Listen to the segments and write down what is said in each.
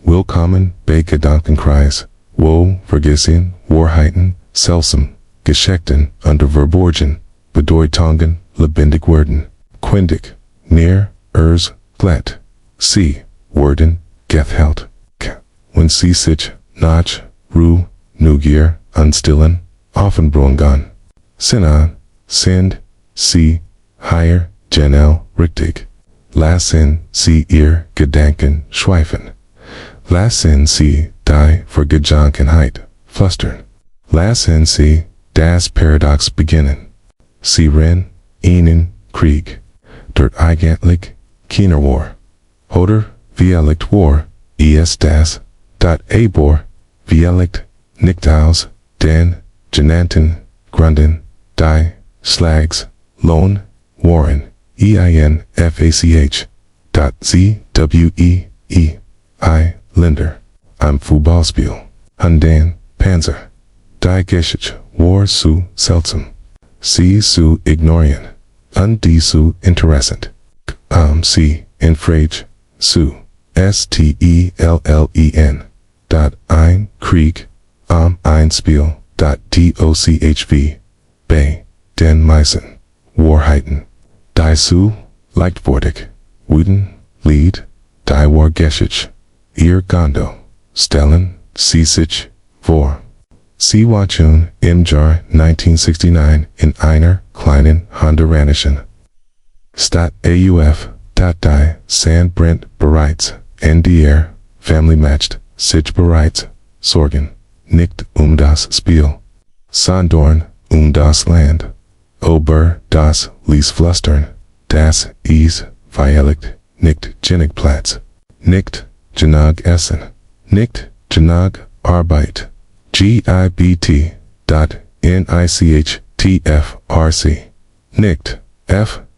Willkommen bei Gedankenkreis, wo vergessen, Wahrheiten, seltsam, Geschichten unter Verborgen, Bedeutungen, lebendig werden, Quindig, neer, glatt, sie, worden, getheld, when sie sich, nach, Neugier, anstillen, offenbrungen, Sinan, sind, sie, higher, genel, richtig, lassen sie ihr Gedanken schweifen, lassen sie die Vergedankenheit flüstern, lassen sie das Paradox beginnen, sie rennen, ihnen, Krieg, dort eigentlich, keiner War, oder, vielleicht War, das, aber, vielleicht, nicht aus, den, genannten, Gründen, die, Slags, Lohn, Warren, EINFACH, Länder, am Fußballspiel, Hundan, Panzer, die Geschichte, War zu seltsam, sie zu ignorieren, und die zu interessant, sie, in Frage, zu, STELLEN, ein Krieg, ein Spiel, DOCHV, bei, den meisten, Wahrheiten, die zu, leichtwortig, wurden, Lied, die war Geschichte, ihr Gondo, stellen, sie sich, vor. Sie watchen im Jahr 1969 in einer kleinen honduranischen Stadt auf, die Sandbrent bereits, NDR, Family matched, sich bereits, sorgen, nicht das Spiel, sondern das Land, aber das Lies flüstern, das ist, vielleicht, nicht genug Platz, nicht genug Essen, nicht genug Arbeit, GIBT, NICHTFRC, nicht,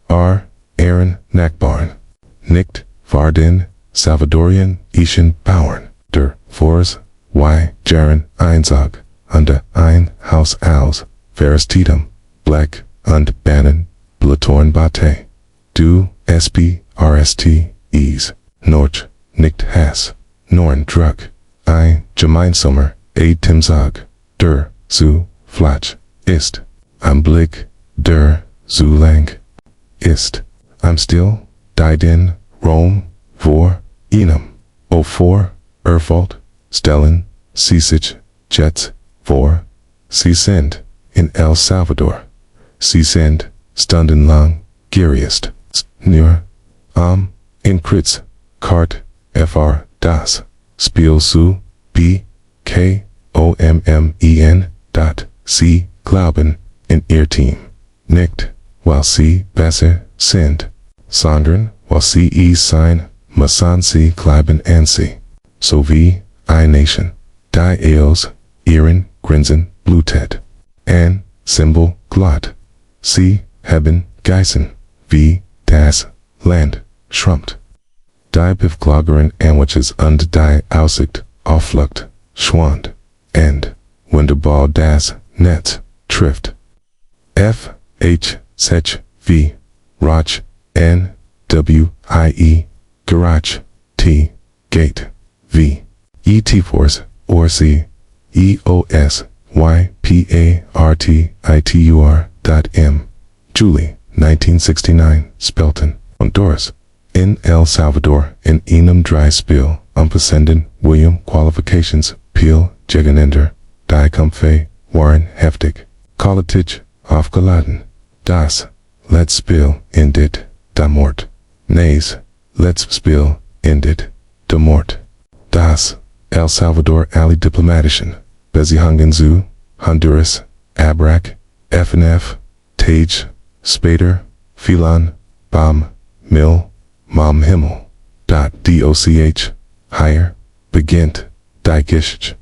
Aaron, Nachbarn, nicht, Varden, Salvadorian, Ischen, Bauern, der, Fors, Jaren, Einzag, und ein Haus aus, Verestitum, Black, und Bannen, Blatoren Bate, du, SP, RST, Ease, Nort, nicht Hass, Norn Druck, Gemeinsamer, Timzag, der, zu, Flatsch, ist, am Blick, der, zu lang, ist, am Still, den, Rom, vor, Enum, o vor, Erfold, Stellen, sie sich, Jets, vor, sie sind, in El Salvador, sie sind, stundenlang, geriest, nur, in Kritz, Kart, FR, das, Spiel zu, BKOMMEN, sie, glauben, in ihr Team, nicht, weil sie besser sind, sondern, weil sie es sein, müssen sie bleiben an sie, sowie, eine Nation, die eos, ihren, Grenzen, blutet, ein, Symbol, glatt, sie, haben, Geißen, wie, das, Land, schrumpft. Die Beklageren Anwiches und die Aussicht, Aufflucht, schwand, and, wenn der Ball das, Netz, trifft. F, H, Sech, V, Roch, N, W, I, E, Garage, T, Gate, V, E, T, Force, or C, E, O, S, Y, P, A, R, T, I, T, U, R, M, Julie, 1969, Spelton, Honduras. In El Salvador, in einem Dreispiel, Unversenden, William, Qualifications, Peel, Gegeneinander, Die Kampfe, waren heftig, Qualität, aufgeladen, das, Let's Spiel, endet, da Mord, Nays, Let's Spiel, endet, da Mord, das, El Salvador alle diplomatischen, Beziehungen zu, Honduras, Abrak, FNF, Tage, Spader, Philan, Bam, Mill, Mom Himmel, DOCH, higher, beginnt, die Geschichte,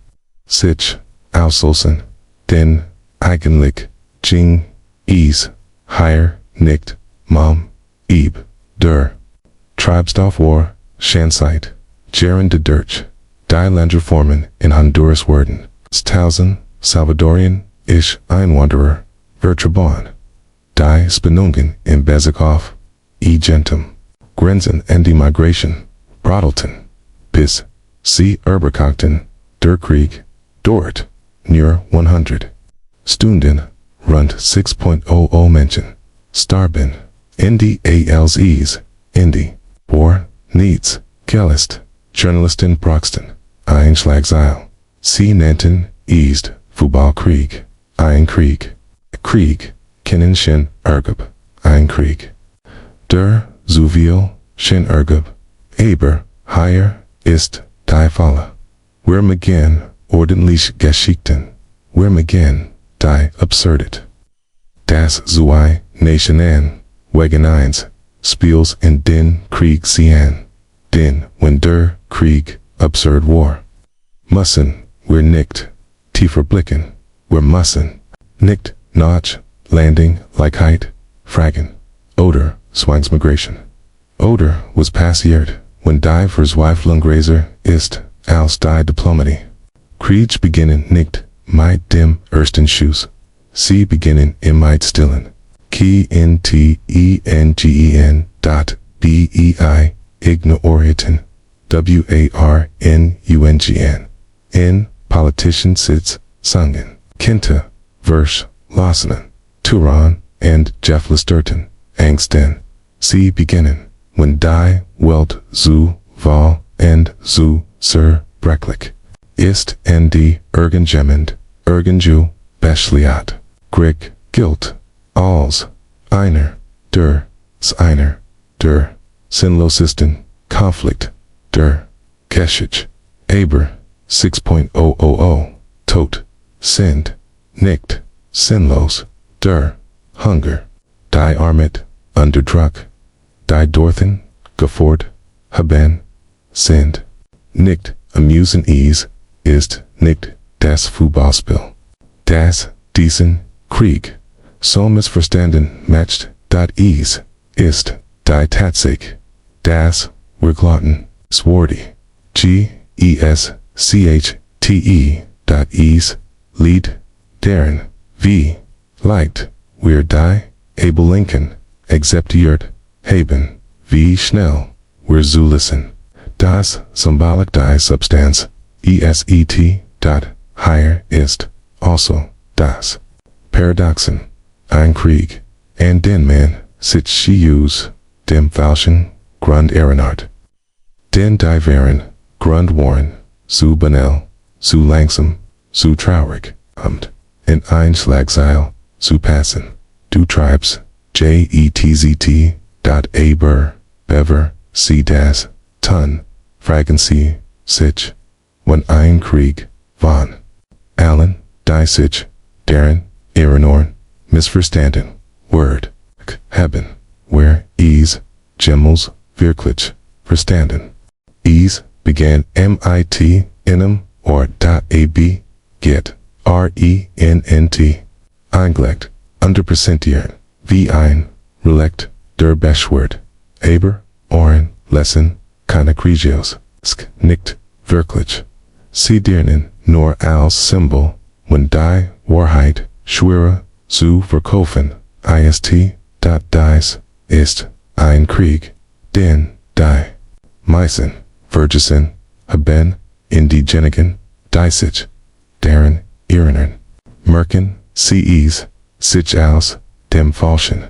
sich, auslösen, den, eigentlich, Jing, is, higher, nicht, Mom, Eb, der, Treibstoff war, Schanzeit, Jaren de Dirch, die Landreformen in Honduras wurden, 1000, Salvadorian, Einwanderer, Vertrabon, die Spannungen in Bezikoff, Gentum, Grenzen and Migration, Brodelton, bis, See Oberkochten, der Krieg, dort, near 100. Stunden, rund 6.00 Menschen. Starben, NDALZs, Indi, War, Niets, Kellest, Journalisten Broxton, Einschlafen. Sie nannten, East, Fußballkrieg, Krieg, Krieg, Kinnenschen, Ergub, Krieg. Der, Zuviel, Shin Ergub, Aber, hier, ist, die Falle. Wir mögen, ordentlich Geschichten. Wir mögen, die absurdet. Das zwei Nationen, wegen eins, Spiels in den Krieg sehen. Denn, wenn der Krieg absurd war. Müssen, wir nicht, tiefer blicken, wir müssen, nicht, nach, landing, like height, fragen, oder, Zwangsmigration. Oder was passiert, wenn die Verzweiflungsreise ist, als die Diplomatie. Krieg beginnen nicht, mit dem ersten Schuss. Sie beginnen mit stillen. Kntingen.bei, ignoriten, warnungen. In, politician sitz, sungen. Kinte, vers, lassenen. Turan, and Jefflisterten, angsten. Sie beginnen, when die Welt zu Wahl and zu Sir Brecklich. Ist en die irgendjemand, irgendju, beschliat. Grick, gilt, als, einer, der, sinnlosisten, Konflikt, der, Kesich, Aber, 6.000, tot, sind, nicht, sinnlos, der, Hunger, die Armut, Unterdruck, die Dorthen, geführt, haben, sind, nicht, amusen ease, ist, nicht, das Fußballspiel. Diesen, Krieg, so missverstanden, matcht, ease, ist, die Tatsache, das, wir glaubten, swordy, GESCHTE, Lied, deren, wie, liked, wir die, Lincoln, akzeptiert, haben, wie schnell, wir zulisten. Das, symbolic die Substanz, ESET, hier ist, also, das. Paradoxen, ein Krieg, and den man, sich sie us, dem falschen, Grund Ehrenart. Den die wären, Grund waren, zu banal, zu langsam, zu traurig, in Einschlagseil, zu passen. Du treibst, JETZT, Aber, Bever, Sie das, Tun, fragen Sie, sich, wenn ein Krieg, wann. Allen, die sich, deren, Ehrenorn, missverstanden, Word, haben, where, Gemmels, wirklich, verstanden. Began MIT, inem, or .ab, get, RENNT, eingelegt, underprocentieren, wie ein, relect, der Beschwert, Aber, Ohren, Lesson, keine Kriegios, nicht, wirklich. Sie dienen, nur als Symbol, wenn die Wahrheit, schwere, zu verkaufen, dies, ist, ein Krieg, den, die, meisten, Vergessen, haben, indigenigen, die sich, deren, erinnern, merken, CEs, sich aus, dem Falschen,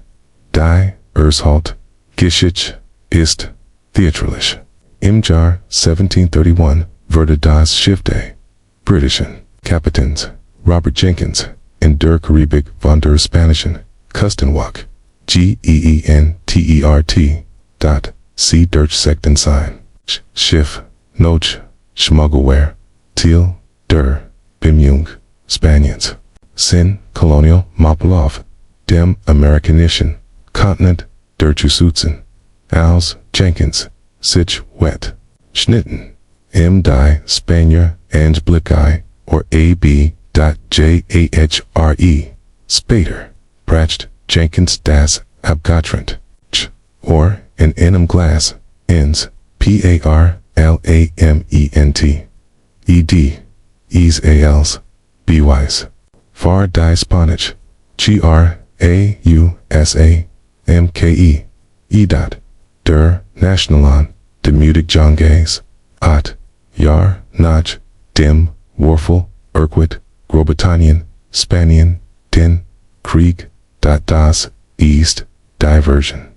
die, Ershalt, Geschichte, ist, theatralisch. Im Jahr 1731 wurde das Schiffte, britischen, Kapitans, Robert Jenkins, in der Karibik von der spanischen, Küstenwache, GEENTERT, sie durchsekten sein, Schiff, Noch, Schmuggelware, Thiel, der, Bemühung, Spaniens, Sin, Colonial, Mopolov, dem amerikanischen, Kontinent, der Chusutzen, als, Jenkins, sich, wet, Schnitten, die, Spanier, and Blickei, or AB.JAHRE, Spader, Pracht, Jenkins das Abgetrent, or, in einem Glas, ins, PARLAMENT, ED, als, Bewise, far die Spanish, GRAUSAMKE, der Nationalon, de Mutig Jongays, at, Jahr, Nach, Dem, Warfel, Urquit, Großbritannien, Spanien, Den, Krieg, Das, East, Diversion,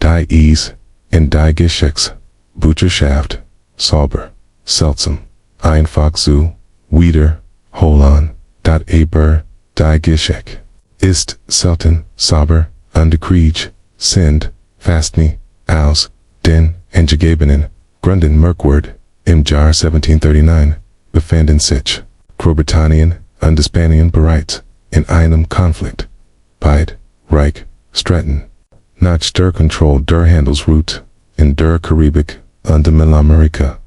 Die Ease, in Die Geschicks, Butcherschaft, Sauber, Seltsam, Einfach zu, Wieder, Holon, Aber, Die Geschick, Ist, Selten, Sauber, Under Krieg, Sind, Fastny, Aus, Den, Engegebenen, Grunden Merkword, im Jahr 1739, befanden sich, Großbritannien, und Spanien bereits, in einem Konflikt, beid, Reich, Streiten, nach der Kontrolle der Handelsroute, in der Karibik, und der Mittelamerika,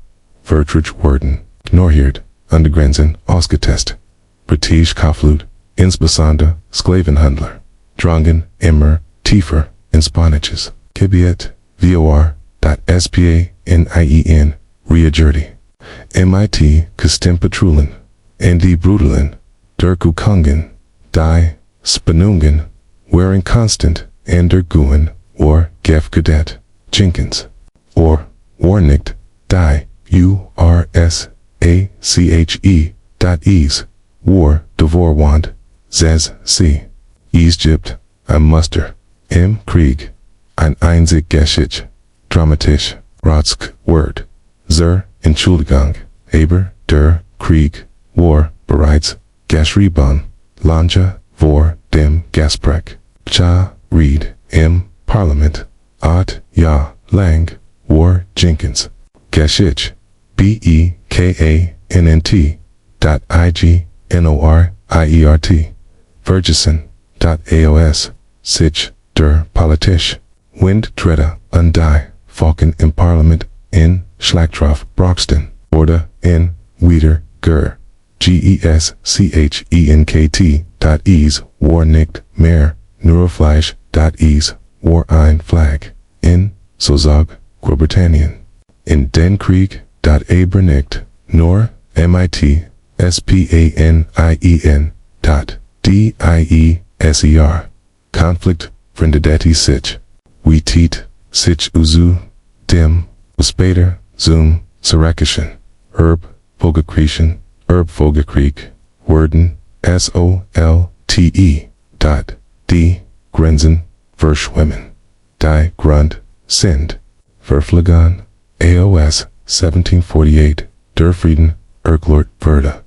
Vertrag wurden, ignoriert, und die Grenzen ausgetestet, Britisch Kaufleute, insbesondere Sklavenhandler, drangen immer tiefer in Spaniches, Gebiet, vor.spanien, reagierti, mit Kustempatrulen, in die Brutalen, der Kukungen, die Spannungen, waren konstant, in der Guen, or Gefgedet, Jenkins, Ohr, war nicht, die, war, de Vorwand, sie, Egypt, ein Muster, im Krieg, ein einzig Geschichte, dramatisch, Rotsk, Word, Entschuldigung, aber, der Krieg, war, bereits, geschrieben, lange, vor dem Gespräch, Reed, im Parlament, ja, lang, war, Jenkins, Geschichte, Bekannnt, ignoriert, Ferguson.aos, sich, der Politisch, Windtretter, und die, Falken im Parlament, in, Schlagkraft, Broxton, oder, in, wieder, geschenkт, war nicht mehr, Neurofleisch, war ein Flag, in, so sag, Großbritannien, in den Krieg, aber nicht, nur, mit, spanien, dieser, Konflikt, Frendedetti sich, Wietit, sich uzu, dem, später, zum, Sarakischen, Vögelkrieg, wurden, solte, die, Grenzen, verschwimmen, die Grund, sind, verflogen, AOS, 1748, der Frieden, Erklort, Verda,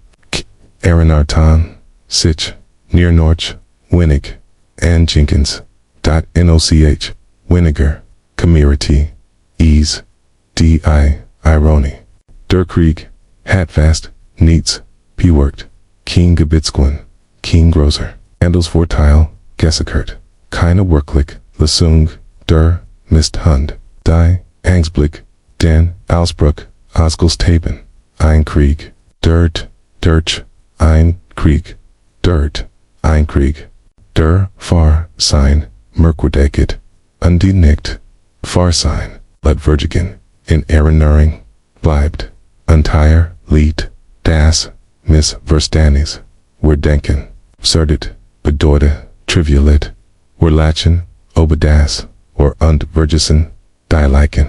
Ehrenartan, sich, near Norch, Winnig, and Jenkins, .noch, Winiger, Camirity, Ease, irony, der Krieg, Hatfast, Niets, P-worked, Keen Gebitzquin, Keen Groser, Handelsvorteil, Gesickert, keine wirklich, Lesung, der, Misthund, die, Angsblick, den, Ausbruch, Oskelstapen, ein Krieg, Dirt, ein Krieg, ein Krieg, der, Far, Sein, Merkwürdigkeit, die nicht, Far Sein, Ludwigigen, in Erinnerung, bleibt, entire, Lied, das, missverstandenen, wir denken, absurdet, bedeutet, trivialit, wir lachen, obedas, und vergessen, die liken,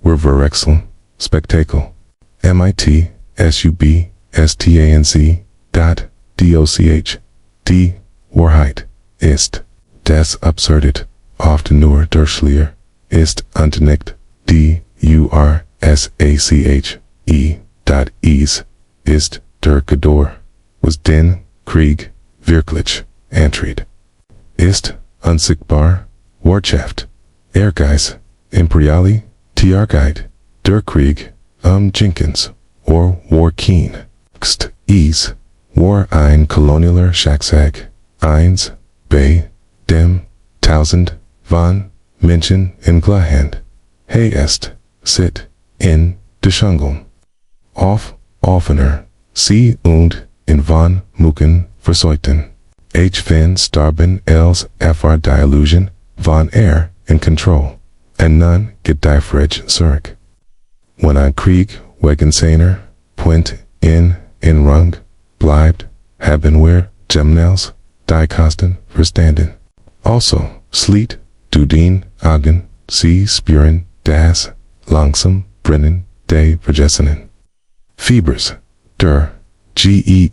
wir verwechseln, Spektakel, mit, substanc, die Wahrheit, ist, das absurdet, oft nur der Schleier, ist nicht, die ist, der Gedor, was den Krieg, wirklich, antritt, ist, unsichtbar, Wirtschaft, Ehrgeiz, Imperiali, Tiargeit, der Krieg, Jenkins, or war keen, war ein kolonialer Schacksag, bei, dem, 1000, von, Menschen in Glahand, ist, sit, in, de Schungeln, offener, sie und, in von, Mucken, versäuten, van starben els fr die illusion, von in control, and none get die fridge zurück. When ein Krieg, wegen seiner, Point, in Rung, bleibt, haben wir, Gemnels, die Kosten, verstanden. Also, Sleet, du den Augen, sie spüren, das, langsam, brennen, die Vergessenen. Fibers, der, G-E-S-C-H-T-E,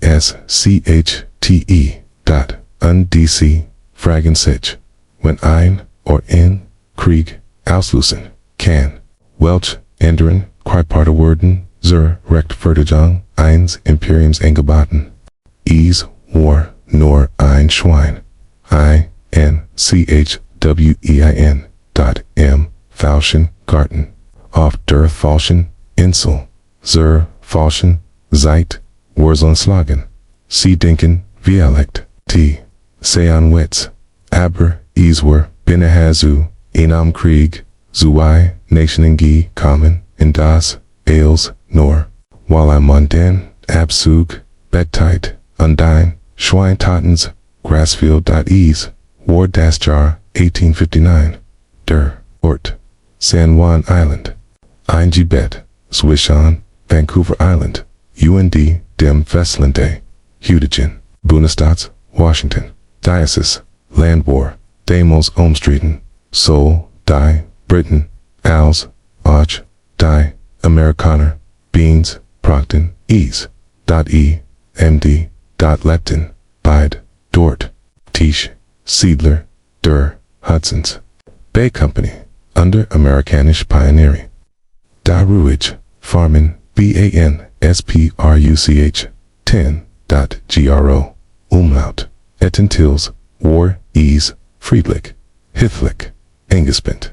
dot, undc, fragen sich, wenn ein, or in, Krieg, auslösen, kann, Welch, ändern, Quiparte wurden, zur Rechtfertigung eines Imperiums angeboten. Es war nur ein Schwein, I-N-C-H-W-E-I-N, dot, im falschen Garten, auf der falschen Insel, zur falschen Zeit, Wurzeln schlagen. Sie denken, Dialekt, T, sean Witz, aber, es war, binnen einem Krieg, zwei Nationen gekommen, in das, als, nur, weil man den Abzug, beteit, und ein, Schweintatens, Grassfield.es, war das Jahr 1859, der Ort, San Juan Island, eingebet, zwischen, Vancouver Island, UND, dem Festlande, Hüdigen, Bundesstaat, Washington, Diocese, Landwar, Demos Omstreden, Seoul, Die, Britain, als, Och, Die, Amerikaner, Beans, Procton, Ease, .E, MD, Lepton, Bide, Dort, Tisch, Siedler, der, Hudson's Bay Company, under Amerikanische Pioneering. Da Ruhig, Farmen, BANSPRUCH, 10, .GRO, Umlaut, Ettentils, War, Ease, Friedlich, Hithlich, Engespent.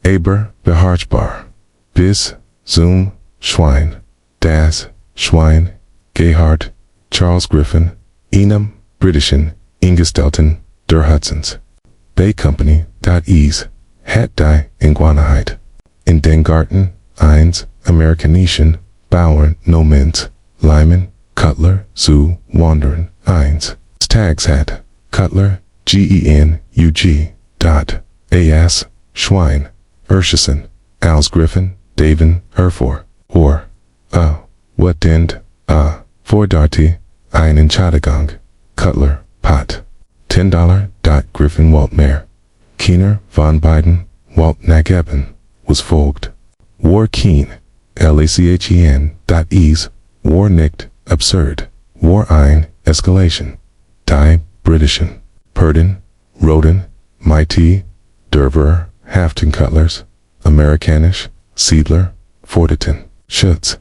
Aber, beharrbar, bis, Zoom, Schwein, Das, Schwein, Gehard, Charles Griffin, Enum, Britischen, Ingestelten, der Hudson's Bay Company, .Es, hat die Iguanaheit. In den Garten, 1, Amerikanischen, Bauern, Nomens, Lyman, Cutler, zu, Wandern, 1, Stags hat, Cutler, GENUG, AS, Schwein, Urchison, Als Griffin, Davin, Herfor, or, what dend, for Darty, einen Chadegang, Cutler, Pot, $10, Griffin Waltmare, Keener, von Biden, Walt Nageben, was folgt, War Keen, LACHEN.es, War Nicht, Absurd, War ein, Escalation, Die, Britischen, Purdon, Roden, Mighty, Derver, Haften Cutlers, Amerikanisch, Siedler, Fortiten, Schutz,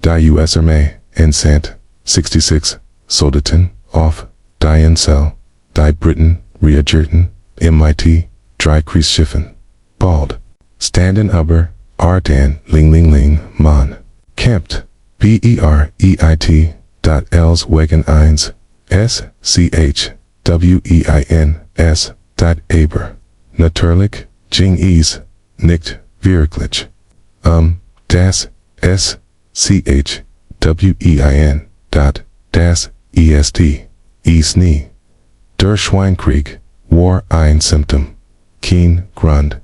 Die US Armee, Ensant, 66, Soldeten, Off, Die Incel, Die Britain, Reagerten, MIT, Drei Kriegsschiffen, Bald, Standen Aber, Ardan, Ling, Mann, Kempt, BEREIT, Els Wegen 1, SCHWEINS, Aber, Natürlich, Jing Ease, Nicht, Wirklich, Das, SCHWEIN, Das, EST, Easni, Der Schweinekrieg, War ein Symptom, Keen, Grund,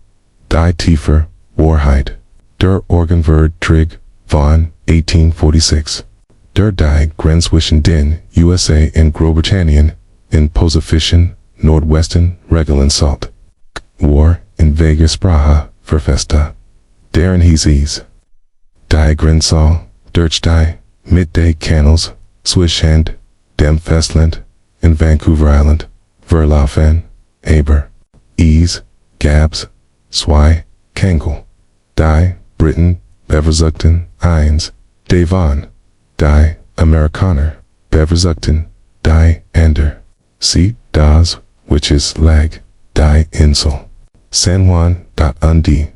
Die Tiefer, Warheit, Der Orgenwerd-Trig, von, 1846, Der Die Grenzwischen den USA und Großbritannien, in Posifischen, Nordwesten, Regeln Salt, War, in Vega Sprache, Verfesta, Deren Hieses, Die Grenzsaal, Durch Die, Midday Canals, Swishhand, Dem Festland, in Vancouver Island, Verlaufen, Aber, Ease, Gabs, Zwei, Kangel, Die, Britain, Beverzugten, Eins, Devon, Die, Amerikaner, Beverzugten, Die, Ender, Sie, Das, which is Lag, Die, Insel, San Juan, Undi,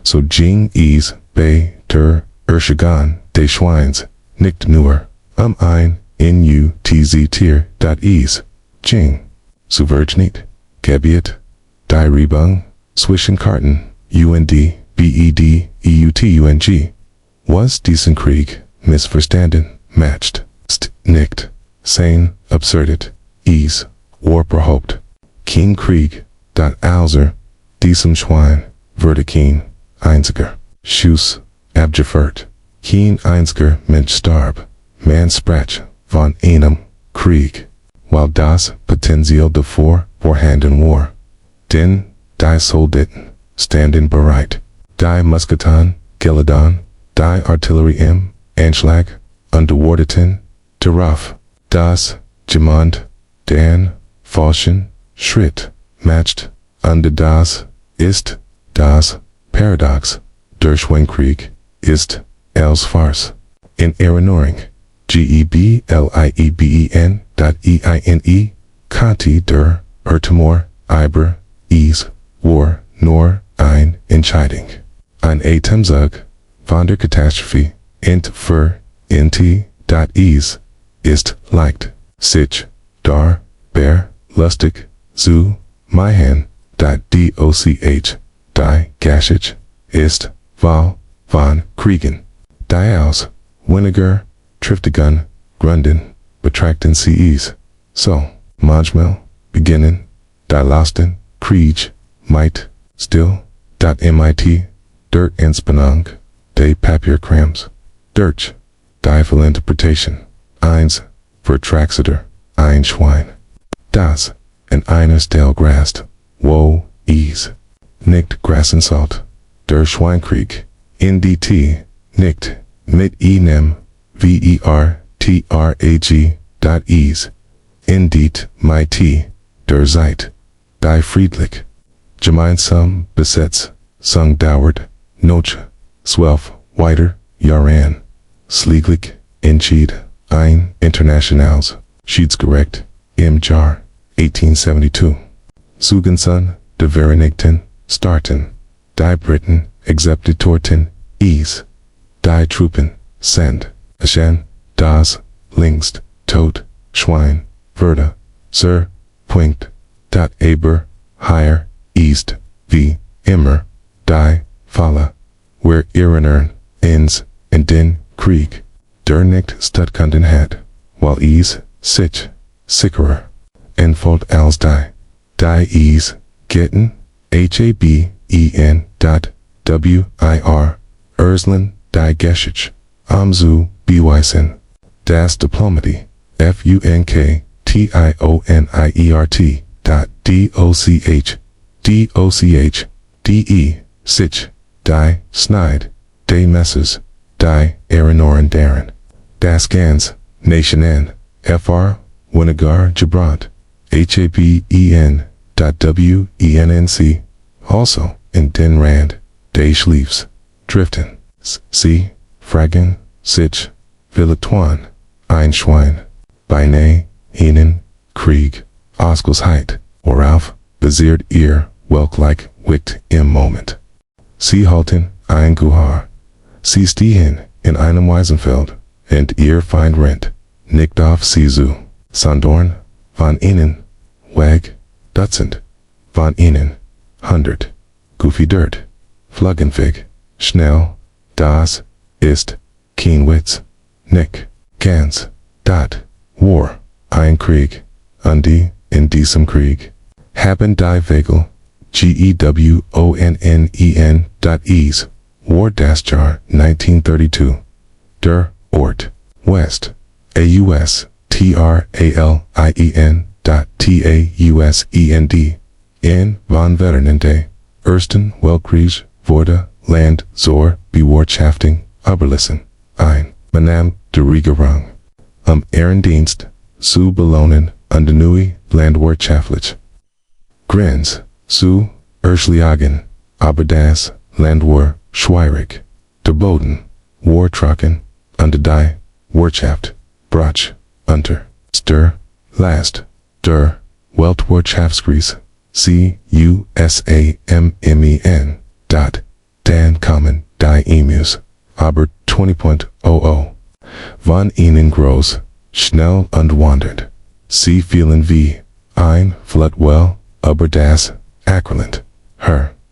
so Jing, Ease, Bay, Der, Urschagan, De Schweins, Nicht nur, ein, NUTZ Tier, Es, Jing, Suvergnit, Gebiet, Die Rebung, Zwischenkarten, UND, BED, EUTUNG, was diesen Krieg, missverstanden, matched, nicht, sein, absurdet, Es, Warperhaupt, King Krieg, Auser, diesem Schwein, Vertikeen, einziger, Schuss, abgefert, Keen einziger Mensch starb, man sprach, von einem Krieg, while das Potenzial davor vorhanden war. Denn, die Soldaten, standen bereit, die Musketen, Geladon, die Artillerie im Einschlag, Unterwardeten, Darauf, Das, Jemand, Dan, Falschen, Schritt, Matched, Under das, Ist, Das, Paradox, Der Schweinekrieg, Ist, Els Farce. In Erinnerung, Geblieben.eine, Kati der, Ertemor, Aber, War, Nur, Entscheidung. Ein Atemzug, von der Katastrophe, ist, leicht, sich, dar, ber, lustig, zu, meihen, doch, die Gashich, ist, von, Kriegen. Die aus, Winiger, Triftigun, Grunden, Betrachten so, manchmal, beginnen, die Lasten, Krieg, might, still, mit, dirt Inspanung, de Papierkrams, Dirch, die Interpretation, eins, Vertraxeter, ein Schwein. Das, einer Stellgrast, wo, nicht Grassensalt, der Schweinekrieg, NDT, nicht, mit vertrag, indeed, der Zeit, die friedlich, gemeinsam besetzt, sung dauert, Noche, 12, weiter, Jahren, slieglich, entschied, internationals, schiedsgerecht, im Jahr, 1872. Zugenson, de Vereinigten Staaten, die Briten, acceptorten, die Truppen, send, Aschen, das, längst, tot, Schwein, Würde, Punkt, Aber, higher, East, wie, immer, die, Falle, where Irenern, ins, in den, Krieg, der nicht stattgefunden hat, while sich, sicherer, enfold als die getten, Erslen, die Geschichte, beweisen, das Diplomatie, funktioniert, sich, die Schneid, de Messes, die Erinnerungen daran, das Gans, Nationen, Winiger Gebraucht, Wenc, also, in den Rand, de Schliefs, Driften, Fragen, sich, Villatuan, ein Schwein, beinahe, ihnen, Krieg, Ausgleichheit, worauf, basiert ihr, welk wicht im Moment. Sie halten, ein Guhar, sie stehen, in einem Weisenfeld, und ihr Feind rennt, nicht auf sie zu, sondern, von ihnen, weg, Dutzend, von ihnen, 100, geführt, fluggenfähig, schnell, das, ist, kein Witz, nicht, ganz, war, ein Krieg, in diesem Krieg, haben die Vögel, war das Jahr 1932, der Ort, West, Tausend, in von Veternente, Ersten Weltkrieg, wurde, Land, Bewirtschaftung, Überlassen, Manam, der Regierung, Ehrendienst, zu belohnen, und neue Landwirtschaftlich. Grenzen, zu, erschlagen, aber das, Land war, schwierig, der Boden, war trocken, und die, Wirtschaft, brach, unter, last, der, Weltwirtschaftskrise, dann kommen, die Emus, aber 20.00, von ihnen groß, schnell und wandert, sie fielen wie, Floodwell, aber das, Ackerland,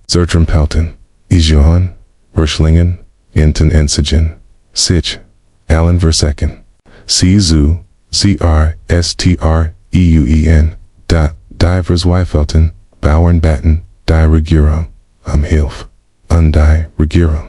Zertrampelten, Ijohan, Röschlingen, Ensigen, sich, Allen Versecken, sie zu, die Verzweifelten, Bauernbatten, die Regierung, Hilf, die Regierung.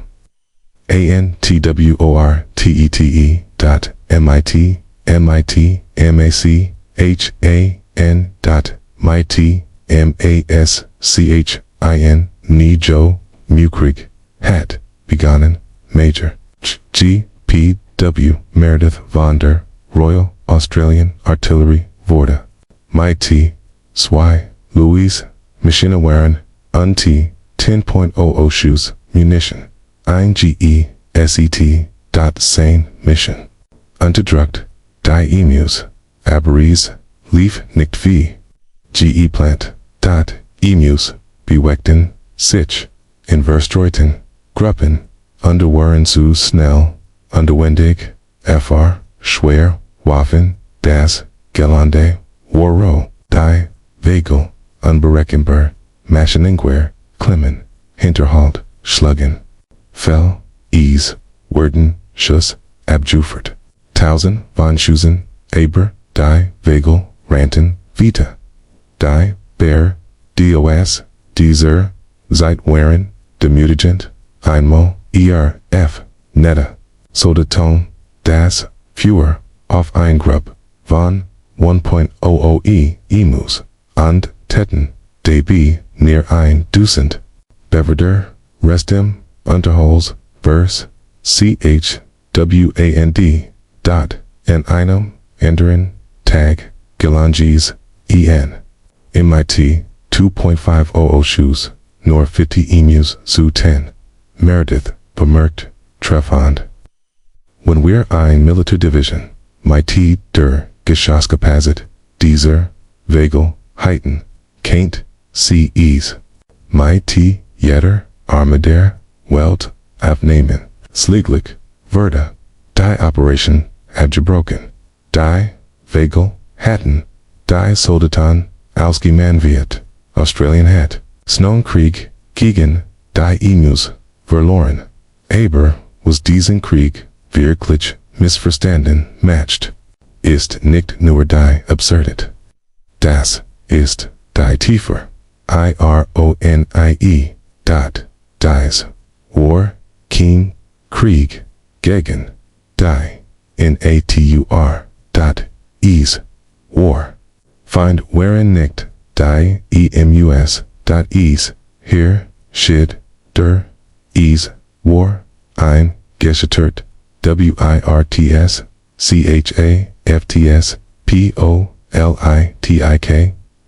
Emu-Krieg, hat, begonnen, Major, W. Meredith von der Royal Australian Artillery Vorda. Mighty, Swy, Louise, Maschinenwaren, UNT, 10.00 shoes, munition. INGE, SET, dot Sane, mission. Unterdruckt, die Emus, Aberies, Leaf, nicht V. GE plant, dot, Emus, Beweckten, Sich, Inverstreuten, Gruppen, Underweren zu Snell, Underwendig, FR, Schwer, Waffen, Das, Gelande, Warrow, Die, Vögel, Unberechenbar, Maschinengewehr, Klemmen, Hinterhalt, Schluggen. Fell, Ease, Wurden, Schuss, Abgeführt. Tausend, von Schusen, Aber, Die, Vögel, Ranten, Vita. Die, Bear, DOS, Dieser, Zeitwaren, Demütigend, Einmal, F, Netta, Sodaton, Das, Fewer, auf ein Grub, von 1.00 Emus, und Tetten, dB, near ein Dutzend. Beverder, Restem, Unterholz, Verse, CHWAND, dot, en einem, Enderin, Tag, Gelanges, EN. MIT, 2.500 shoes, nor 50 emus zu 10. Meredith, bemerkt, treffend. When we're ein Militärdivision, mighty der Geschossgepasset, dieser, Vögel, Heiten, Kaint, CEs. Mighty, jeder, Armader, Welt, Abnehmen, Sliglich, Verda, Die Operation, abgebrochen. Die, Vögel, Hatten, Die Soldaten, Ausgemanviert, Australian Hat, Snow-Krieg, gegen, Die Emus, verloren. Aber, was diesen Krieg, wirklich, missverstanden, matched. Ist nicht nur die absurdet. Das, ist, die tiefer. IRONIE, dot, dies, War, King, Krieg, gegen, die, NATUR, dot, ease, war. Find wherein nicht, die, EMUS, dot, ease, here, shid, der, ease, war, ein, gescheitert, WIRTS, CHAFTS, POLITIK,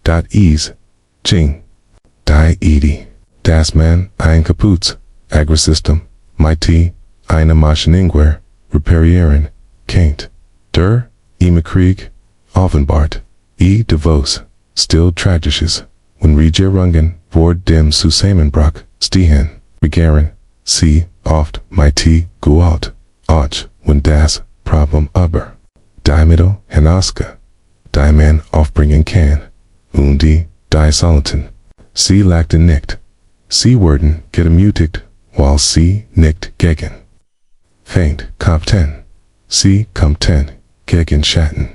dot, ease, Ching. Die Edie, Das Man, ein Kaputz, Agrisystem, Mighty, eine Maschinengewehr, Reparieren, Kaint, der, Emu-Krieg, Offenbart, Devos, Still Tragisches, when Regierungen, Wort dem Zusammenbruch, Stehen, Regaren, C, oft, Mighty, Gualt, Och, when das, Problem Aber, Die Mittel, Hanaska, Die Man aufbringen kann, die, Die Soliten. Sie lackten nicht. Sie wurden gedemütigt, while sie nicht gegen. Fängt, Kapten. Sie kompten, gegen Schatten.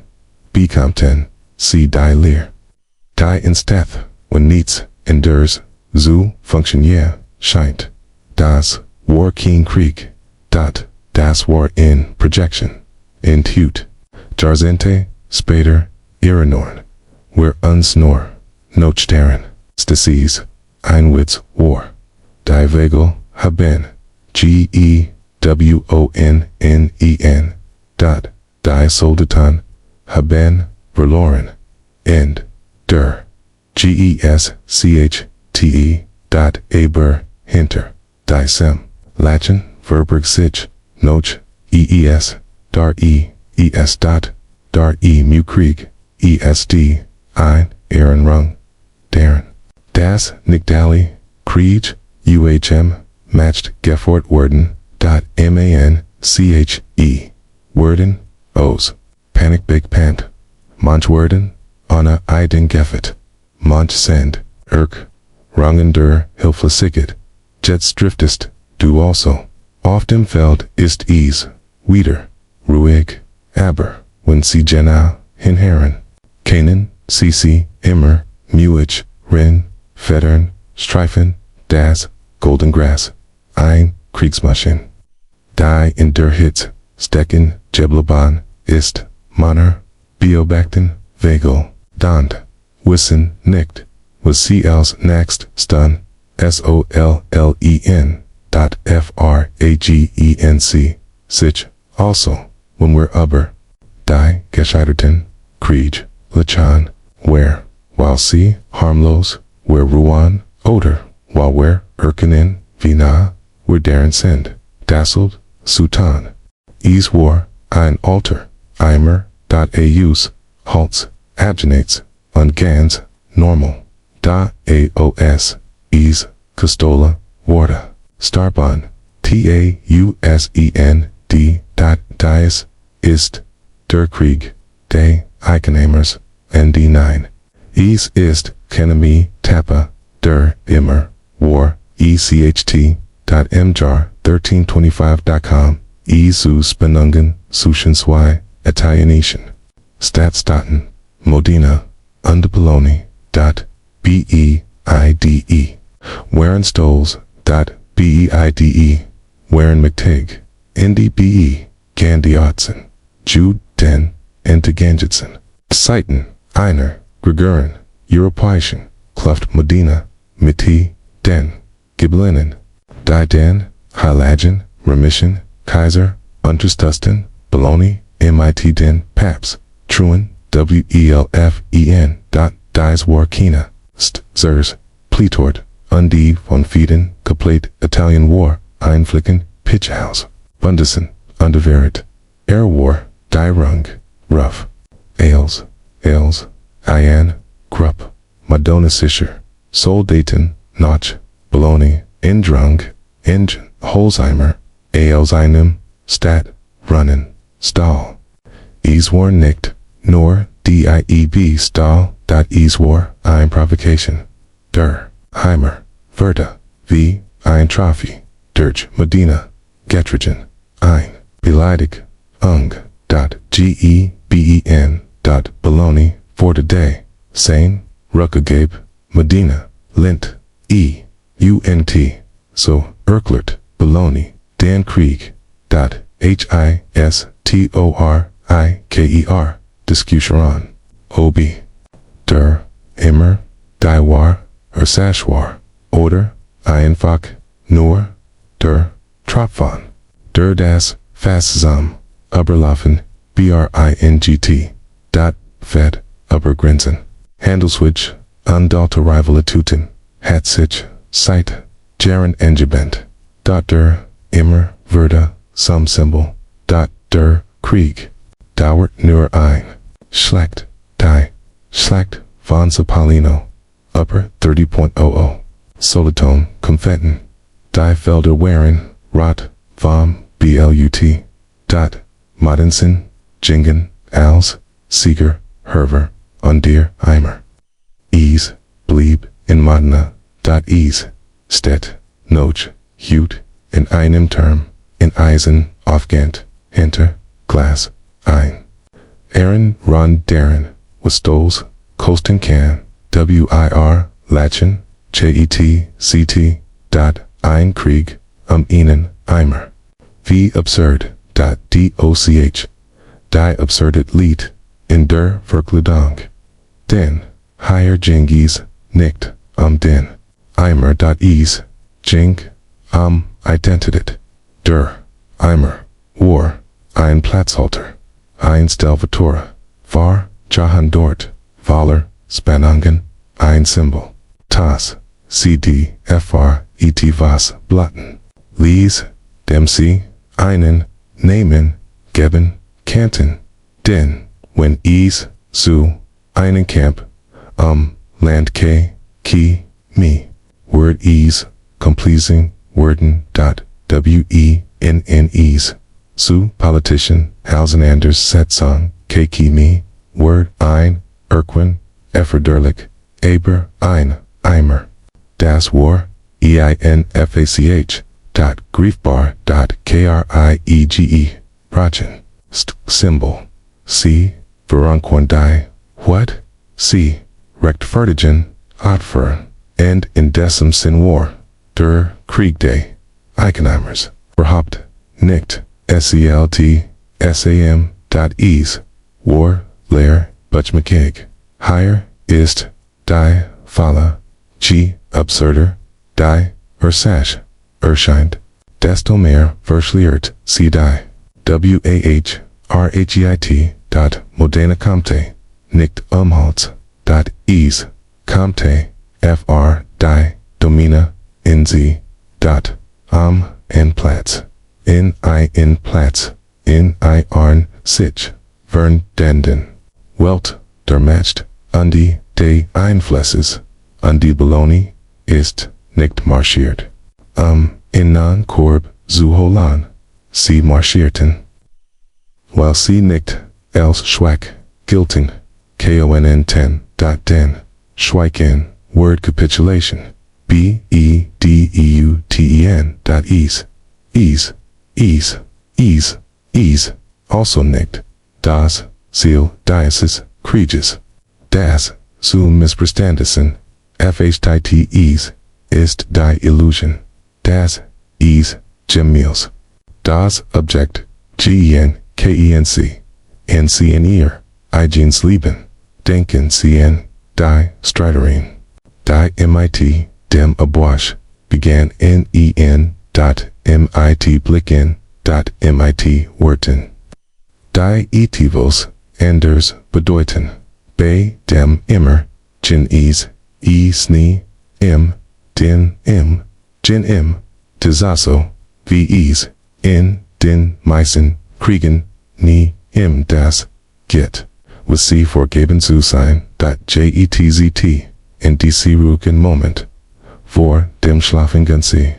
Bekommten, sie die Lehr. Die ins Death, when nichts, endures, so funktioniert, scheint. Das, War King Krieg, dot, das war in projection, in tut. Jarzente, Spader, Iranorn, wir uns nur, Notstern. Stacies, Einwitz, War. Die Vögel, haben, GEWONNEN, dot, Die Soldaten, haben, verloren, end, der, GESCHTE, dot, Aber, hinter, Die Sem, Lachen, Verberg sich, Noch, EES, dar ES dot, dar Emu-Krieg, ESD, ein, Ehrenrung, deren. Das, Nigdali, Krieg, matched, Gefort Wurden, dot, MANCHE, Wurden, Os, Panic Big Pant, Manch Wurden, Anna Eiden Gefet, Manch Send, Rungen Hilflesiget, Jets Driftest, du also, often feld ist ease, wieder, ruhig, aber, wenn sie genau, hinhören. Kennen, sie, immer, muich, rin, fettern, streifen, das, golden grass, ein, Kriegsmaschine. Die in der Hitze, stecken, Jeblaban, ist, Manner, Beobachten, Vögel, Dant, wissen, nicht, was sie als next, stun, SOLLEN, dot FRAGENC, sich, Also, when we're Aber, die Gescheiterten, Krieg, Lachan, where, while sie, harmlos, where Ruan, Oder, while we're Erkenen, Vina, we're Daren Send, Dasselt, Sultan. Ease war, ein Alter, Eimer, .aus, halts, abgenates, ungans, normal, da aos, ease, Custola, Warda, Starbahn, tausend, dies, ist, der Krieg, der Eicheneimers, nd9. Ease ist, Kenemi, Tappa, der Immer, War, echt.mjar1325.com, zu Spenungen, Suchen zwei, Italienischen. Stadtstaaten, Modena, Underpoloni, .beide, Waren Stoles, .beide, Waren McTig, NDBE, Gandiotzen, Jude Den, Entaganjitsen. Seiten, Einer, Greguren, Europäischen, Kluft Modena, Miti, Den, Giblinen, Die Den, Heilagen, Remission, Kaiser, Unterstusten, Bologna, MIT Den, Paps, Truen, WELFEN, Dies Warkina, Zers, Pleetort, Undie von Fieden, Complete Italian War, Einflicken, Pitchhouse, Bundesen, Underverit, Air War, Die Rung, Rough, Ales, Ian, Krupp, Madonna Sischer, Soldaten, Notch, Bologna, Indrung, Engine, Holzheimer, Einem, Stat, Runnen, Stahl. Easwar nicht, nor, DIEB Stahl, Easwar, ein Provocation. Der, Eimer, Verda, V, ein Trophy, Dirch, Medina, Getrigen, ein, Beleidig, Geben, Bologna, for the day, Seine, Ruckagabe, Medina, Lint, Unt, so, Erklert, Bologna, Dan Krieg, HISTORIKER, Discussion, OB, Der, Immer, Diwar, Sashwar, Oder, Einfach, Nur, Der, Tropfon, Der das, Fastsam, Überlaufen, BRINGT, Fed, Grenzen, Handelswitch, Unadulterable Hatzich, Site, Jaren Engebent, Der, Immer, Verda, some symbol, Der, Krieg, Dauert nur ein, Schlecht, Die, Schlecht, von Zapolino, Upper 30.00, Solitone, Konfetten, Die Felder Waren, Rot, vom, BLUT, Modensen, Jingen, Als, Sieger, Herver, Undir, Eimer. Ease, Blieb, in Modena, Ease, Stet, Noch, Hute, in einem Term, in Eisen, Aufgant, Hinter, Glass, Ein. Aaron, Ron, Darren, was Stoles, Coastin Can, WIR, Lachen, CET, CT, Ein Krieg, Ihnen, Eimer. V absurd, DOCH, Die absurdet Lied, in der Verkleidung. Den, higher Jengis, nicht, den. Eimer, Ease, Jink, Identitet. Der, Eimer, War, ein Platzhalter. Ein Salvatore, Var, Jahan dort, Valer, Spanungen, ein Symbol. Tas, CD, FR, was, Blatten. Lies, Dempsey, einen, nehmen, geben, Canton. Den, when Ease, zu, einen Camp, Land K, Key, me. Word Ease, compleasing, Worden, WENNEs. Zu, politician, Hausenanders, Setsong, K Key me. Word, ein, Erquin, Efferderlich, Aber, ein, Eimer. Das War, EINFACH, Griefbar, KRIEGE, Brachen. Symbol. C, Veronquandai, what? C, Rechtfertigen, Otfer, and in Decem Sin War, Der Krieg der Eicheneimers, Verhaupt, nicht, SELT, SAM, Ease, War, Leer, Butchmckeig, Higher, ist, Die, Fala, G, Absurder, Die, Sash, erscheint, desto mehr verschliert, sie die. WAHRHEIT dot Modena Comte, nicht Umholz dot Ease Comte, FR die Domina in sie dot in Platz, in Platz, in Arn sich, Verndenden, Welt, der Matcht, Undi, de Einflusses, Undi Bologna, ist, nicht marschiert. In non Korb, zu Holan, sie marschierten. While sie nicht, els schwack, gilten, konn 10, den, schweiken, word capitulation, bedeuten, ease, also nicht, das, Ziel, Diocese, Krieges, das, zu missverstandenen, fhtit ist die Illusion, das, Gemmeals, das Object, kenc, in ihr, Eigens Leben, denken cn, die Streiterin, die mit, dem Abwasch, began mit blicken, mit wurden. Die Etivos, anders bedeuten, bei dem immer, sni, den gin Desasso, wie in den meisten Kriegen, nie das geht, was sie vorgeben zu sein, jetzт, in DC ruhigen Moment, vor dem Schlafen gehen sie,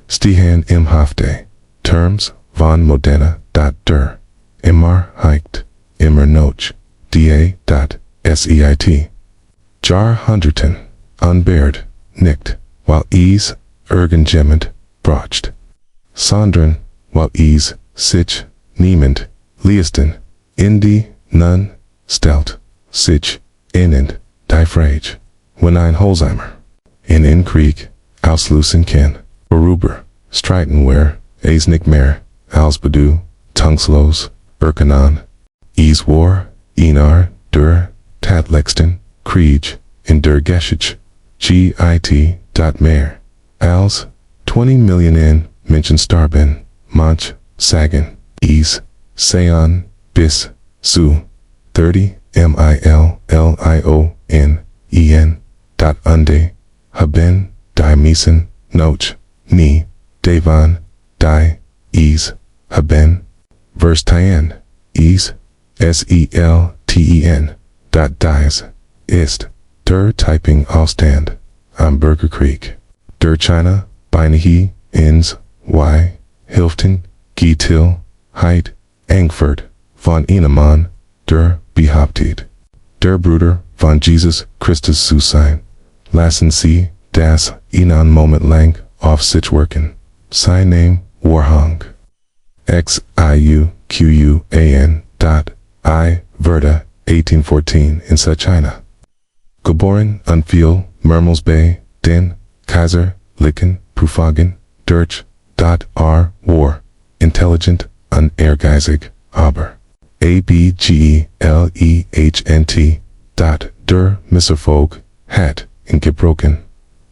stehen im Hafte, Terms von Modena, der, immer heikt, immer noch, seit, Jahrhunderten, unbeard, nicht, while irgendjemand, bracht, sondern, while sich, niemand, leisten, in nun, stellt, sich, innen, die Frage, wenn ein Holzheimer, in Krieg, auslösen kann, worüber, streiten wir, es nicht mehr, als bedu, tungslos, erkennen, war, der, tatlichsten, Krieg, in der Geschichte, mehr, als, 20 Millionen Menschen starben, manch, sagen, seien, bis, zu, 30 million, haben, die miesen, noch, nie, devan, die, haben, verstehen, selten, dies, ist, der Taiping-Aufstand, am Bürgerkrieg, der China, beinahe, ins, hilften, getil, heit, Frankfurt, von Ihnen, der behauptet, der Bruder von Jesus Christus zu sein, lassen Sie, das, einen Moment lang, auf sich wirken, sein Name, Warhang, xiuqan, Werde, 1814 in China. Geboren, Unfiel, Mermels Bay, den, Kaiser, Licken, Prufagen, Durch, War, intelligent, ehrgeizig, aber, abgelehnt, der Misserfolg, hat, in gebrochen,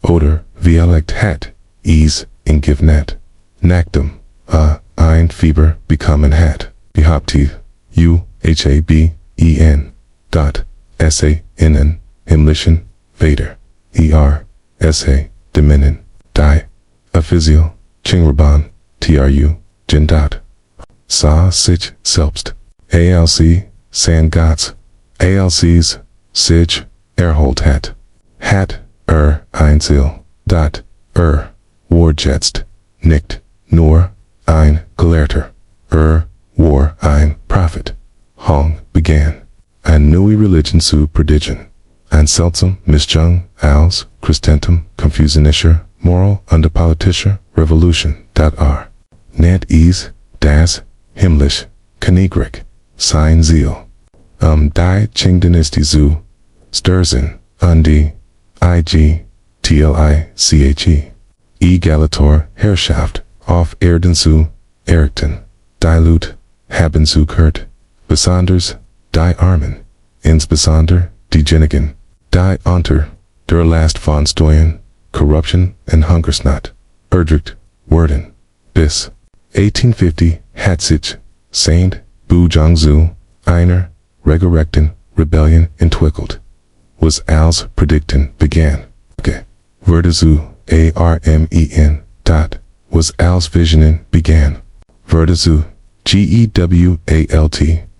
oder, Dialekt hat, in givnet, nachdem, ein Fieber bekommen hat, behauptet, innen, himmlischen, Vater, deminnen, die, official, Chingraban, Jindat, sah sich selbst, san Gotts, sich, erholt hat, ein Ziel, war jetzt, nicht, nur, ein Gelehrter, war ein Prophet, Hong began, eine neue Religion zu predigen, ein seltsam Mischung aus Christentum, Confucianischer, Moral und politischer Revolution, nennt das, himmlisch, Königreich, sein Ziel, die Qing-Dynastie zu stürzen, und die, Egalitor Herrschaft, auf Erden zu errichten, Lut, haben zu gehört, besonders, die Armen, insbesondere, die Genigen, die unter, der Last von Steuern, Corruption und Hungersnot, erdrückt, wurden, bis, 1850, hat sich, Saint, Bujangzu, Einer, Regerechten, Rebellion entwickelt. Was als Predicten began. Okay. Verdazu, ARMEN, dot, was als Visionen began. Verdazu, GEWALT,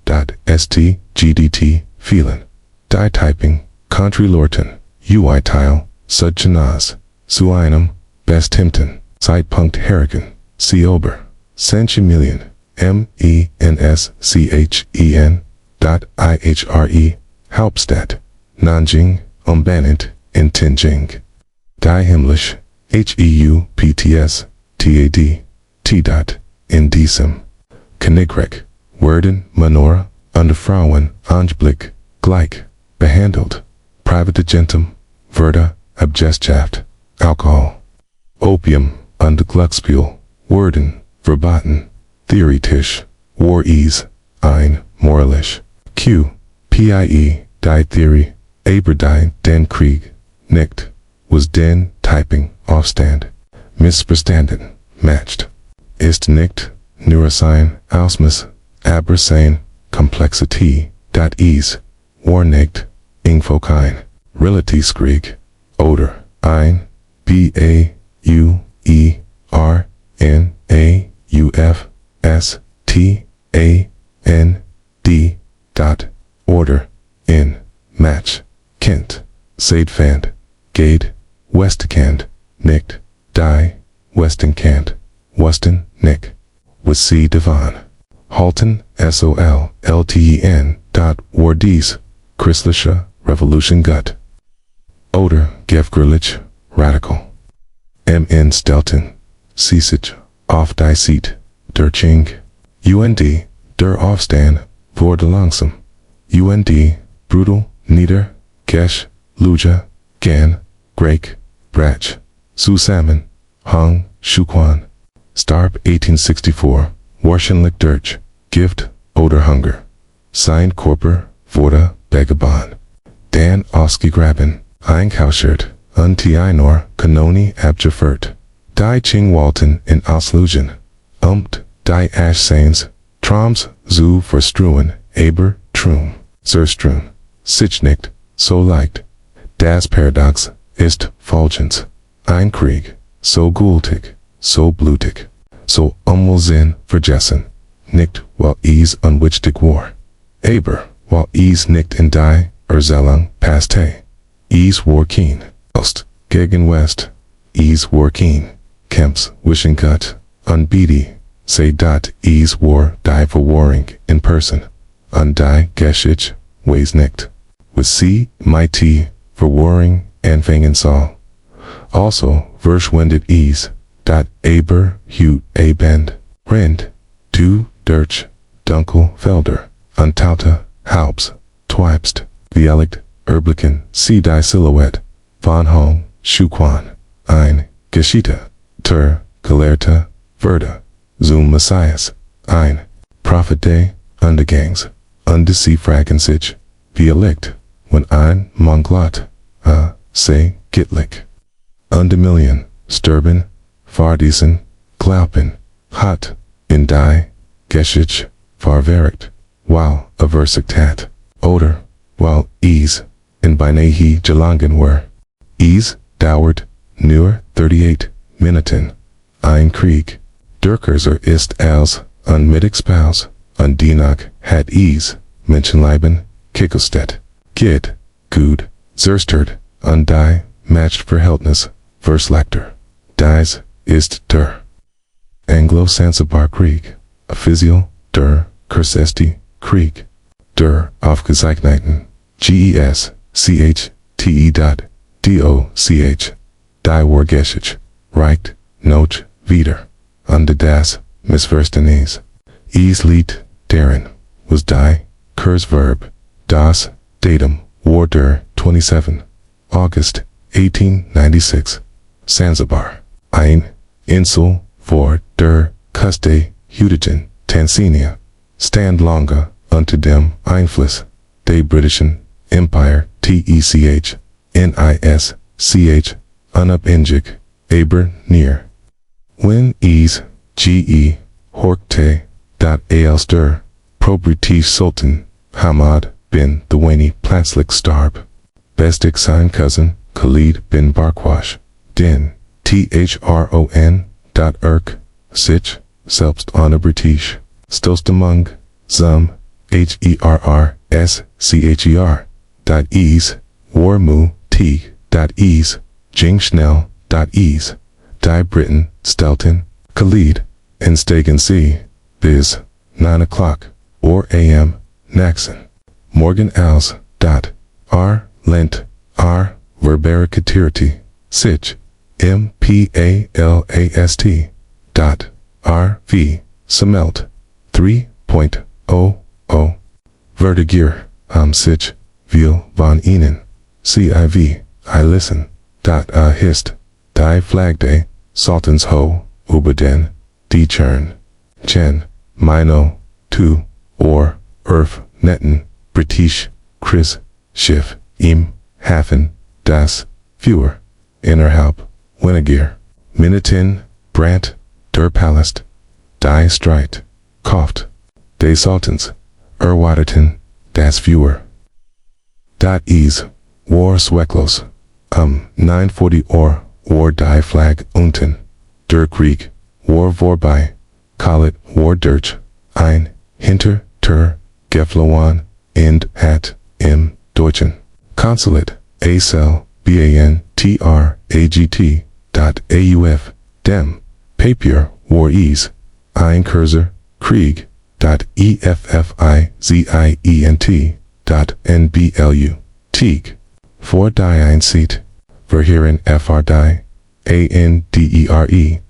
dot, ST, GDT, Feeling. Die Taiping, Country Lorton, UI Tile, Sudchanas, Zu einem, Bestimten, Zeitpunkt Herrigen, C. Ober, Centimillion, MENSCHEN, dot, IHRE, Hauptstadt, Nanjing, Umbenit, in Tianjing. Die Himmlisch, HEUPTS, TAD, T. dot, in diesem. Knigrek, Wurden, Manora, Underfrauen, Anblick, gleich, behandelt. Privategentum, Verda, Abgeschaft, Alcohol. Opium, Glücksspiel, Wurden, Verboten. Theoretisch, War Ease, Ein, Moralisch. Q. PIE, Die Theory, Aber den Krieg, nicht, was den Taiping-Aufstand. Missverstanden, matched. Ist nicht, nur sein, Ausmaß, aber sein, Komplexität, dot ease. War nicht, Info kein. Realitätskrieg, oder, ein, BAUERNAUFSTAND, dot, order, in, match, Kind, Seidfand, Gate, Westkant, nicht, die, Westenkant, Westen, nicht, was sie divan. Halten, SOL, dot, war dies, Christliche Revolution gut. Oder, Gefgrillich, Radical. MN Stelten, Siesig, auf die Seat, der Ching. UND, der Aufstand, wurde langsam. UND, brutal, nieder, Gesch, Luja, Gan, Greg, Brach, Zusammen, Hung, Shuquan. Starb 1864, Wahrscheinlich durch, Gift, oder Hunger. Sein Körper, wurde, Begabon. Dan ausgegraben, einkauschiert, die Einor, Kanoni abgeführt. Die Chingwalten in Auslugen. Die Aschsains, Troms, zu verstruhen, aber, Trum, zerstrun. Sich nicht, so leicht. Das Paradox, ist, Fulgens. Ein Krieg, so gültig, so blutig. So Sinn vergessen. Nicht, weil es unwichtig war. Aber, weil es nicht in die Erzählung passte. Es war kein Ost gegen West. Es war kein Camps wishing gut, unbeaty. Say dot es war die Verwahrung in person. Und die Geschichte weiß nicht. Was sie mighty Verwahrung anfangen soll. Also verschwindet es. Dat aber hut abend, Rind, du, durch, dunkel, Felder, untaute, Haupts, Twipst, Vielicht, Erblicken, sie die Silhouette, von Hong, Shuquan, ein, Geschichte, Gelehrte, Verda, zum Messias, ein, Prophet des Undergangs, sie fragen sich, Vielicht, wenn ein Monglot, sei, Gitlich. Million, Sturben, Fardisen, Glauben, hat, in die, Geschichte, verwerkt, while aversigt hat, oder, while es, in beinahe gelangen war. Es, dauert, nur 38 Minuten, ein Krieg. Durchser ist als, unmittigspaus, dienach hat es, Menschenleben, gekostet. Geht, gut, zerstört, die, matched Verhältnis, Verslagter. Dies, ist der Anglo-Sansibar-Krieg, offiziell der Kursesti Krieg, der aufgezeichneten GESCHTE.DOCH, die Wargeschichte, reicht, noch, wieder, unter das Missverständnis. Es liegt darin, was die Kursverb, das Datum, war der 27. August 1896, Zanzibar. Ein Insel vor der Küste Hüdigen, Tanzania, stand lange unter dem Einfluss des britischen Empire TECH, NISCH, unabhängig, aber near. When es GE, Horkte, Aalster, pro-British Sultan, Hamad bin the Wani Planslik Starb. Bestic sign cousin, Khalid bin Barkwash, Din, Thron, Urk, Sich, Selbst honor British, Stostamung, Zum, Herrschcher, Ease, Warmu, Ease, Jingschnell, Ease, Die Britain, Stelton, Khalid, and Stegen C, Biz, 9 o'clock, or AM, Naxon. Morgan Als, R, Lent, R, Verbaricatierity, Sich, MPALAST, RV, Semelt, 3.00, Vertigier, Sich, Viel von Ihnen, CIV, I listen, Hist, Die Flagday, Sultans Ho, Uberden, Die Churn, Chen, Mino, 2, or, Netten, British, Chris, Schiff, Hafen, Das, Fewer, Innerhalb, Winnegier, Minitin, Brant, Der Palast, Die Streit, Koft, Des Sultans, Waterton, Das Fewer. Ease, War Sweklos, 940 War Die Flag Unten, Der Krieg, War Vorbei, Kallet, War Dirch, Ein, Hinter, Geflowan, Ind, Hat, Im, Deutschen. Consulate, ASL, BANTRAGT, AUF, Dem, Papier, War Ease, Ein Kurzer, Krieg, EFFIZIENT, NBLU, Teague, For Die Einzieht, Verheeren FR Die, ANDERE,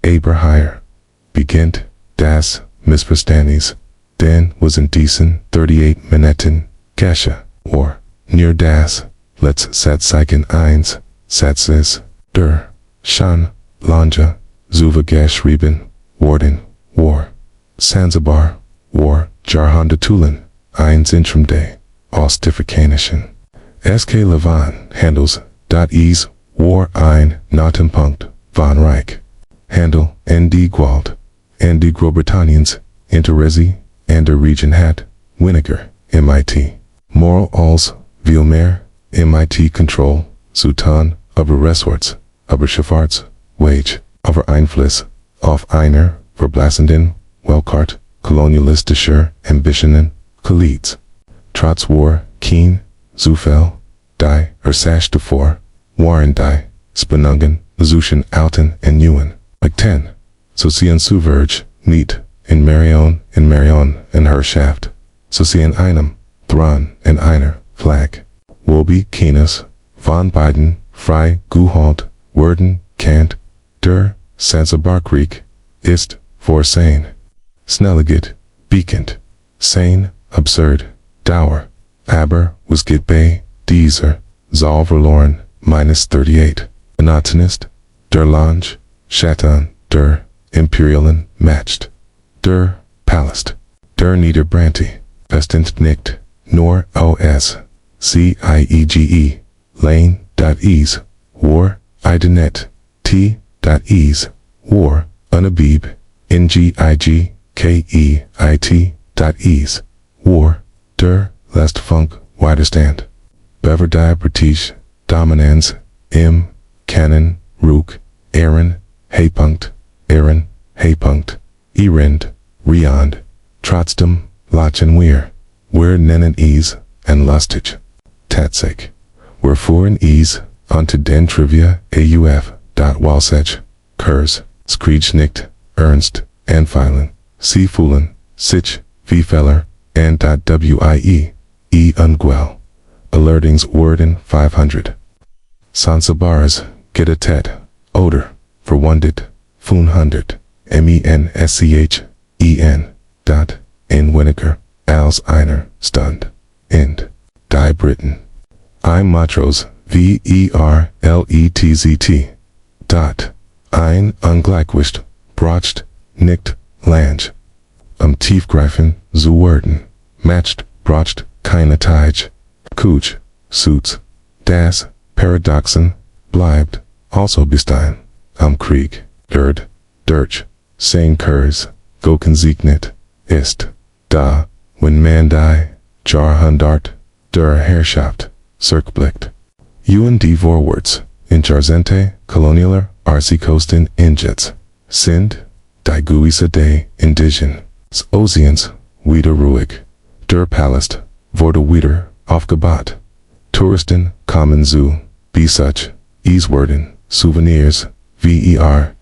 Aberheier, Beginnt, Das, Missverstandnes, Den was indecent, 38 Minuten, Kesha, or, Near Das, Let's Zeichen Eins, Satzes, Der, Schan, Lanja, Zuvergeschrieben, Worden, War, Sansibar, War, Jarhonda Tulen, Eins Intrum Day, Ostification. SK Levan, Handels, Ease, War Ein, Nottenpunkt, Von Reich. Handel, ND Gwald, ND Großbritanniens, Interresi, Ander Region Hat, Winiger, MIT. Moral Alls, Vielmehr, MIT Control, Sultan, Aber Resorts, Aber Schaffarts, Wage, Aber Einfluss, Auf Einer, Verblassenden, Welkart, Kolonialistischer Ambitionen, Khalids. Trotz War, Keen, Zufall, Die, Sash davor, Waren Die, Spenungen, Zuschen Alten and Neuen, like 10. Socien Suverge, Neat, in Marion, and Herschaft, Socien Einem, Thron, and Einer, Flag. Wolby, Keenus, Von Beiden, Frei, Guhalt, Wurden, Kant, Der, Sansibar-Krieg, Ist, Vorsane. Snelligit, Beacont, Sane, Absurd, Dower, Aber, was Git Bay, Dieser, Zal Verloren, -38. Monotonist, Der Lange, Chaton, Der, Imperialen, Matched. Der, Palast, Der Niederbranti, Vestent Nicht, Nor OS, CIEGE, Lane, Ease, War, Idenet, Ease, War, Unabib, NGIG, KEIT, Ease, War, Der, Lestfunk, Widerstand. Beverdij British, Dominans, Cannon, Rook, Aaron, Haypunkt, Erind, Riond, Trotzdem, Lachenweer, We're Nennen Ease, and Lustig. Tatsek. We're Foreign Ease, onto Den Trivia, AUF, Walsech, Kurs, Skriejnicht, Ernst, Anfilen, Seefulen, Sich, Vielfeller, and .WIE, Ungwell. Alertings Worden 500. Sansibaras, Gitatet, Oder, Verwundet, 500, MENSCHEN, in Winiger, Als Einer, Stund, Ind, Die Britain. Ein Matros, VERLETZT, Ein Ungleichgewicht, Brocht, Nicht, Lange. Tiefgreifen, zu werden, matched, brocht, keine Teich, Kuch, Suits, Das, Paradoxen, bleibt, also bestehen, Krieg, Dirch, Sein Kurs, Gokensiegnit, ist, da, when man die, Jahrhundert, der Herrschaft, zurückblickt. Und die Vorwärts, in Jahrzehnte, kolonialer, Arsi-Kosten, Injets, sind, die gewisse Day, indigen, Ozeans, wieder ruhig, der Palast, wurde wieder, aufgebaut. Touristen, kommen zu, besuch, wurden, Souvenirs, verkauft,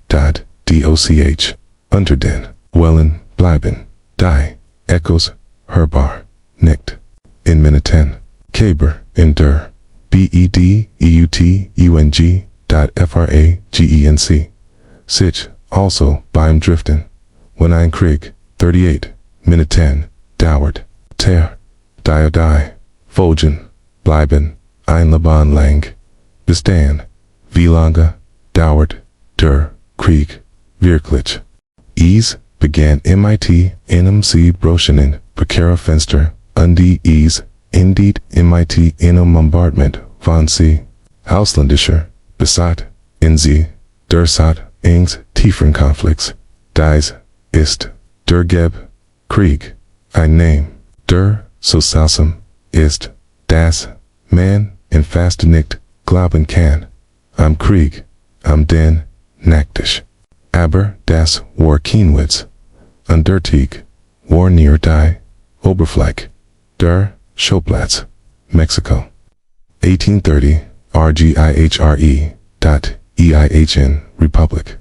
doch, unter den, Wellen, bleiben, die, Echos, hörbar, nicht, in Minuten, Kaber, in der, fragenc, sich, also, beim Driften, when ein Krieg, 38, Minuten, dauert, die, Folgen, bleiben, ein Leben lang, bis dann, wie lange, dauert, der, Krieg, wirklich. Began MIT, NMC Broschenen, prekäre Fenster, die indeed MIT in einem Bombardment, von sie, ausländischer, Besat, in sie, der Sat, ings, tieferen Konflikts, dies, ist, der Krieg, ein Name, der, so seltsam, ist, das, man, in fast nicht, glauben kann, am Krieg, am den, nacktisch. Aber, das, war Kienwitz, Undertig, war near die, Oberfläche, der, Schauplatz, Mexico. 1830, RGIHRE.EIHN, Republic.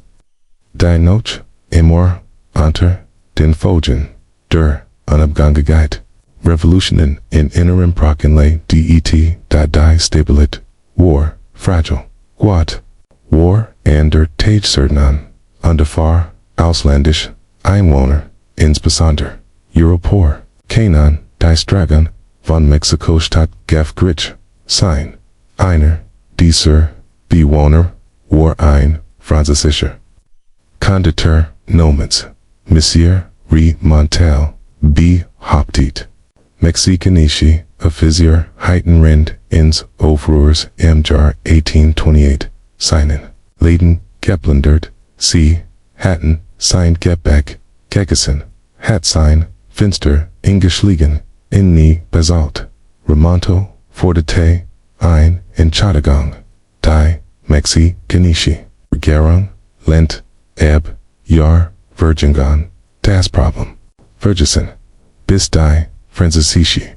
Die Noch, immer, unter, den Folgen, der, Unabhängigkeit, Revolutionen in inneren Brockenlei die Stabilit, war, fragile, what, war, and der Tage Underfahr, ausländisch, Einwohner, insbesondere, Europor, Kanan, die Stragan, von Mexiko-Stadt Gefgrich, sein, einer, dieser, Bewohner, war ein, französischer. Konditor, Nomens, Monsieur, Montel, behauptet. Mexikanische, Offizier, Heitenrind, ins Aufruhrs im Jahr 1828, seinen, Leden, geplündert, sie, hatten, sein Gebäck, gegessen, hat sein, Finster, ingeschlagen, in nie Basalt, Remonto, fordete, ein, Entschädigung, die, Mexikanische, Regierung, Lent, Jahr, Verjüngung, das Problem, Vergessen, bis die, Französische,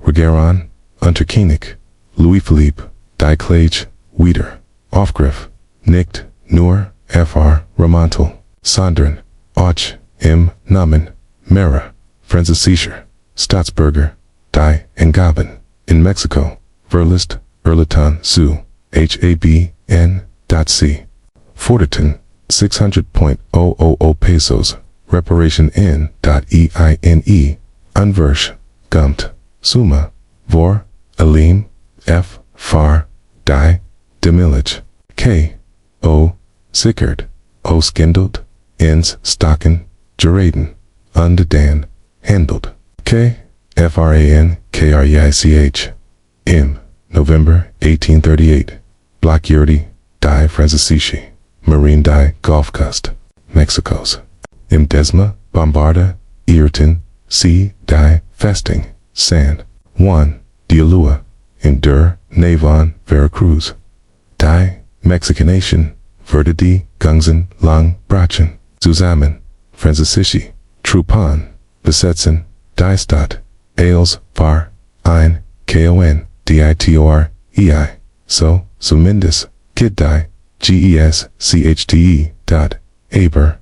Regierung, Unterkönig, Louis-Philippe, die Klage, wieder, Aufgriff, nicht, nur, fr, Remontel, sondern, auch, im Namen, Mera, Französischer, Staatsbürger, die, Engaben, in Mexico, Verlist, Erlaton, zu, HABN.C. Forderten, 600.000 pesos, Reparation in.EINE, Unversch, Gumt, Summa, Vor, Alim, F, Far, Die, Demillage, K, O, Sickert, O Skindelt, Ins, Stocken, Geraden, Undedan, Handled, K, FRANKREICH, M, November 1838, Blockjurdi, Die Französische, Marine die Golfkust, Mexicos. Im Desma, Bombarda, Irten, C, die Festing, San Juan, Dialua, in der Navon, Veracruz. Die Mexicanation, Verde die Gungsen, Lang, Brachen, zusammen, Französische, Trupan, Besetzen, die Stadt, Ailes, Var, ein, KON, DITOR, EI, so, zumindest, Kid die, GESCHTE, Aber,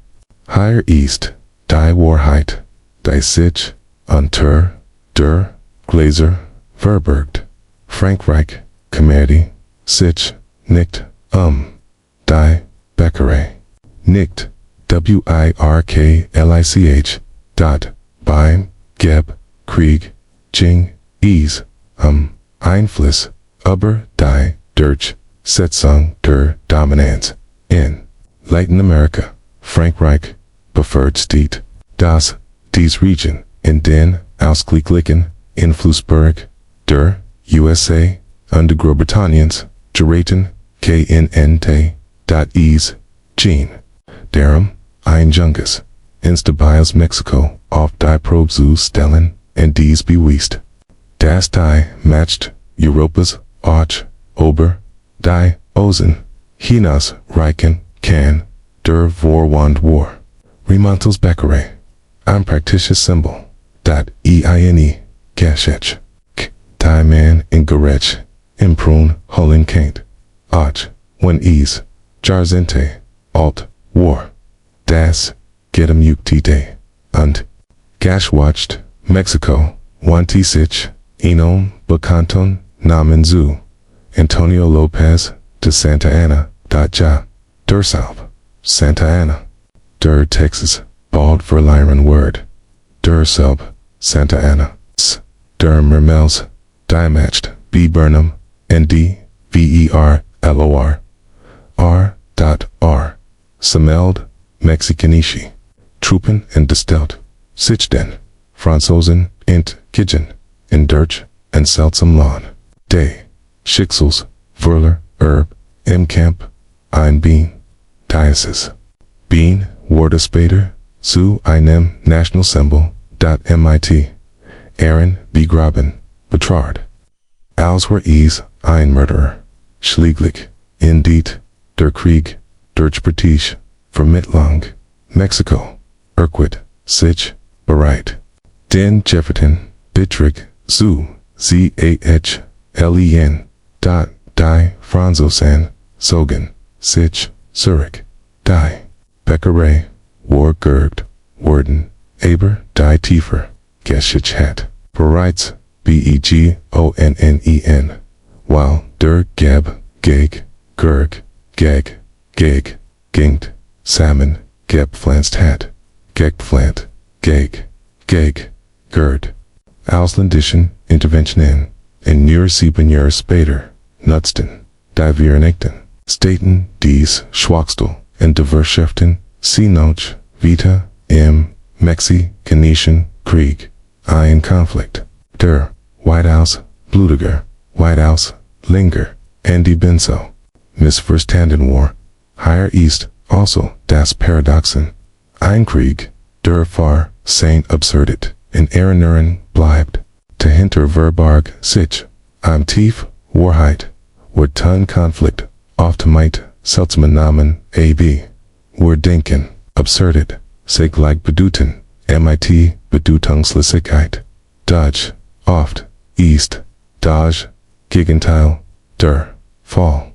Higher East, die Wahrheit, die Sich, Unter, der, Glaser, Verbergt, Frankreich, Comedy, Sich, nicht, die, Beccare, nicht, WIRKLICH, beim, Krieg, Jing, Einfluss, aber die, durch, Setzung der Dominanz, in, Latin America, Frankreich, Befördert steht, dies Region, in den, Ausgleichen, Influssburg, der, USA, under Großbritanniens, geraten, KNNT, Gene, darum, ein Junges, Instabiles Mexico, auf die Probe zu stellen, and dies bewiest. Das die matched Europas, Arch, Ober, die Ozen, hinaus reichen kann, der Vorwand war. Remontals Beccare. Ein praktisches Symbol. Dat eine, Geschech. K, die man in Gerech, imprun, holen kaint. Arch, when ease, Jarzente, alt, war. Das, gedem Yuktite, und Gashwatched, Mexico, Wantisich, Enon, Bacanton, Namen zu, Antonio Lopez, de Santa Ana, Ja, Dursalb, Santa Ana, Der Texas, bald verlieren Word, Dursalb, Santa Ana, S, Der Mermels, Dimatched, B. Burnham, N.D., V-E-R-L-O-R, R.R, Semeld, Mexicanishi, Truppen and Distelt, Sichden, Franzosen, Int, Gidgen, in Dirch, and Seltsam Lawn, Day, Schicksals, Verler, Herb, M. Camp, Ein Bean, Diocese, Bean, Wardespater, Zu einem National Symbol, .mit, Aaron, B. Graben, Betrard, Als were Ease, Ein Murderer, Schlieglich, Indeed, Der Krieg, Durchbritisch, Vermittlung, Mexico, Urquid, Sich, Bereit, Den Jefferton, Dietrich, Zu, Z-A-H-L-E-N, Die, Franzosen, Sogen, Sich, Zurich, Die, Beccare, War Gergt, Wurden, Aber, Die Tiefer, Geschichat, Bereits, B-E-G-O-N-N-E-N, while Der Geb, Geg, Gerg, Geg, Geg, Gingt, Salmon, Gepflanzt hat, Gepflant, Geg, Geg, Gerd, Ausländischen Interventionen, in nur 7 Jahre später, nutzten, die Vereinigten Staaten dies Schwachstel in der Wirtschaften, sie noch wieder im Mexikanischen Krieg, ein Konflikt, der weitaus blutiger, weitaus länger, and ebenso missverstanden war, higher east also das Paradoxon, ein Krieg, der Fahr, Saint absurdet, in Erinnerung bleibt, dahinter Verbarg sich, am Tief, Wahrheit, wird ein Konflikt, oft mit seltsamen Namen, a.b., wir denken, absurdet, sich gleich bedeuten, mit Bedeutungslosigkeit, Dutch, oft, East, Dodge, Gegenteil, der, Fall,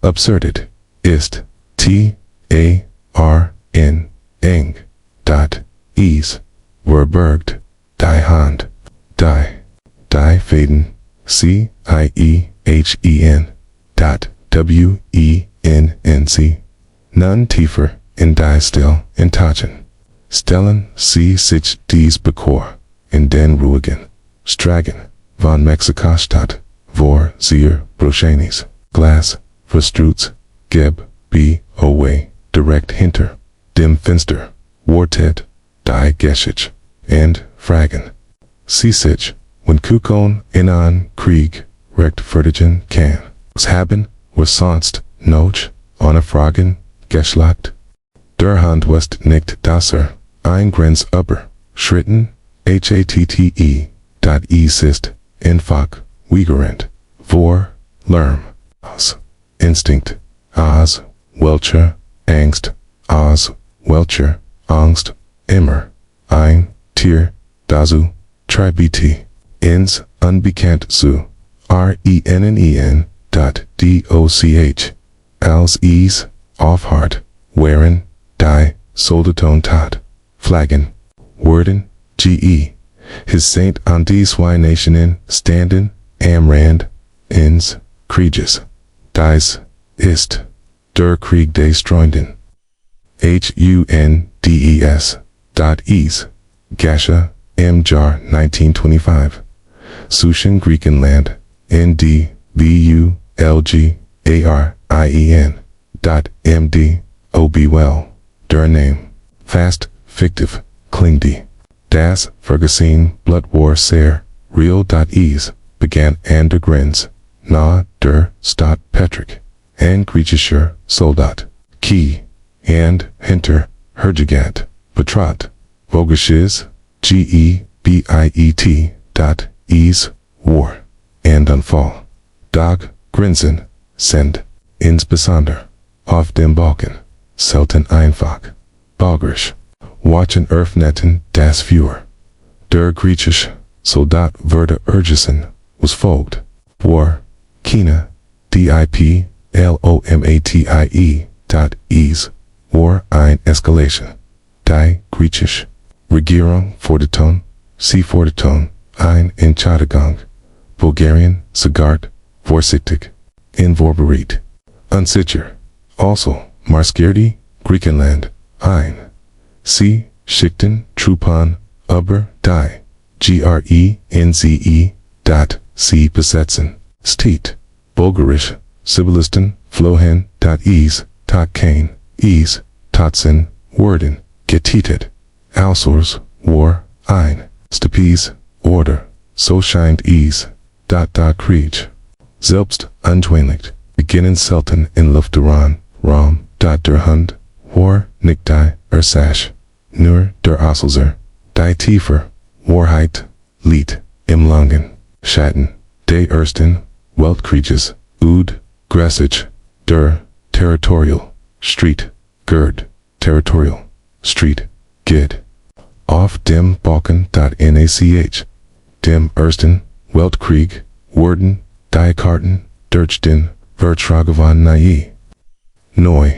absurdet, ist, T-A-R-N, eng, dot, ease, verbergt, die Hand, die Faden, C-I-E-H-E-N, dot, W-E-N-N-C, none tiefer, in die still, in Tachen, stellen, sie sich dies bekor, in den ruhigen, Stragen, von Mexikostadt, vor, Zier, Broschenis, Glas, Verstrutz, Geb, B-O-way, direct hinter, dem Finster, Wartet, die Geschich, and Fragen. Sie sich, when Kukon in an Krieg, recht verdigen kann, haben, was sonst, noch, ohne Fragen, geschlacht. Der Hand west nicht dasser, ein Grenz aber, Schritten, H-A-T-T-E, dot E-sist, Infach, Wiegerent, vor, Lerm, aus, Instinct, as, Welcher, Angst, as, Welcher, Angst, immer, ein, Tier, dazu, Tribiti, ins, unbekannt zu, R-E-N-N-E-N, dot D-O-C-H, als ease, off heart, waren, die, Soldaton tat, Flaggen, Worden, G-E, his Saint an die Nationen standen, Amrand, ins, Krieges, dies, ist, der Krieg des Streunden, H-U-N-D-E-S, dot ease, Gasha, M. Jar 1925, Sushan Griechenland, N-D-B-U-L-G-A-R-I-E-N, dot M-D, O-B well, der Name, fast, fictive, klingdi, das Ferguson Blood War sehr, real. Ease, began an der Grenz, na der Stadt Patrick, ein griechischer Soldat, Key, and hinter, Hergegat, Betrat, Vogelschis, Gebiet, war, and unfall. Dag, Grenzen, sind, insbesondere, auf dem Balkan, selten einfach, Bagrisch, watchen Öffneten das Feuer. Der griechische Soldat wurde ergessen, was folgt, war, China, Diplomatie, war ein Eskalation. Die griechische Regierung forderte, sie forderten, ein Entschädigung. Bulgarien, Sagart, vorsichtig, invorbereitet, unsicher. Also, marschierte Griechenland ein. Sie schickten Truppen, aber die Grenze, sie besetzen, steht. Bulgarische Zivilisten flohen, kein, tatzen, wurden, getötet. Ausers, war, ein, Stepes, Order, so scheint Krieg. Selbst unschweinigt, beginnen selten in Luftdaran, Raum, der Hund, war, nicht die Ursache, nur der Auslöser, die tiefer, Wahrheit, liegt, im langen, Schatten, des ersten Weltkrieges, gressig, der Territorial, Street, Gerd, Territorial, Street, Gid. Auf dem Balkan. Nach dem ersten Weltkrieg wurden die Karten durch den Vertragsgewann neu, Griechenland,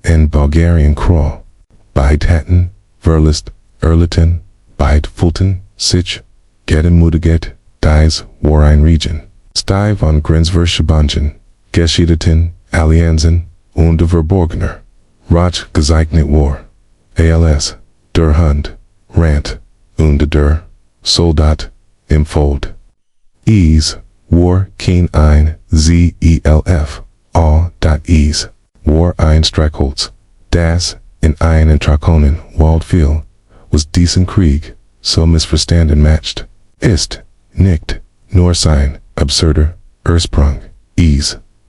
in Bulgarien Kroll. Beide hatten, verlist, erlitten, beide fühlten sich, gedemütigt, dies war ein Region. Stei von Grenzverbanden, geschiedeten, Allianzen, und verborgener, Rach gezeichnet war. Als, der Hund, Rant, und der Soldat, im Fold. War kein ein, Zelf, war ein Streichholz, das, in einen Trakonen Wald fiel, was diesen Krieg, so missverstanden matcht, ist, nicht, nur sein, absurder, Ursprung,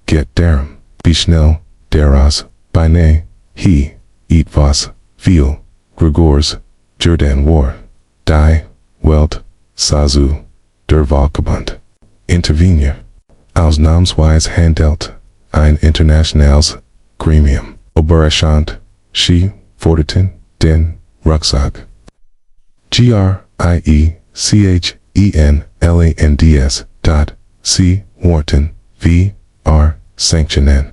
get darum, wie schnell, daraus, beinahe, etwas, viel, Gregors, Jordan war, die, Welt, Sazu, der Völkerbund. Intervenier, ausnahmsweise handelt, ein internationales Gremium, Oberschand, sie, forderten, den, Rucksack. Sie warten, sanctionen.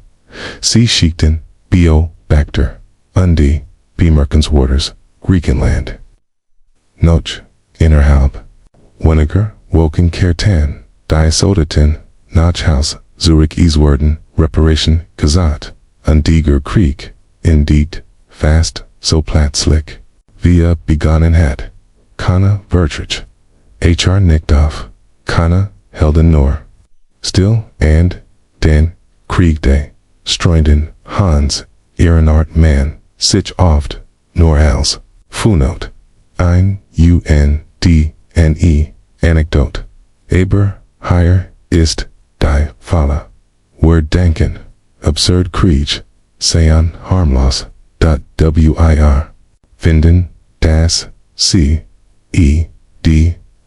Sie schickten, Bio-Bacter, die Bemerkenswertes, Griechenland. Noch, innerhalb, weniger, Woken Kertan, die Sodaten, Nachhaus, Zurich wurden, Reparation, gesagt, Diger Krieg, indeed, fast, so plötzlich, wie begonnen hat, keine Vertrag, nicht auf, keine Helden nur. Still, and, den, Krieg der Streunden, Hans, ihren Art man, sich oft, nur als, Footnote, ein, Anekdote, aber, hier ist, die Falle, Word denken, absurd Krieg, seien harmlos, wir, finden, das,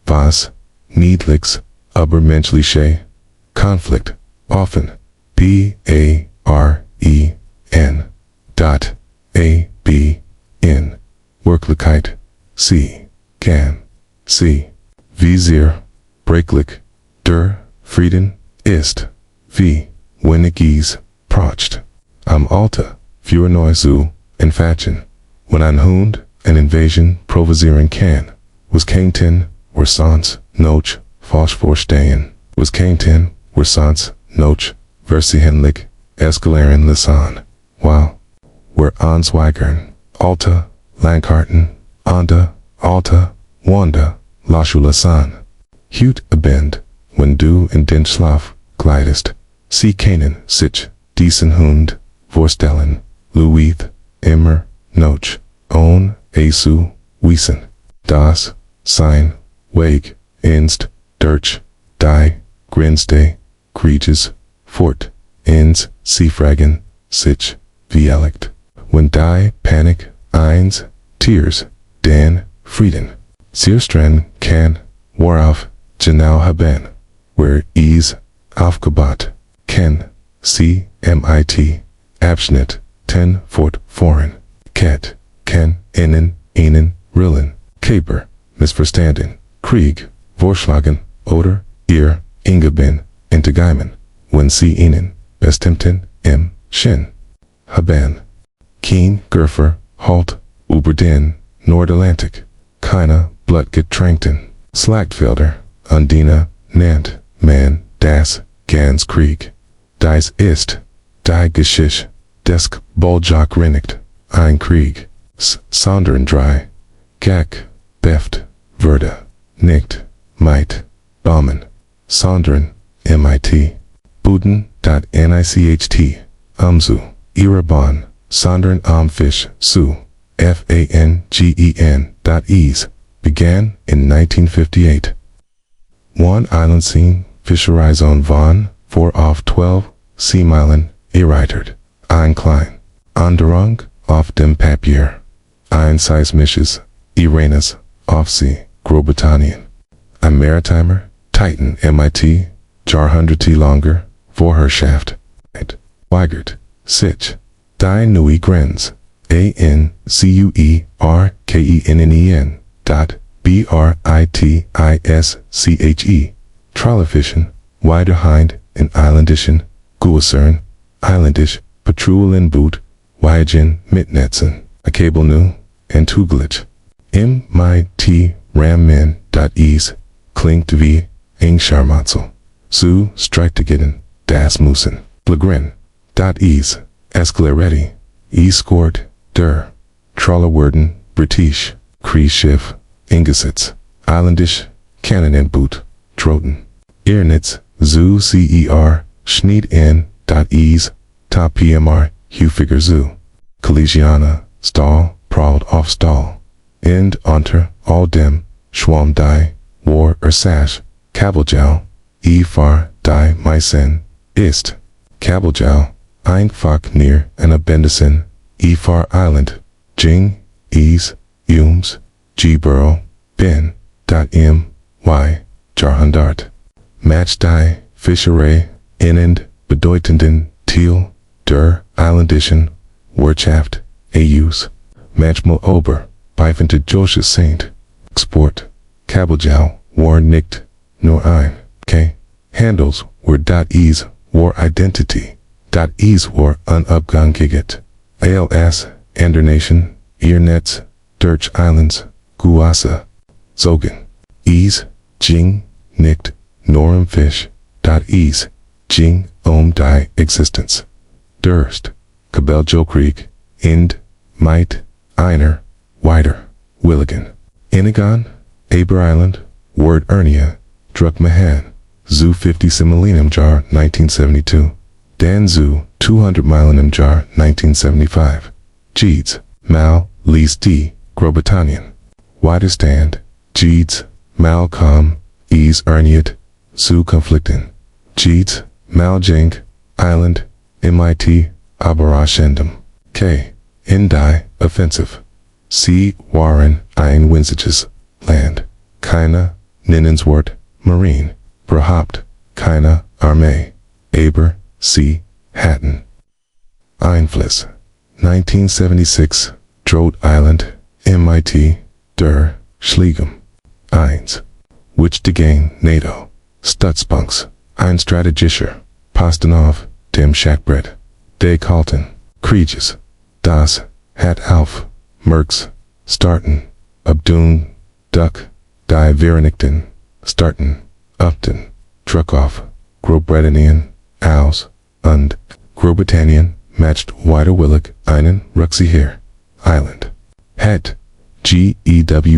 was, niedliches, aber menschliche, Konflikt, offen, Baren, in, Wirklichkeit, kann, Visier, brächlich, der Frieden, ist, wie, wenig procht, am Alter, für neu zu, entfachen, wenn ein Hund, an Invasion provozieren kann, was kein Tin, or sonst, noch, falsch vorstehen, was kein Tin, or sonst, noch, versicherlich, eskaleren lassen, while, wir answeigern, Alta, Langkarten, Anda, Alta, Wanda, lassen. Hut abend, wenn du in den Schlaf gleitest, sie kennen sich, diesen Hund, vorstellen, Louis, immer, noch, ohne, wissen, das, sein, Weg, inst, durch, die, Grenze, Krieges, Fort, Ins, Seefragen, Sich, Dialect. When die, panic, eins, tears, dan, Frieden. Sierstren, kan, worauf, genau haben. Where is, aufgebaut, ken, see, mit, Abschnitt, 10, Fort, foreign. Ket, ken, innen, ihnen, rillen. Caper, missverstanden. Krieg, vorschlagen, oder, ihr, ingeben, integeimen. When sie ihnen, bestimmten, im, shin. Haben. Keen, Gerfer, halt, über den, Nordatlantik. Keine, Blutgetränkten. Slackfelder, Undina, nannt, man, das, ganz Krieg. Dies ist, die Geschichte, des Boljak Renigt, ein Krieg. Sondern drei. Gak, beft, würde, nicht, might, bomben. Sondern, mit. Buden.nicht, umzu, Irabon, sondern Fisch, su, fangen.ease, began in 1958. One Island Scene, Fischereizone von, 4 auf 12, Seemeilen, erweitert. Ein Klein. Anderung, auf dem Papier. Ein Seismisches, Irenas, auf See, Großbritannien. Ein Maritimer, Titan, mit, Jahrhunderte longer, Vorherrschaft. Weigert, sich. Die neue Grenze. ANCUERKENNEN. BRITISCHE. Trollefischen, Wiederhind, in Islandischen, Guasern, Islandisch, Patrouillenboot, Weigen, Mitnetzen, a cable nu, and Tuglich. MIT, Rammen.ease, klingt wie, Engscharmatzel. Zu, Streitigen, das Musen, Blagrin.ease, Esclaretti, Escort, der, Trollerwerden, British, Kriegsschiff, Ingesitz, Islandisch, Kanonenboot, Troten, Irnitz, Zu CER, Schneid.ease, Ta PMR, Hufiger Zu, Collegiana, Stall, Prald auf Stall, End unter, all dem, Schwam die, War Sash, Kabeljau, die meisten, ist, Kabeljau, einfach near and abendesen, Far Island, Jing, Ease, Gburo, bin, Jahrhundert. Match die, Fischerei, innend, bedeutenden, Thiel, der, Islandischen, Wirtschaft, Aus, manchmal ober, beifente Josches Saint, Export, Kabeljau, war nicht, nur ein, K. Handles were .ease, war Identity, .ease war unabgangiget, als, Andernation, Earnets, Dirch Islands, Guasa, Zogen, Ease, Jing, nicht, Norm Fish, .ease, Jing, die Existence, Durst, Kabeljaukriege, Ind, Might, Einer, Wider, Willigan, Inigon, Aber Island, Word Ernia, Druckmahan, Zu 50 Simolenum Jar 1972, Dan Zu 200 Milenum Jar 1975, Jeeds, Mal, Lees D, Großbritannien, Widerstand, Jeeds, Malcolm, Ease Erniet, Zu Konflikten, Jeeds, Maljink, Island, MIT, Aberashendum, K. Indi, Offensive, C. Warren, Ein Winsages, Land, Keine, Ninnenswort, Marine, Berhaupt, Keine, Armee, Aber, C. Hatton. Einfluss, 1976, Droht Island, MIT, Der, Schliegem, Eins. Which dagegen, NATO, Stutspunks, Ein Strategischer, Postanov, Dem Shackbret, De Kalten, Krieges, Das, Hat auf, Merks, Starten, Abdun, Duck, Die Vereinigten, Starten, Upton, Truckoff, Großbritannien, Aus, und, Großbritannien, matched Widerwillig, einen, Ruxiher, Island. Het, GEWONNEN,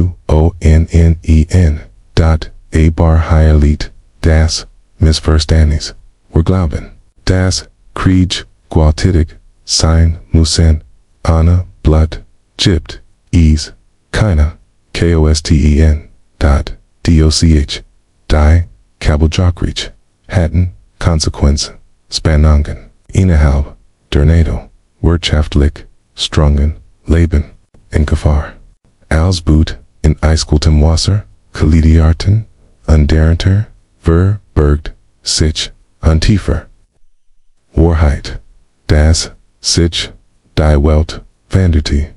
Aber Heierlied, Das, Missverständnis, wir glauben, Das, Krieg, Gualtidig, sein, Musen, Anna, Blood, Gypt, Ease, Keine, KOSTEN, DOCH, Die, Kabeljaukriege, Hatten, Consequence, Spanangen, innerhalb, Tornado, wirtschaftlich, strungen, Leben, in Gefahr. Als Boot, in eiskaltem Wasser, Kalidiarten, Underenter, verbergt, sich, untiefer. Wahrheit, das, sich, die Welt, Vanity,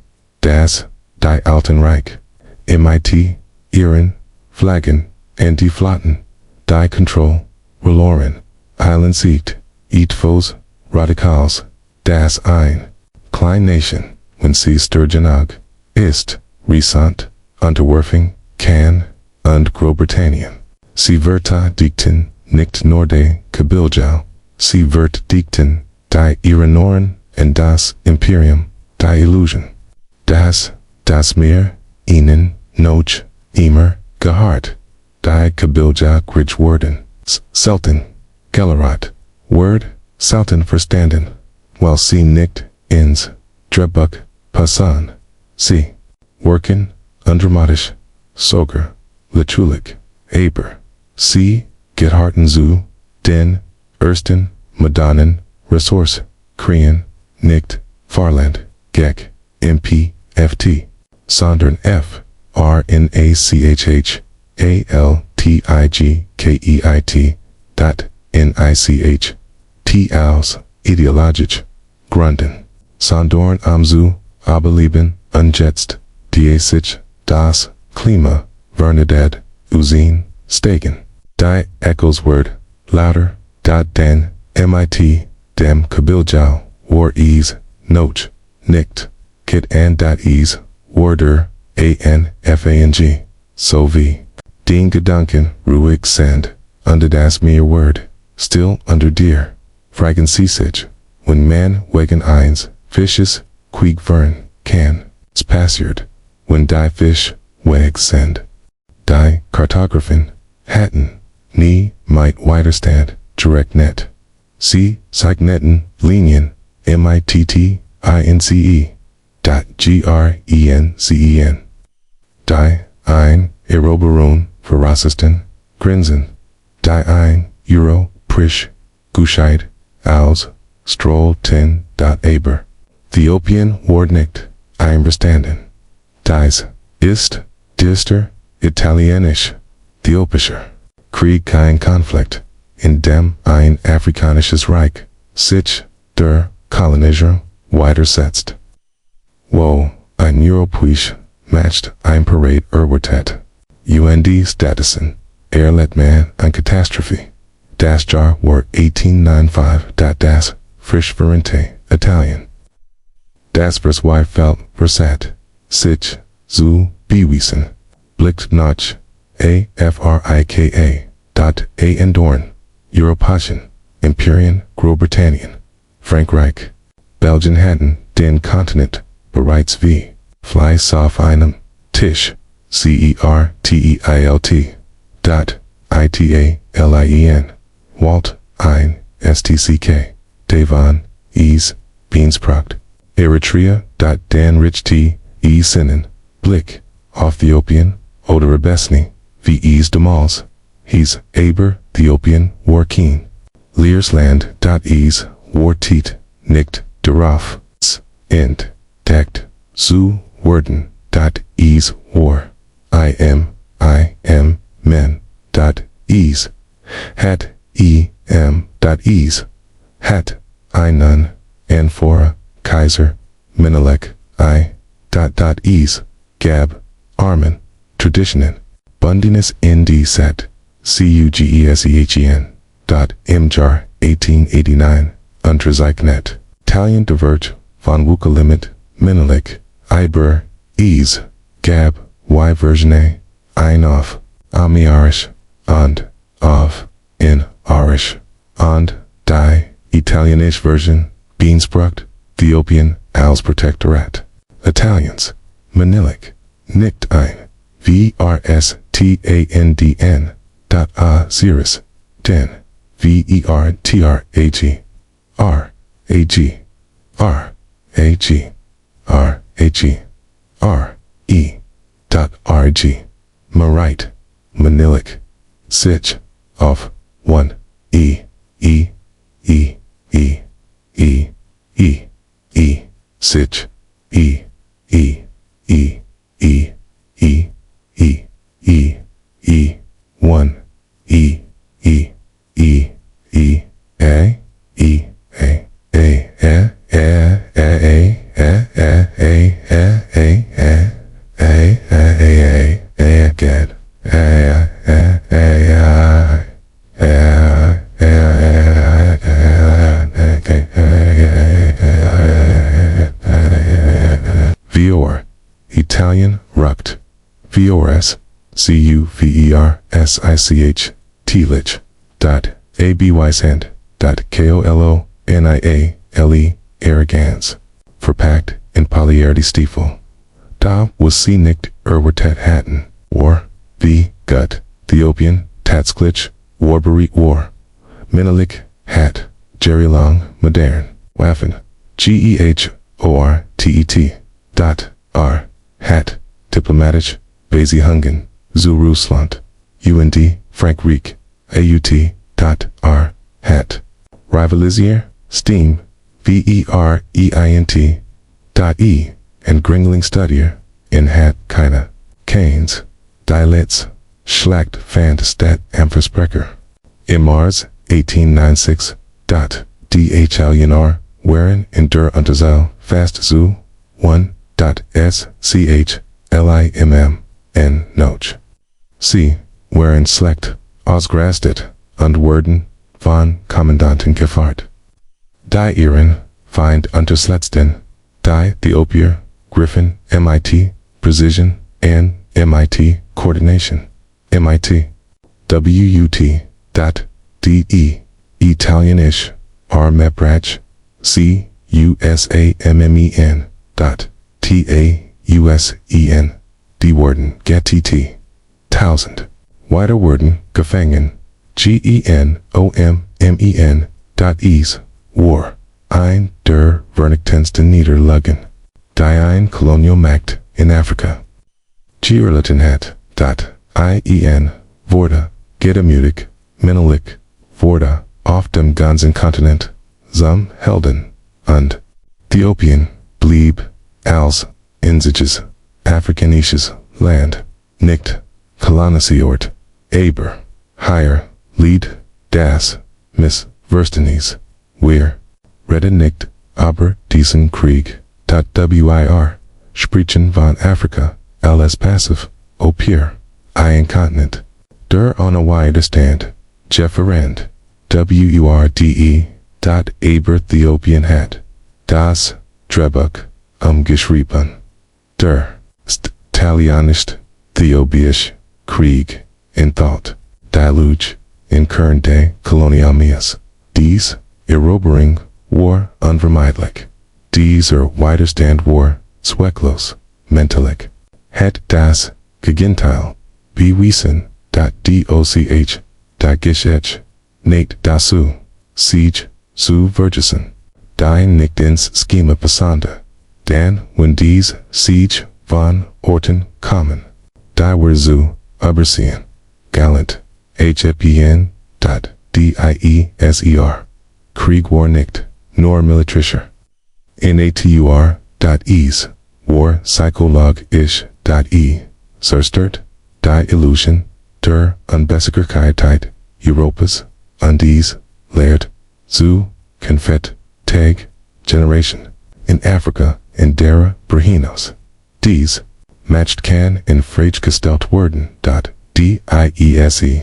das, die Altenreich, MIT, Iren, Flaggen, Anti-Flotten, die Control, verloren, Island siegt, Eatfos, Radicals, das ein, Klein-Nation, wenn sie Sturgeonag, ist, Resant, Unterwerfing, kann, und Großbritannien. Sie Verta dichten, nicht Norde, Kabeljaukriege, sie wird dichten, die Irenoren, und das Imperium, die Illusion. Das Meer, ihnen, noch, immer, gehört, die Kabeljaukrieg wurden, selten, Gellerat, Word, selten verstanden, weil sie nicht, ins, Drehbuch, passen, sie, worken, undramatisch, sogar, natürlich, aber, sie, getharten zu, den, ersten, Madonnen, Ressource, Krien, nicht, Farland, Gek, MP, FT, sondern F, RNACHH, ALTIGKEIT, dot, NICH, T als, ideologisch, Gründen, sondern zu, Aberleben, unjetzt, die das, Klima, Vernadad, Usin, Stegen, die Ecclesword, lauter, dot den, MIT, dem Kabeljau, war ease, noch, nicht, kit and dot ease, warder, ANFANG, so wie, den Gedanken, ruhig sind, under das Meer word, still under dir, fragen sie sich, wenn man wegen eins, Fisches, Krieg führen kann, passiert, wenn die Fisch, weg sind. Die Kartographen, hatten, nie, might widerstand, direkt net. Sie, Zeignetten, Linien, MITTINCE, dot GRENCEN. Die, ein, Eroberung, Verrassisten, Grenzen. Die ein, Euro, Prisch, Guscheid, aus, Stroll 10, dot Aber. Ethiopian, Ward nicht, einverstanden. Dies, ist, dister, Italienisch-Äthiopischer. Krieg kein Konflikt, in dem ein afrikanisches Reich, sich, der Kolonisierung, weitersetzt. Wo, ein europäisch, matcht ein Parade erwartet. UND Statusen, Erletman an Katastrophe. Das Jahr war 1895, das, frisch Verente, Italien. Das Versweifelt versat, sich, zu, bewiesen, blickt nach, AFRIKA, dot Andorn, Europasien, Imperien, Großbritannien, Frankreich, Belgien hatten, den Kontinent, bereits wie, Fleiß auf einem, Tisch, CERTEILT, dot, ITALIEN, Walt, ein, STCK, Devon, Beansprocht, Eritrea, dot Dan Rich T, Sinnen, Blick, Ethiopian, Oder Besni, VEs Demals, He's Aber, Ethiopian, Warkeen, Leersland, dot War Teat, Nicht, Darauf, Int, Dekt, Zu, Wurden, dot War, I am, Men, dot hat, dot hat, Nun, Anphora, Kaiser, Menelik, dot Gab, Armen, Traditionen, Bundinus ND set, CUGESEHEN, dot Imjar, 1889, Unterzeichnet, Italian Divert, von Wuka Limit, Menelik, Iber, Gab, Y Versionen, ein auf, Ami-Arisch, und, auf, in, Arisch, und, die, Italienisch Version, Beansprocht, Ethiopian, als Protectorat, Italians, Manilik, nicht ein, VRSTANDN, dot Ziris, den, VERTRAG, RAG, RAG, dot RG, Marite, Manilik, Sich, of, 1, E, E, E, E, E, E, sich, E, E, E, E, E, E, E, E, one, E, E, E, E, A, E, A, A, A, A, A, A, A, A, A, A, A, A, A, A, get, Vior, Italian, ruct, Viores, Cuversich, telich, dot, abysand, dot, koloniale, arrogance, verpackt in polyarity stiefel. Da was sie nicht erwertet hatten, or, v, gut, Ethiopian, tatsklich, warbery war, Menelik, hat, Jerry Long, modern, Waffen, Gehortet, dot, r, hat, diplomatisch, Basihungen, zu Russland, und, Frankreich, aut, dot, r, hat, Rivalizier, steam, vereit, dot, e, and Gringling Studier, in hat, keine, Canes, Dielitz, Schlacht fand statt am Versprecher. Im Mars, 1896, dot, Dhlnr, waren in der Unterzahl fast zu, 1, dot, sch, limm, n, noch. Sie, waren schlecht, ausgerastet, und wurden, von Kommandanten gefahrt. Die Iren, Feind unterschätzten, die Ethiopier, Griffin, MIT, Precision, and MIT, Coordination, MIT, WUT, dot, DE, Italienisch, Mebrach, CUSAMMEN, dot, TAUSEN, die wurden, GTT, 1000, weiter wurden, gefangen, GENOMMEN, dot, ease, war, ein der Vernichtendsten Niederlagen, die ein Kolonialmacht in Afrika. Geerlitenheit, dot, IEN, wurde, gedemütigt, Menelik, wurde, auf dem ganzen Kontinent, zum Helden, und Äthiopien, blieb, als, einziges, afrikanisches Land, nicht, kolonisiert, aber, higher, Lied, das, missverstanden, wir, reden nicht, aber diesen Krieg, dot, wir, sprechen von Afrika, als passiv, Opier, ein Kontinent, der ohne Stand, Jefferend, WURDE, dot, aber Äthiopien hat, das, Drehbuch, geschrieben, der, Italienisch-Äthiopischer, in Thought, Deluge, in Kernday, Kolonialmies, dies, Erobering, war, unvermeidlich, dieser Widerstand war, zwecklos, mentalik, hat das, Gegenteil, bewiesen, dot, DOCH, dot, Geschech, nicht dazu, Siege, zu vergessen, die nicht ins Schema passande, denn, wenn dies, Siege, von Orten, kommen, die wir zu, übersehen, gallant, HFPN, dot, DIESER, Krieg war nicht, nur militärischer, NATUR, dot, ease, war psychologisch, dot, zerstört, die Illusion, der Unbesiegbarkeit, Europas, und dies, lehrt, zu, Konfett, Tag, Generation, in Afrika, in der Brihinos. Dies, matched kann in Frage gestellt werden, dot, DIESE.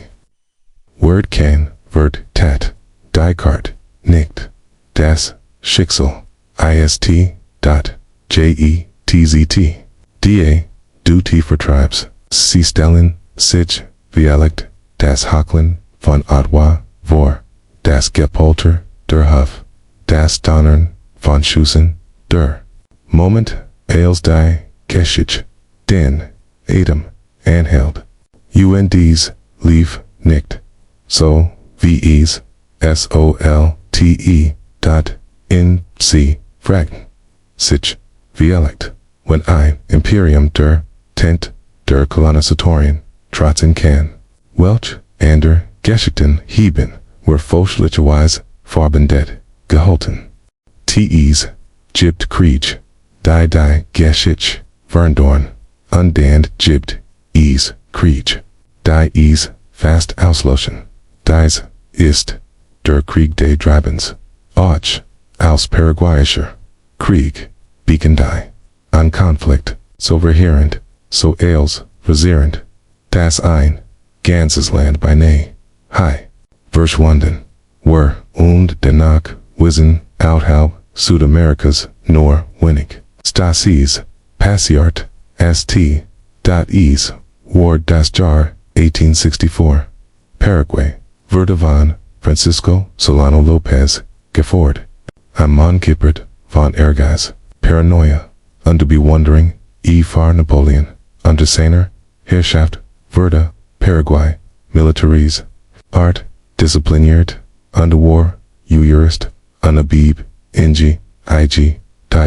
Word kann, wird, tat, die Kart, nicht, das, Schicksal, IST, dot, JETZT, DA, Duty for Tribes, Sie stellen, sich, Dialekt, das Hochland, von Ottawa, vor, das Gepolter, der Hof, das Donnern, von Schussen, der Moment, als die, Geschichte, den, jedem, anhält, UNDs, lief, nicht, so, VEs, SOLTE, dot, in, C, fragen, sich, Dialekt, wenn ein Imperium der, Tent, der Kolonisatorien, trotzen kann, welch, ander, Geschichten heben, were fälschlicherweise verwendet, gehalten. Tes, gibt Krieg, die Geschichte, Verndorn, undand gibt es Krieg, die es fast auslöschen, dies ist der Krieg des Treibens, auch als paraguayischer Krieg, beacon die, ein Konflikt, so verheerend, so als verzerrend, das ein ganzes Land beinahe, verschwunden, were und danach wissen außerhalb Südamerikas nur wenig. Stasis, passiert, st. Es, war das Jahr 1864. Paraguay, wurde von Francisco Solano Lopez, geführt. Ein Mann kippert von Ehrgeiz, Paranoia, unter Bewunderung, Napoleon, unter seiner Herrschaft, wurde Paraguay, militaris, art, diszipliniert, unter war, jurist, unabib, ing,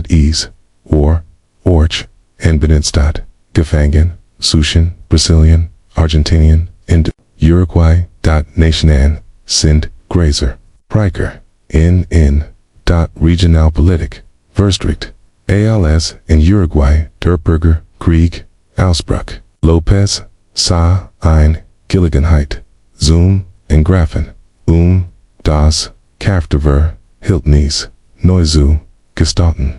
es, war, orch, Inbenenstadt, gefangen, Suchen, Brazilian, Argentinian, and Uruguay, Nationen, sind, Grazer, Riker, in, Regionalpolitik, Verstricht, als in Uruguay, der Bürgerkrieg, Ausbruch, Lopez, sah, ein, Gelegenheit, zum, in Grafen, das, Kraftwerk, Neuzu, gestalten,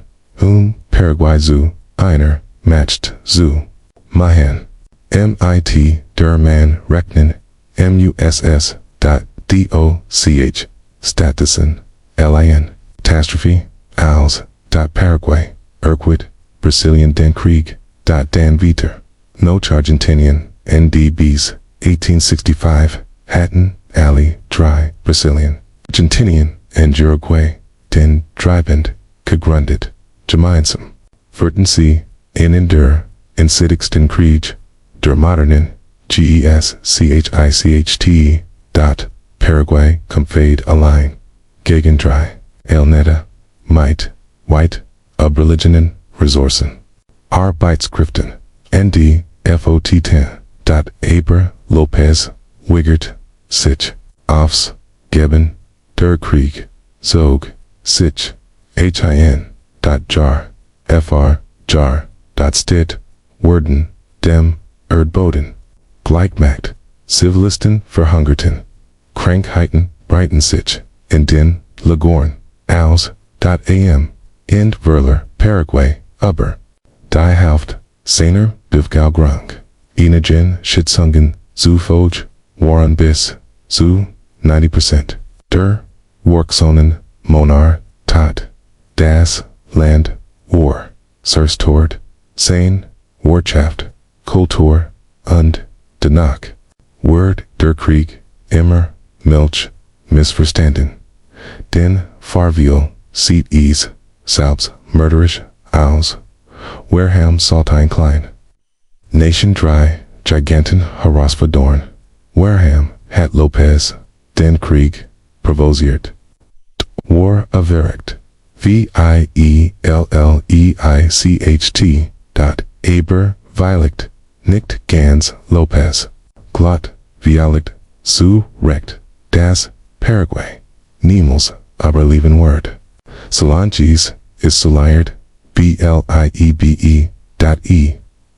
Paraguay zu, einer, matched, zu, Mahan, mit, der man rechnen, muss.doch, Statusen, lin, Catastrophe, als, Paraguay, Urquid, Brazilian den Krieg, dan Viter, Noch Argentinian, NDBs, 1865, Hatton, Ali, Dry, Brazilian, Argentinian, and Uruguay, den Treibend, gegründet, gemeinsam, Vierten Sie, in der, Insidigsten Krieg, der modernen, geschichte, Paraguay, Kampfade allein, gegen drei, Elneta, Might, White, Religionen, Ressourcen, Arbeitskräften, ND, FOT 10, Aber, Lopez, Wigert, sich, aufs, geben, der Krieg, zog, sich, jar, jar, steht, wurden, dem, Erdboden, Gleichmacht, Zivilisten verhungerten, Krankheiten breiten sich, in den, Lagorn, aus, am, in Verler, Paraguay, Aber, die Haupt, seiner, Bivgaugrang, Enigen, Schitzungen, zu Foj, waren bis, zu, 90%, der, Worksonen, Monar, das, Land, War, Surstort, Sein, Wirtschaft, Kultur, und, danach, Word, der Krieg, immer, Milch, missverstanden. Den, Farviel, sieht es, selbst, mörderisch, aus, Wareham Saltine Klein. Nation dry, Giganten Herausforderung, Wareham, hat Lopez, den Krieg, provosiert. War erwirkt. Vielleicht. Aber, Weiligt, nicht ganz, Lopez. Glott, Vialicht, zu, recht, das, Paraguay. Niemals, aber lieben Word. Solanges, ist soliert,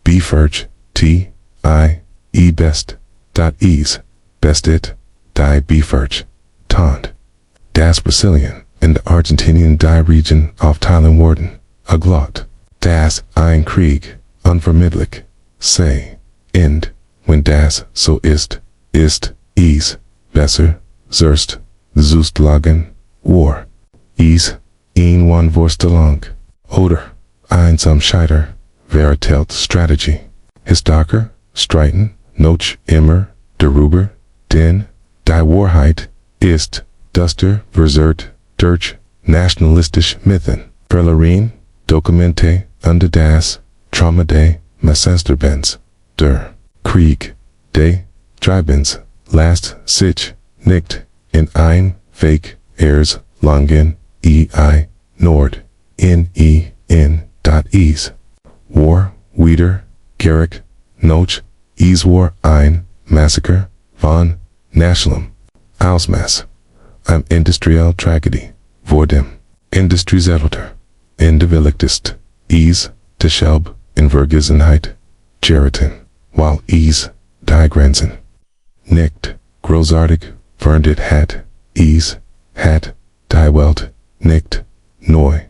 Beferch, best, bestit, die Beferch, taunt. Das Brazilian, in der Argentinian die Region auf Teilen wurden, aglott. Das ein Krieg, unvermittlich, sei, wenn das so ist, es, besser, Zustlagen, war, one Vorstellung, oder, einsam Scheiter, vertelt Strategie, Historiker, streiten, noch immer, darüber, denn, die Wahrheit, ist, duster, verzert, durch, nationalistisch Mythen, Verlerin, Dokumente, unter das, Trauma de, Messensterbenz, der, Krieg, de, Treibens, last, sich, nicht, in ein, fake, langen, nord, es, war, wieder, Garrick, noch, war ein, Massacre, von, Nationalem, Ausmaß, am industriell Tragedy, wurden, Industriezelter, individualist, deshalb, in Vergessenheit, geraten, while die Grenzen. Nicht, großartig, verändert hat, die Welt, nicht, neu,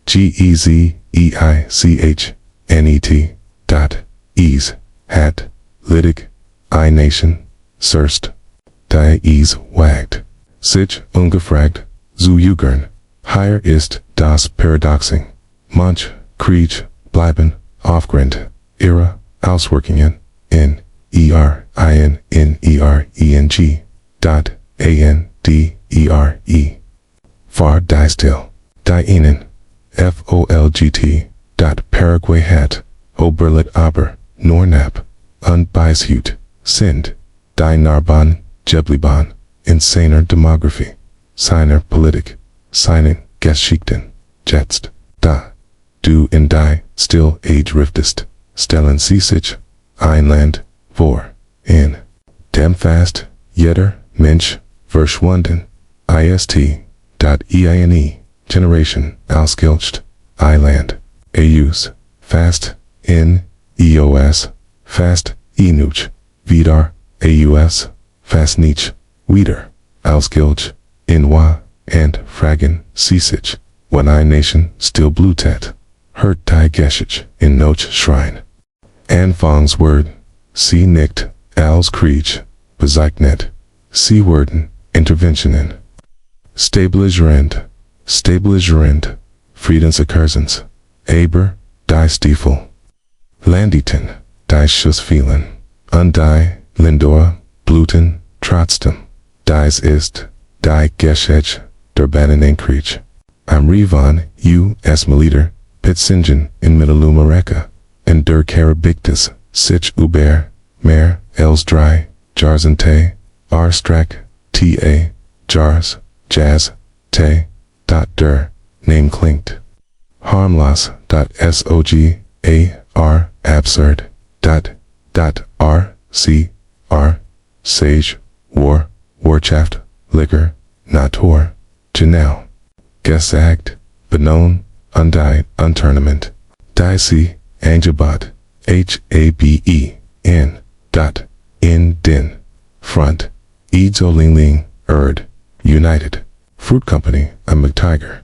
gezeichnet, hat, liddig, Nation, Surst, die wagt, sich ungefragt, zu jügern, hier ist das Paradoxing, manch, Krieg, bleiben, aufgrund, ihrer Auswirkungen, in Far die still, die ihnen, Folgt, Paraguay hat, Oberlet aber, Nornap, unbeishut, sind, die Narbonne, Geblieben, insaner Demography, seiner Politik, seinen Geschichten, jetzt, da, du in die, still age riftest, stellen sie sich, Einland, vor, in, dem fast, jeder, Mensch, verschwunden, Generation, ausgelöscht, Eiland, fast, in, fast, wieder, fast nicht, wieder, ausgelöscht, in and fragen, sie sich, when Nation still blutet, hört die Geschichte, in noch Schrein. Anfangswort, sie nicht, als Krieg, bezeichnet, sie wurden, Interventionen. Stabilisierend, Friedenserkursens, aber, die Stiefel. Landeten, die Schussfehlen, und die, Lindor, bluten, trotzdem. Dies ist, die Geschichte, der Bannenenkrieg. Am Rivan, US-Militer, Pitzingen in Mittelamerika, in der Karibiktis, sich über, Meer, els drei, Jahrzehnte, Arstrack, Jars, Jazz, der Name klingt. Harmlos, absurd, Sage, Wirtschaft, Liquor, Natur, genau. Gesagt, benon, undie, Unternehment, die Angebot, in den, Front, Eidzollingling, United, Fruit Company, am McTiger,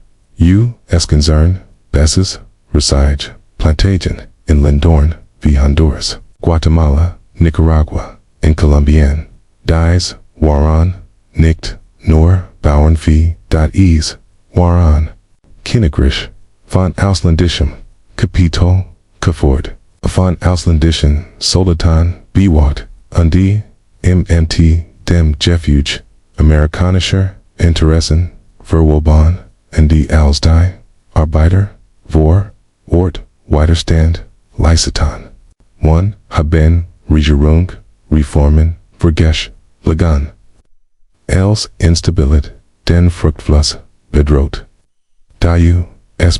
Concern, Besses, Resige, Plantagen, in Lindorn, wie Honduras, Guatemala, Nicaragua, in Colombian, Dies, Waran, Nicht, Nur, Bauernvieh, Waran, Kinegrisch, von Ausländischen, Kapitol, Kaford, von Ausländischen, Solatan, Biwat, Undi, MMT, dem Gefüge, Amerikanischer, Interessen, Verwobon, und die Ausdei, Arbeiter, Ort, Widerstand, Lycetan. 1. Haben, Regierung, Reformen, Vergesch, Lagan. Els Instabilit, den Fruchtfluss, bedroht. Dayu,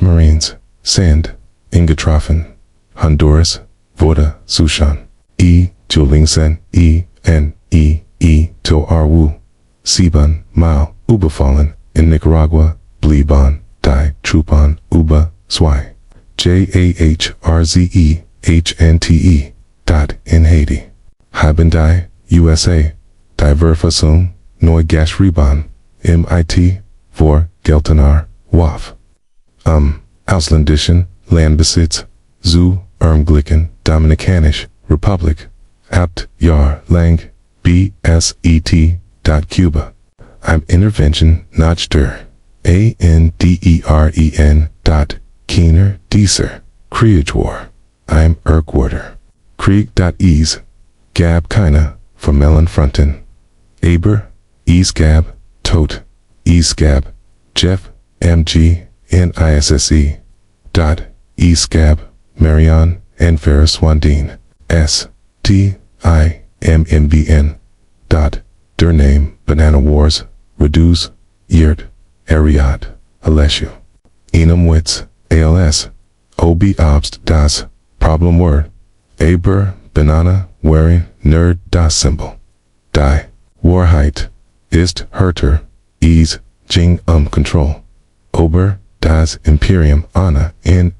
Marines, Sand, ingetroffen, Honduras, wurde, Sushan. Julingsen, to Arwu. 7 Mal, überfallen, in Nicaragua, blieben, die Truppen, über, zwei. JAHRZE, HNTE, in Haiti. Haben die, USA, die Verfassung, neu geschrieben, MIT, vor, Geltener, WAF. Ausländischen, Landbesitz, zu, Ermglicken, Dominikanisch, Republik, Jahr lang, BSET, Cuba. Im Intervention, nach der, ANDEREN, Kiener, dieser, Kriegwar, im Erkwarter. Krieg.is, gab keine, formellen Fronten. Aber, gab, tot, gab, Jeff, MG, NISSE, gab, Marion, and Ferris-Wandin, STIMMBN, der Name, Banana Wars, Reduce, Yert, Ariad, Alessio. Enum Witz, ALS, OB Obst das, Problem Word, Aber, Banana, Wearing, Nerd das Symbol. Die, Wahrheit, ist, Hörter, Ease, Jing, control. Ober, das Imperium Anna, Namen,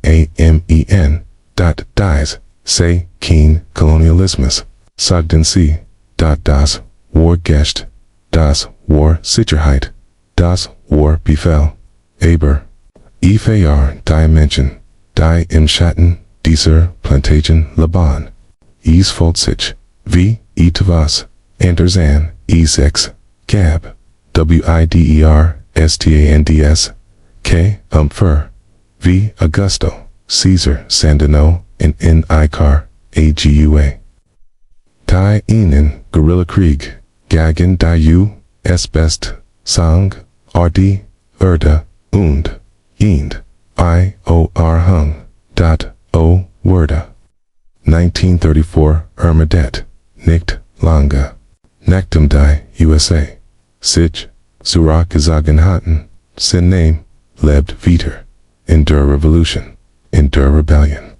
dies, say, keen, colonialismus. Sagden sie, das Wargest, das War Sicherheit, das War Befehl. Aber, Efar, Dimension, die im Schatten, dieser Plantagen Laban. Is Foldsich, wie, etwas, Andersan, E6, Gab, Widerstands, K, wie Augusto, Caesar, Sandino, and in Icar, Agua. Tai Ihnen, Guerilla Krieg, Gagen Diu, S Best, Sang, Rd, Erda, und, Ind, Ior Hung, O, Werda. 1934, Ermadet, Nicht, Langa. Naktum die, USA. Sich, Surak Zagenhaten, Sin name, Lebt Viter. Endure Revolution. Endure Rebellion.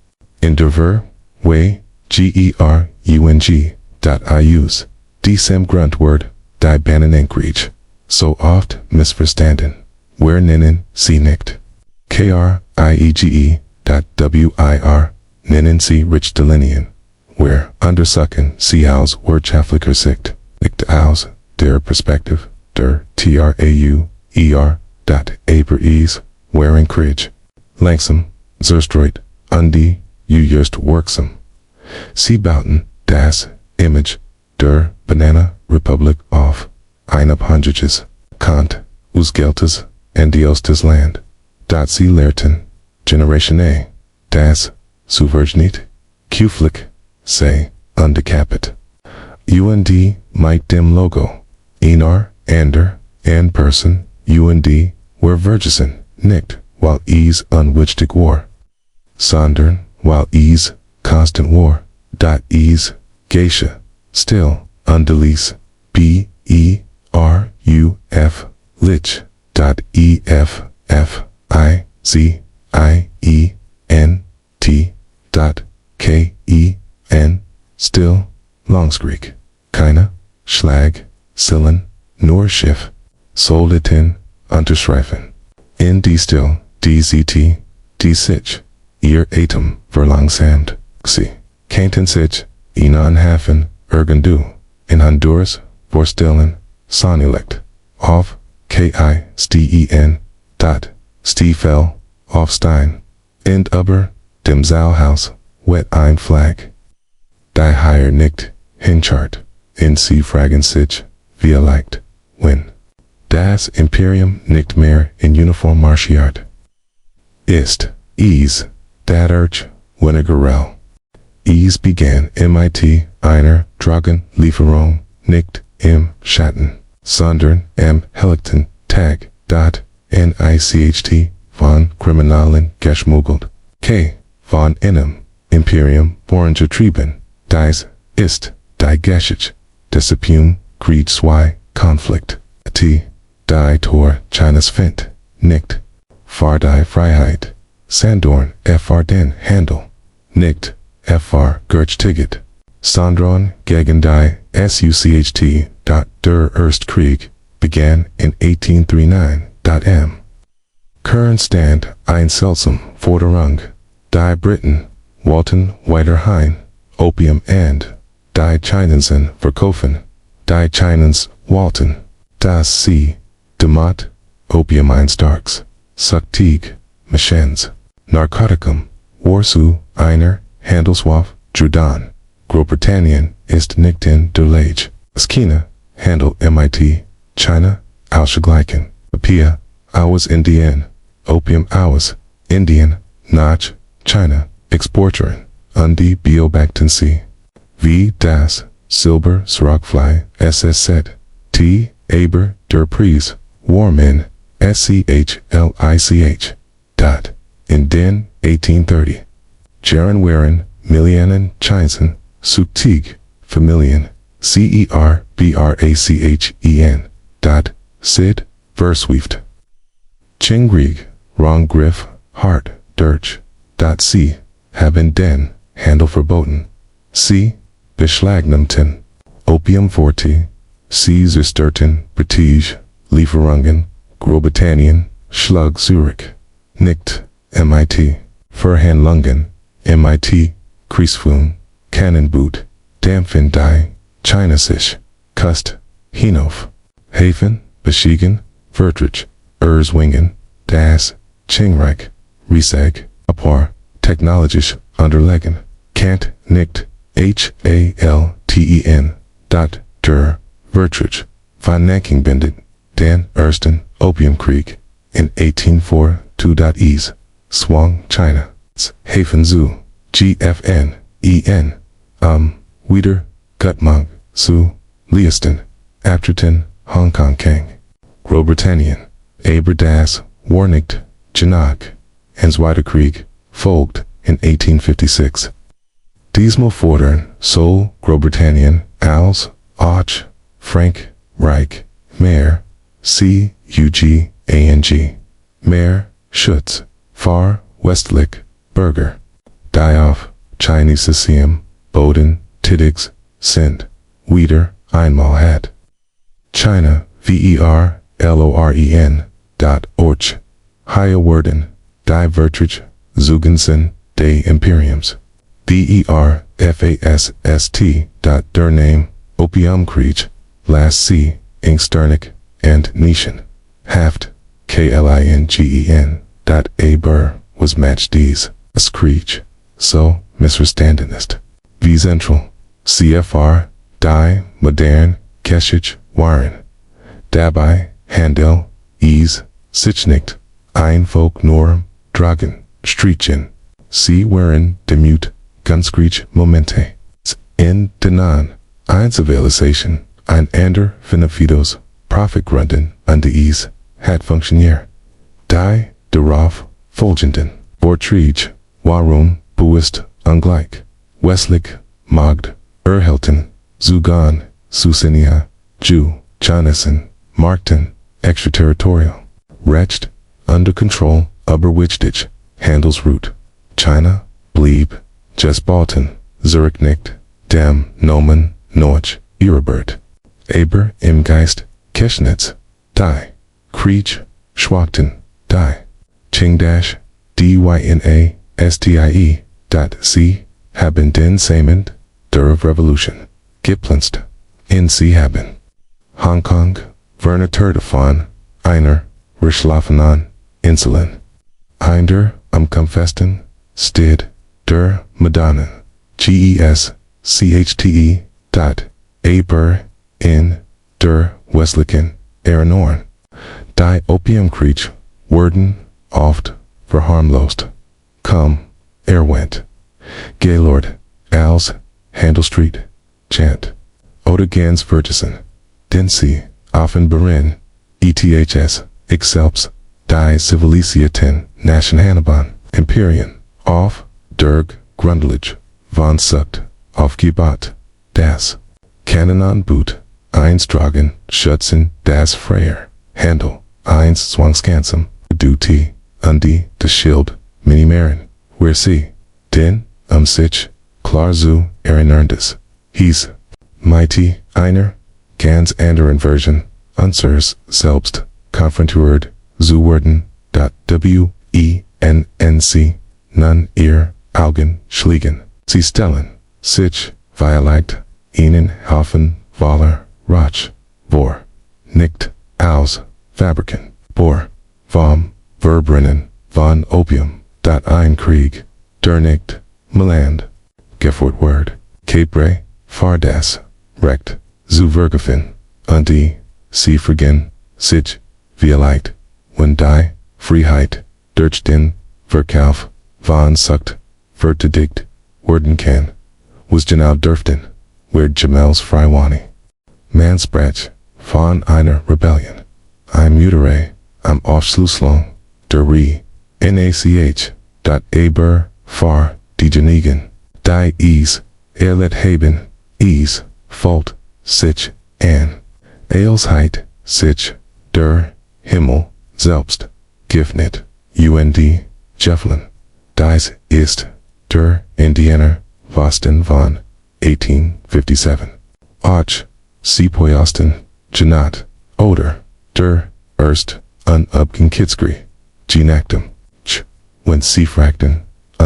Endure, Way, Gerung, ius, Decem Gruntword, die Bannenenkrieg. So oft missverstanden. Wer nennen sie nicht. Kriege, wir, nennen sie Richtelinian. Where undersucken sie aus wirtschaftlicher Sicht. Nicht aus der Perspektive der Trauer, aber is, wherein Krieg. Langsam, zerstreut, die, just wirksam. Sie bauten das Image der Banana Republic auf. Einabhandiges, Kant, Usgeltes, and Diostes Land. Dat sie lehrten, Generation A, das, Suvergnit, Kuflik, say, undecapit. Und, mit dem Logo, Enar, Ander, and Person, und, were Vergesen, nicht, while is unwichtig war. Sondern, while is, constant war, dot is, Geisha, still, undelease, B-E-R-U-F, lich, dot E-F-F-I-Z-I-E-N-T, dot K-E-N, still, Longskrieg, keine, Schlag, Sillen, nur Schiff, Soldeten, Unterschreifen. In die still, DZT, die sich, ihr Atem, verlangsamt, sie, Kanten sich, Inan Hafen, Ergendu, in Honduras, Vorstillen, Sonilect, auf, K-I-S-T-E-N, dot, Stiefel, Aufstein, and aber, dem Saalhaus, wet ein Flag. Die Higher nicht, Hinchart, in sie fragen sich, wie leicht, when. Das Imperium nicht mehr in Uniform marschiert. Ist, dat Winegarell. Began MIT, einer Dragon, Lieferung, nicht, im Schatten, sondern helllichten Tag, dot, NICHT, von Kriminalen geschmuggelt. K, von einem Imperium vorangetrieben, dies ist, die Geschichte, des Krieg 2, Konflikt. T, die Tor Chinas Fint, nicht, für die Freiheit, Sandorn, fr den Handel, nicht, fr Gerchtiget, Sondern gegen die SUCHT, der Erstkrieg, began in 1839, Current Stand, ein seltsam Forderung, die Briten, wollten weiterhin, Opium and, die Chinesen verkaufen, die Chinans wollten, das sie, Demat, Opium einstarks, Suktig, Machens, Narcoticum, Warsu, einer, Handelswaf, Judan, Großbritannien ist nicht in der Lage, Skina, Handel MIT, China, ausgeglichen, Apia, aus Indien, Opium aus, Indien, nach, China, Exporterin, die Biobactency. Wie das, Silber, Srockfly, SSZ, T, Aber, der Preis, Warmin, SCHLICH, dot, in den 1830. Jaren Waren, Millianen, Chinesen, Suktig, Familien, CERBRACHEN, dot, Sid, Verswieft. Chingrieg, Ronggriff, Hart, Dirch, dot C, haben den, Handel verboten. C, Beschlagnahmten, Opium forti, C zerstörten, British, Lieferungen, Großbritannien, Schlag Zurich, nicht, MIT, Verhandlungen, MIT, Kriegführung, Kannonboot, Dampfen die, Chinesisch, Kust, Hinauf, Hafen, Beschigen, Vertrich, Erzwingen, Das, Chingreich, Rieseg, Aber, technologisch, unterlegen, Kant, nicht, HALTEN, dot, der, Vertrich, Financing bindet, den Ersten, Opiumkrieg, in 1842. Swang, China, Hafen Zoo, GFN, EN, Wieder, Gutmang, Su, Leiston, Apterton, Hong Kong Kang, Großbritannien, Aber das, Warnigt, Janag, and Schweinekrieg, Folgt, in 1856. Diesmal fordern, Seoul, Großbritannien, Als, Och, Frank, Reich, Mehr, CUGANG, Mehr, Schutz, Far, Westlich, Burger, Dioff, Chinese Siam, Boden, Tiddigs, Sind, Wieder, Einmal hat. China, VERLOREN, Orch, Haya Worden, Die Vertrich, Zugensen, des Imperiums, DERFASST, Der Name, Opiumkrieg, Last C, Ingsternik, and Nischen, Haft, KLINGEN, Aber, was matched these, Krieg, so, missverstandenen. Wie Zentral, CFR, Die, Modern, Keschich, Waren, Dabei, Handel, Ease, Sichnicht, Ein Folk Norm, Dragen, Strichen, Sie waren Demut, Gunskreech, Momente, in Denan, Einzivilisation, ein ander Finefidos, Profitgründen, Undeis, hat Funktionier, Die, darauf, Folgenden, Vorträge, Warum, Buist, ungleich, Westlich, Magd, Erhelten, Zugan, Susinia, Jew, Jonathan, Markton, extraterritorial, Recht, under control, Überwichtig, Handelsroute, China, Blieb, Jesbalten, Zurich nicht, Dem, Nomen, Norch, Irebert, Aber, im Geist, Keschnitz, Die, Krieg, Schwachten, Die, Chingdash, DYNASTIE, C, haben den Samen, der Revolution, gepflanzt, in Sie haben. Hong Kong, Verneter davon, einer, Verschlafenen, Inseln. Einder, Confesten, Stid, der Madonna, GESCHTE, Aber, in, der Westlichen, Eranorn. Die Opiumkrieg, wurden, oft, verharmlost. Come, went. Gaylord, Als, Handel Street, Chant. Oder ganz Vergessen. Den Sie, Offenbaren, ETHS, Excelps, Die Zivilisierten, Nationalbahn, Imperien, auf, Derg, Grundlich, von Sucht, aufgebaut, das, Kanonenboot, Einstragen, Schützen, das Freier, Handel, eins Zwangsgansam, Duty, Undi, das Schild, Minimeren, where Sie, den, sich, klar zu, erinnerndes, hieß, mighty, einer, ganz anderen Version, unsers, selbst, konfrontiert, zu werden, WENNC, nun ihr, Augen, schliegen, sie stellen, sich, vielleicht, ihnen, helfen, Waller, Rach, vor, nicht, aus, fabriken, vor, vom, verbrennen, von Opium, ein Krieg, der nicht, Meland, geführt word, Capre, Fardas, Recht, zu vergeffen, Undi, sie vergehen, sich, vielleicht, wenn die, Freiheit, durch den, Verkauf, von Sucht, verteidigt, werden kann, was genau dürften, wird Jamels Freiwani. Mansprach, von einer Rebellion, ein Mutere, am Aufschlussung, der Re, NACH, Aber, far, diejenigen, die es, erlet haben, es, Fault, sich, an, Eilsheit, sich, der, Himmel, selbst, Gifnit, UND, Jefflin, dies ist, der, Indianer, Vosten von, 1857. Och, Sepoyasten, Janat, Oder, der, erst, Upgen Kitskri, Genactum, when Seefrakten,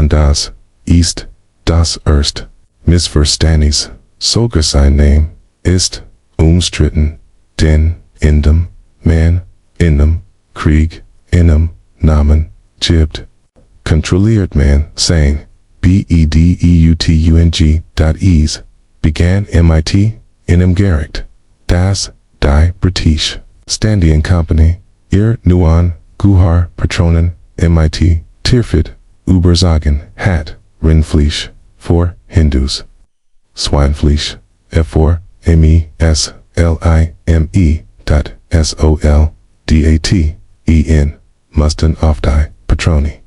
das, East, das erst, missverstandnes, sogar sein Name, ist, umstritten, den, indem, man, in Krieg, in Namen, gibt, kontrolliert man, saying, bedeutung.ease, began MIT, in Gericht, das, die British, Standing Company, ihr Nuan, Guhar, Patronen, MIT, Tierfit, Übersagen, hat, Rindfleisch, for Hindus, Schweinefleisch, for MESLIME.SOLDATEN, mussten auf die Patroni,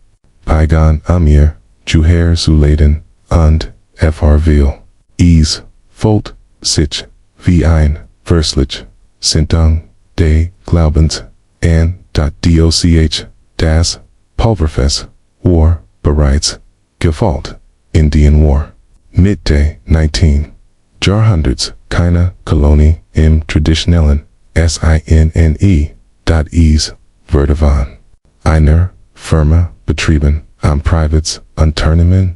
Peigan Amir, Juher Zuleden, und fr Vil, Ease, Volt, sich, wie ein, Verslich, Sintung, de Glaubenssätze, doch, das, Pulverfest, War, bereits, Gefault, Indian War, Mitte 19. Jahrhunderts, keine Kolonie im traditionellen SINNE.ease, wurde von einer Firma betrieben, am Privates Unternehmen,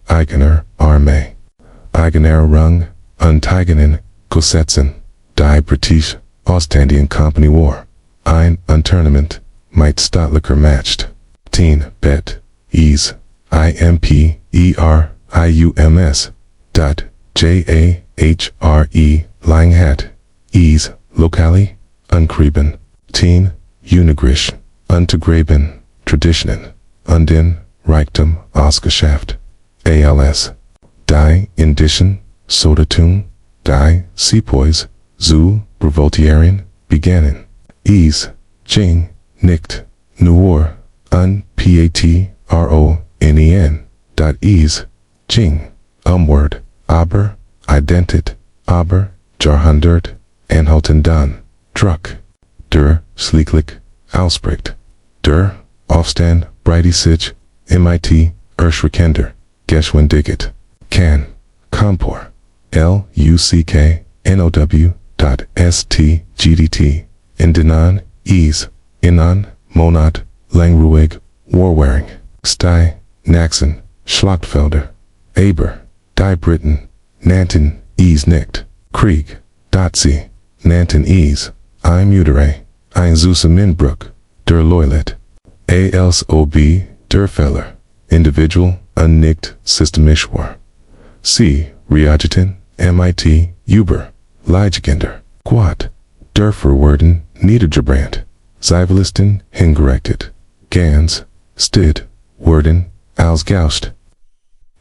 eigener Armee, eigener Rang, und eigenen Gesetzen, die British Ostindien Company war, ein Unternehment, mit staatlicher Macht, 10 Bet, ease, IMPERIUMS, JAHRE, Langhat, ease, locally, unkreben, 10, Unigrisch, untergraben, Traditionen, undin, Reichtum, ausgeschafft, ALS, die Indischen, Sodatung, die Sepoys, zu revoltieren, begannen, ease, Jing, nicht, nur, PATRONEN, Jing, Word, Aber, Identit, Aber, Jahrhundert, Anhalten dann, Druck, der, Schlichtlich, Ausbricht, der, Aufstand, Breitesich, MIT, Erschrekender, Geschwindigkeit, Can, Kompor, LUCK, NOW.STGDT, Ease, Inan, Monat, Langruhig, Warwaring, Stei, Naxen, Schlachtfelder, Aber, Die Briten, Nannten, Ease nicht, Krieg, Sie, Nannten Ease, Ein Mutere, Ein Zusammenbruch, der Loylet, ALSOB, der Feller, Individual, Nicht, Systemisch war, C, Reagiten, MIT, Uber, Leigender, Quad, der Verworden, Niedergebrannt, Zivilisten, hingerechtet, Gans, Stid, Worden, ausgauscht.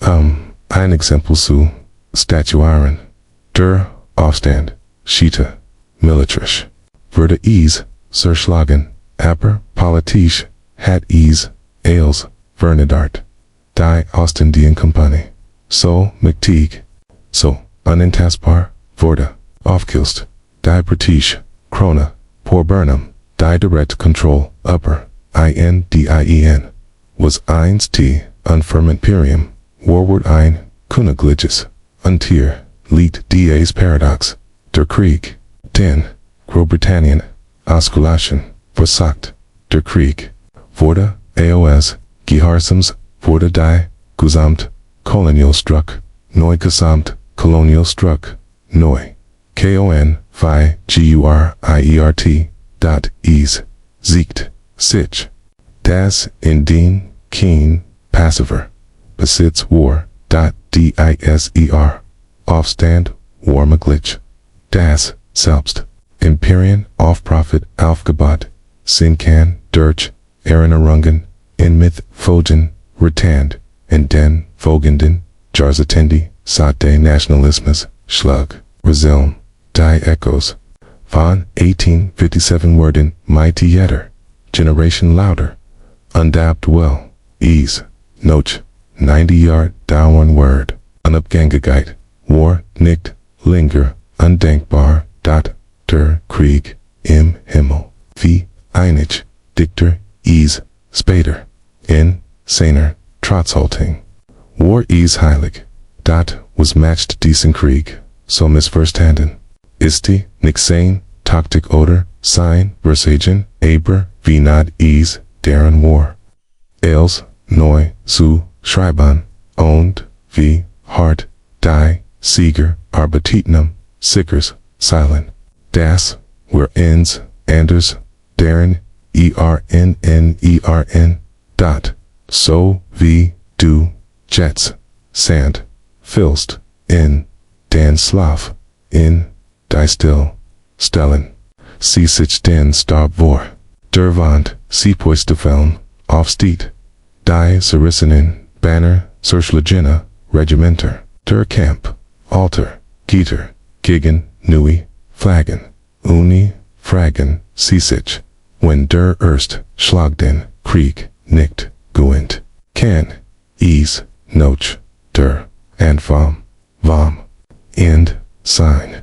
Ein Exempel zu, Statuaren, der Aufstand, Schiete, Militarisch, wurde Ease, zerschlagen, aber politisch, hat Ease, Ailes, Vernedart, die Ostindien Company, so mächtig, so unantastbar, wurde, aufgelöst, die British, Krone, por Burnham, die Direct Control, Upper, INDIEN, was einst unfirm Imperium, Warward ein, Königliches, Untier, Lied das Paradox, der Krieg, den, Großbritannien, Oskulation, versagt, der Krieg, wurde, AOS, Geharrsams, wurde die, Gesamt, Kolonialstruck, neu Gesamt, Kolonialstruck, neu, KON, Phi, GURIERT, Ease, siegt, sich, das, in den, keen, passiver, Besitz, War, DISER, Aufstand, Warmaglich, das, selbst, Imperien, Aufprofit, Aufgebot, Sinkan, Durch, Erinnerungen, in Myth, Fogen, Retand, in den, Folgenden, Jarzatendi, Sate Nationalismus, Schlug, Resilm, Die Echoes, von 1857 Worden, Mighty Yetter, Generation Louder, Undapt Well, Ease, Noch, 90 Dauern Word, Unabgängigkeit, War, nicht, Linger, Undenkbar, der Krieg, im Himmel, wie, einig, Dichter, Ease, später, in, seiner, Trotzhalting. War is heilig, was matched diesen Krieg, so missverstanden. Ist die, nicht sein, Taktik oder sein Versagen, aber wie not ease, deren war. Els, neu, zu, schreiben, und, wie, hart, die, Sieger, Arbititnum, Sickers, silent. Das, were ends, anders, deren, ernn, dot, so, wie, du, jets, sand, filst, in, dan slav, in, die still, stellen, sie sich den star vor, der Wand, sie poistefellen, aufsteht, die Sarissenen, Banner, Surschlegina, Regimenter, der Camp, Alter, Gieter, Giggen, Nui, Flaggen, Uni, Fragen, sie sich, when der Erst, Schlagden, Krieg, nicht, Guent, can, ease, noch, der, and vom, end, sign.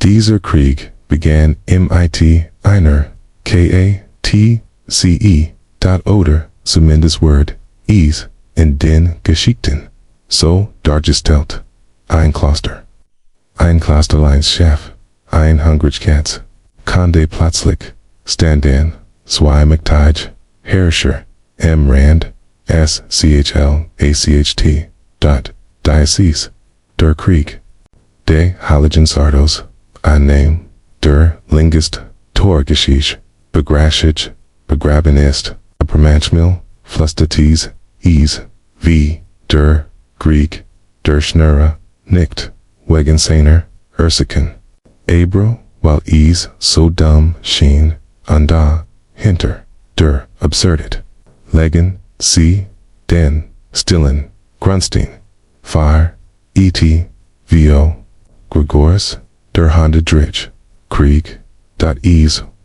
Dieser Krieg began mit einer Katze, oder, zumindest Word, ease, in den Geschichten, so dargestellt. Ein Kloster. Ein Klosterleinschef, ein Hungrigkatz, Conde plötzlich, Standan, zwei Mctage, Herrscher, Rand, SCHLACHT, Diocese, der Krieg, de Heiligen Sardos, ein Name, der Linguist, Torgeschichte, Begrashig, begraben ist, Permanchmil, Flustatis, wie, der, Greek, der Schnurrhaare, nicht, Wegenseiner, Ursiken. Aber, weil so dumm schien, da, hinter, der, absurdet. Legen, sie, den, stillen, grunstein, fire, vo, Gregorius, der Handedrich, Krieg,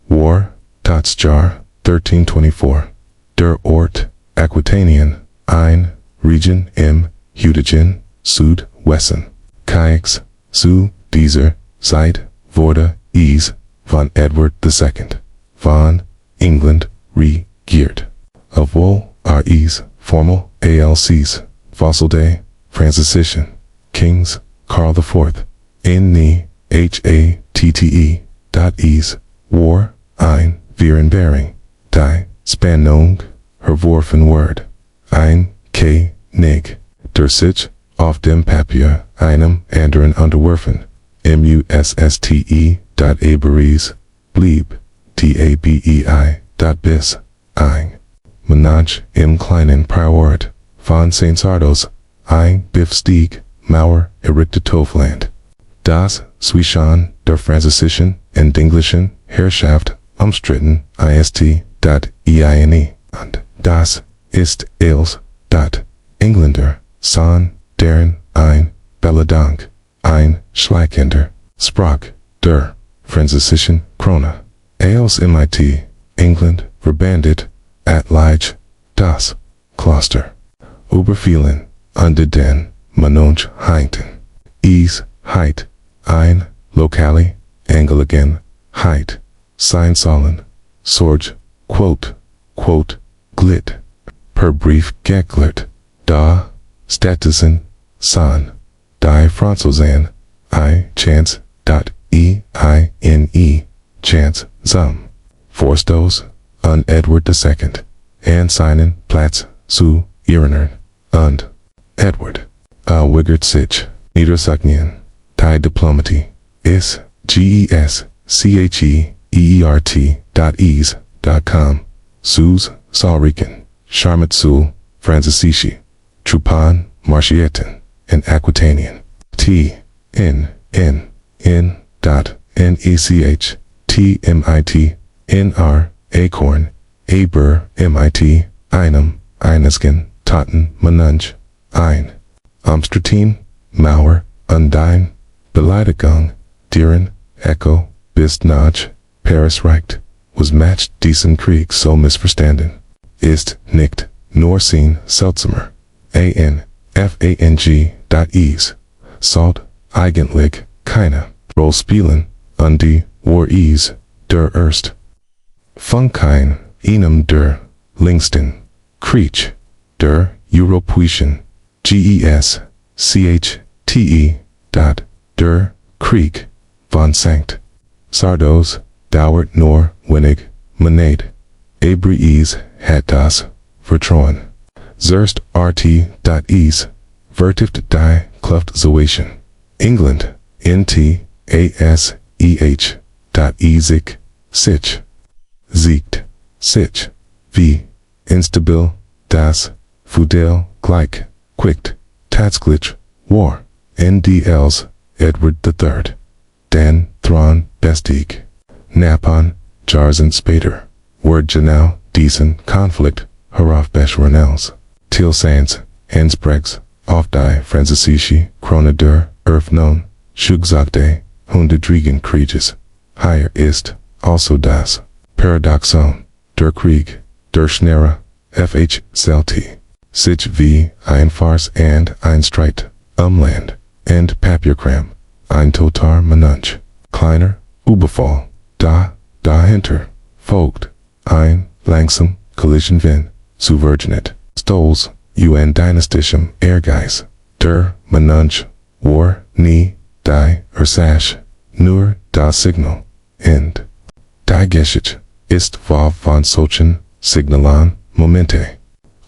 war, Jar, 1324, der Ort, Aquitanian, ein, Region im, Hudigen, Südwesten, Kayaks, zu, dieser, Zeit, wurde, von Edward II, von, England, regiert. Obwohl, formal, ALCs, Fossil Day, Franciscan, Kings, Karl IV, in the, HATTE, war, ein, Virenbering, die, Spannung, verworfen Word, ein, nig, der sich, auf dem Papier, einem anderen unterwerfen, MUSSTE, Aberies, blieb, TABEI, bis, ein, Menage, im kleinen Priorort, von St. Sardos, ein, Biffstieg, Mauer, errichtet Tofland. Das, zwischen, der französischen, und englischen, Herrschaft, umstritten, EINE, und, das, ist, els, Engländer, son, deren, ein, Belladank, ein, Schleichender, sprach, der, französischen, Krone, als MIT, England, verbandet, at Lige, das, Kloster, Oberfielen, unter den, Manonch Heinten, heit, ein, Lokali, Anglican, heit, sein sollen, Sorge, quote, glit, per brief geklert, da, Statisen, san, die Franzosen, chance, EINE, chance, zum, Forstos, Edward II, and seinen Platz zu erinnern, und, Edward, Wigert sich, Niedersachsen, die Diplomatie, GESCHEERT.com, Sus, Sauriken, Charmatsul, Franzisici, Trupan, Martieten, and Aquitanian, NECH, TMIT, NR, Acorn, Aber, MIT, Einem, Einesgen, Totten, Manunch, Ein, Amstratin, Mauer, Undein, Beleidigung, Dieren, Echo, Bist Notch, Paris Reicht, was matched diesen Krieg so missverstanden, ist, nicht, nur sein seltsamer, ANFANG.ease, Salt, eigentlich, keine, Rollspielen, die, war der Erst. Von kein, einem der, Linksten, Krieg, der, Europäischen, GESCHTE, der, Krieg, von Sankt Sardos, Dauert nor, Winnig, Manate, Abries, Hattas, Vertroen. Zerst rt.es, Vertift die, Kluft Zoation. England, NT-AS-EH, Sich. Siegt, Sich. V. Instabil, Das, Fudel, Gleich, Quicht, Tatsklich, War. NDLs, Edward III. Dan, Thron, Bestig. Napon, Jarzen Spader. Word Janau, Decent, Conflict, Haraf Besh-Renels. Tilsans, Enspregs, Aufdie, Franzisici, Kronadur, Erfnon, Schugzagde, Hundedrigen Krieges. Higher ist, also das. Paradoxon, Der Krieg, Der Schnurrhaare, FH Celti. Sich v. Einfars and Einstreit, Umland, and Papierkram, Ein Totar Menunch. Kleiner, Überfall, Hinter, Vogt, Ein, Langsam, Collision Vin, Subvergenet. Stols, UN Dynasticium, Ehrgeiz, Der, Menunch, War, Nie, Die, Sash, Nur, Das Signal, End. Die Geschich, Ist Vav von Solchen, Signalan, Momente.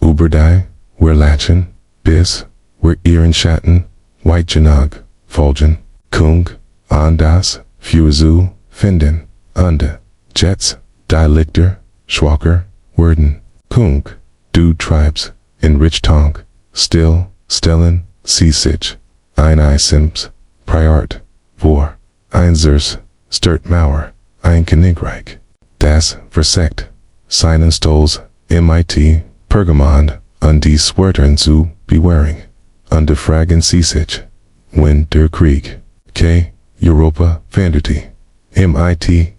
Uberdei, Wir Lachen, Bis, Wir Ihren Schatten, White Janag, Folgen, Kung, Andas, Fuzu, Finden, Unde, Jets, Die Lichter, Schwacher, Wurden, Kung, Du Tribes, in Rich Tonk, Still, Stellen, Seesich, Ein Sims, Priart, Vor, Einzers, Sturt Mauer, Ein Königreich. Das Versekt, Seinen Stols, MIT, Pergamond, die Swertern zu bewaring. Fragen Seesich, When der Krieg, K. Europa, Vanderty, MIT,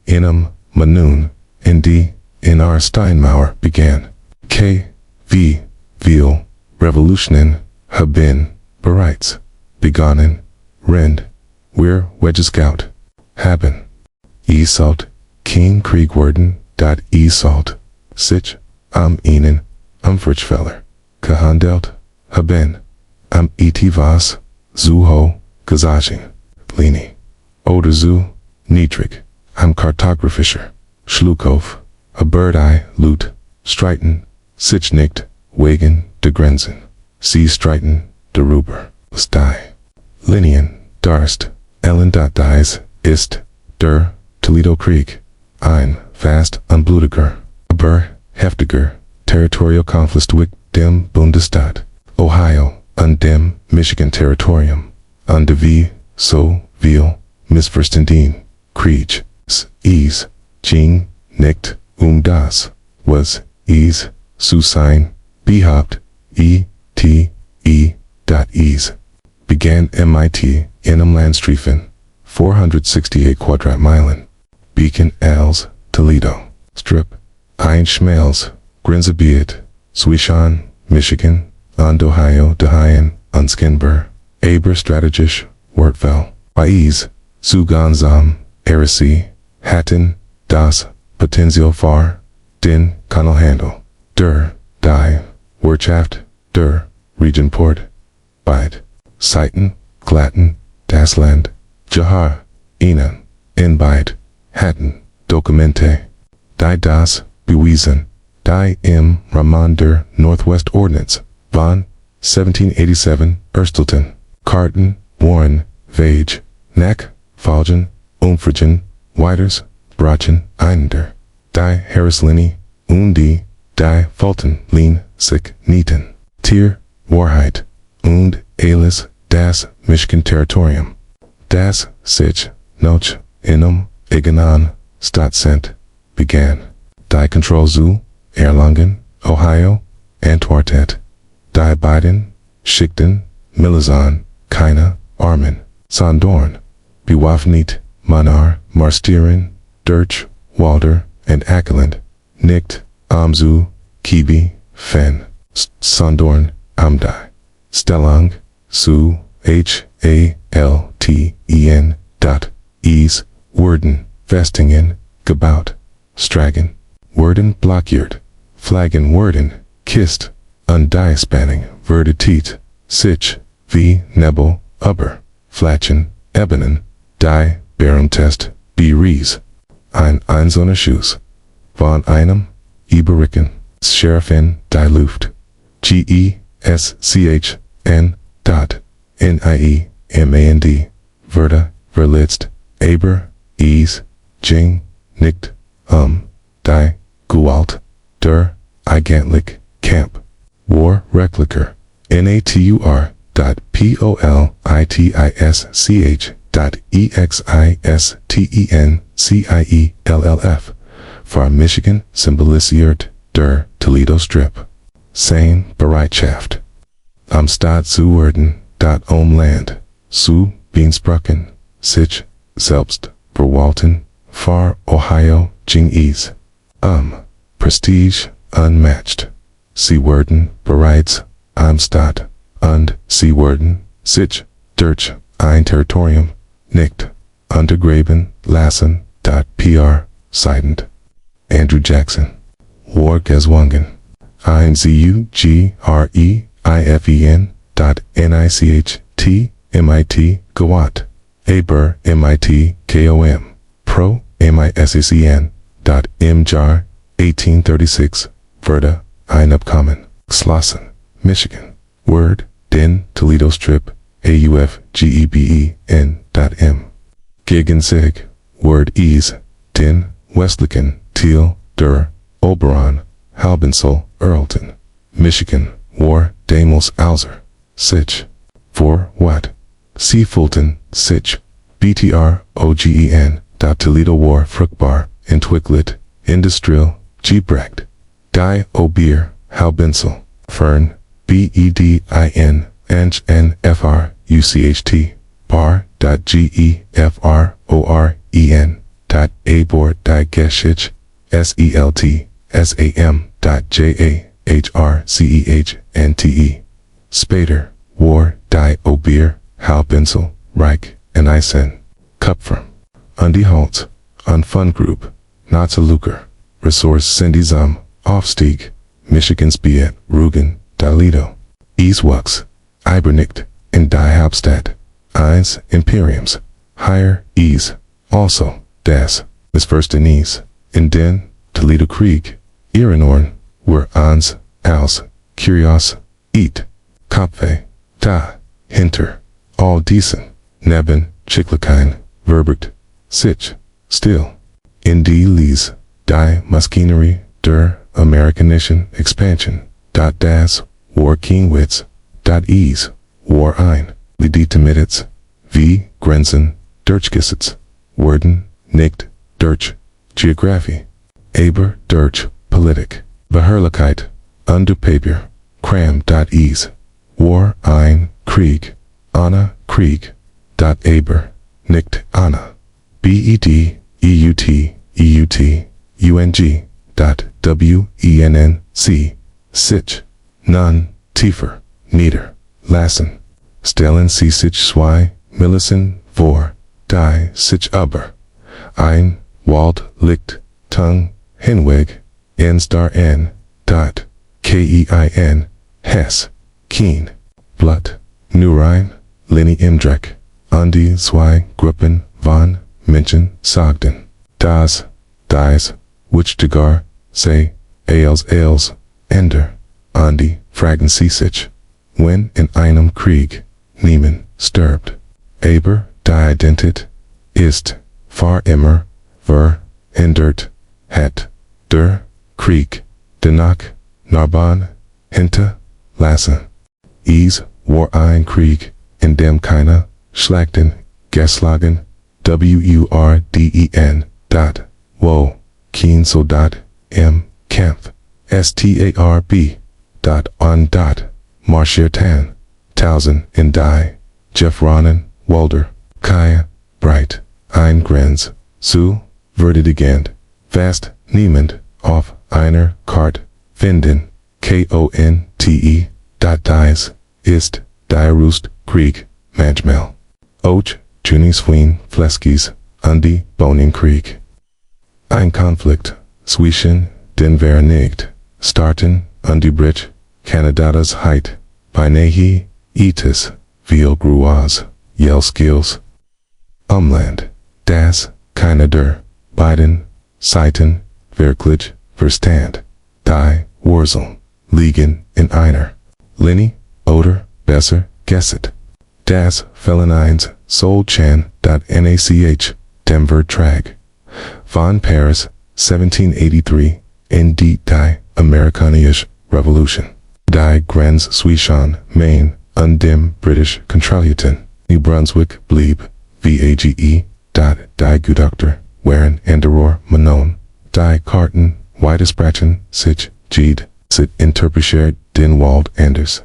Manun, in our Steinmauer began. K. V. Viel, Revolutionen, haben, bereits, begonnen, Rind, wir Wedgescout, haben. Esalt, King Krieg wurden, Esalt, Sich, am Ihnen, Umfrichfeller, gehandelt, haben, am Etivas, Zuho, Gesaging, Lini, oder zu, niedrig, am Kartographischer, Schluckhof, a Bird-Eye, Lut, Streiten, Sich nicht, Wegen, de Grenzen, Sie streiten, de Ruber, Stei, Linien, Darst, Ellen.Dies, ist, der, Toledo-Krieg, ein, fast, unblutiger, aber, heftiger, territorial Konflikt mit dem Bundesstaat, Ohio, und dem Michigan Territorium, und wie, so, viel, missverstandenen, Krieg, is, Jing, nicht, das, was, is, zu sein, behauptet, es, began MIT, in Landstreifen, 468 Quadratmeilen, Beacon als, Toledo, Strip, Einschmels, Grenzebiet, Swishan, Michigan, und Ohio, Dahaien, Unskinbar, Aber strategisch, Wortfell, Baiz, Zugansam, Heresy, Hatten, das, Potenzial far, den, Kanalhandel, der, die, Wirtschaft, der, Regionport, Beid, Seiten, Glatten, das Land, Jahar, Ihnen, in Beid, Hatten, Dokumente, die das, bewiesen, die im Rahmen der Northwest Ordnance, von 1787, Erstelton, Karten, Warren, Vage, Nack, Falgen, Umfrigen, Weiters, Brachen, Einender, die Harrislini, die Fulton, Lean, Sick, Nieten, Tier, Wahrheit, und Alice, das Michigan Territorium, das Sich, Noch, Egenan, Stadtcent, began, die Control zu, Erlangen, Ohio, Antwertet, die beiden, Schichten, Milizan, keine, Armen, Sondorn, bewaffnet, Manar, Marstieren, Dirch, Walder, and Ackland, nicht, Amzu, Kibi, Fen, Sondorn, Amdai, Stellung, Su, Halten, Es, Wurden, Vestingen, gebaut, Stragen, Wurden blockiert, Flaggen Wurden, kissed, Undie-Spanning, Verditet, Sich, wie Nebel, Aber, Flatchen, Ebenen, Die, Berumtest, B. Ries. Ein Sonnerschuss. Von einem Iberiken. Sheriffin die Luft. G-E-S-C-H-N. N-I-E-M-A-N-D. Verda, verletzt. Aber, is, Jing, nicht, die, Gewalt, der, Eigentlich, Camp. War, Recklicher. Natur. Politisch. Existentiellf. Far Michigan symbolisiert der Toledo Strip. Sein Bereitschaft. Am Stadt zu werden, Land. Zu Beansbrucken, sich, selbst, verwalten, far Ohio, Jing Ease. Prestige, unmatched. Sie werden, bereits, am Stadt, und, sie werden, sich, durch, ein Territorium, nicht, untergraben, lassen, PR, seidend. Andrew Jackson. War gezwungen. Einzugreifennicht, MIT, Gewalt. Aber, MIT, KOM. Pro, MISSEN. Im Jar, 1836, Verda, Einabkommen. Schlossen, Michigan. Word, den Toledo Strip, AUFGEBEN. M. Gegen Sig, Word Ease, den Westlichen, Thiel, der, Oberon, Halbensel, Earlton. Michigan, War, Damos Auser. Sich. For what? C. Fulton, Sich. BTR, OGEN. Toledo War, Fruchtbar, Entwickelt, Industrial, Gebrecht. Die Obier, Halbensel. Fern, BEDIN, NFR, UCHT. Bar, GEFROREN. Abor, Geschichte, SELT, SAM. JAHRCEHNTE. Spader, War, Die Obier, Halbensel, Reich, and Eisen. Kupfer. Undiholz, Unfund Group, Nazi-Luker, Ressource Sendizam, Aufstieg, Michigan's Biet, Rugen, Toledo. Easwuchs, Eibernicht, in Die Hauptstadt. Eins Imperiums. Higher, Ease. Also, Das, Missverstandenen, in den, Toledo-Krieg. Ehrenorn, were ans, aus, Curios, eat, Kopfe, da, hinter, all decent, neben, Schicklichkein, Verbert, sich, still. In die Lies, die Maschinerie, der Amerikanischen Expansion. Das, war Keenwitz, ease, war ein, Legitimitets, wie, Grenzen, Durchgesetz, Wurden, nicht, durch, Geographie. Aber, durch, Politik. Beharrlichkeit, Underpapier, Cram. Ease. War, ein, Krieg, Anna, Krieg. Aber, nicht, Anna. BED, EUT, UNG. WENNC. Sich. None, tiefer, nieder, lassen. Stellen Sie sich zwei, Millicent, vor, die, sich aber. Ein, Wald, Licht, Tongue, Hinweg, N*N, KEIN, Hess, Keen, Blut, Nurein, Lenny Imdrek, Undi, zwei, Gruppen, von, Menschen, sagten. Das, dies, Wichtigar, say, Ales, Ender, Undi, fragen Sie sich. Wenn in einem Krieg, niemand stirbt. Aber, die Identität, ist, far immer, ändert, hat, der, Krieg, danach, Narbonne, hinter, lassen. War ein Krieg, in dem keine, Schlachten, geschlagen, WURDEN, wo, kein Soldat, im, Kampf, STARB, on, marschierten, tausend, in die, Jeff Ronan, Walder, Kaya, Bright, ein Grenz, zu, verdigend, fast, niemand, auf, einer, Kart, finden, KONTE, dies, ist, Aroostook-Krieg, manchmal. Och, Juniswien, Fleskis, Undi, Krieg. Ein Konflikt, zwischen, den Vereinigten Staaten, Undibridge, Kanada's Height, Beinahe, Etis, viel Gruaz, Yell Skills. Umland, das, keine der, beiden, Seiten, wirklich, Verstand, die, Wurzeln, liegen, in einer, Linie, oder, besser, gesset. Das Felleneins Solchan.nach, dem Vertrag von Paris, 1783, in die Amerikanische Revolution. Die Grenze zwischen Maine und dem British Kontrollierten New Brunswick blieb, vage, die Gutachter waren anderer Meinung, die Karten, Weitersprachen, sich, sit interpretiert den Wald anders.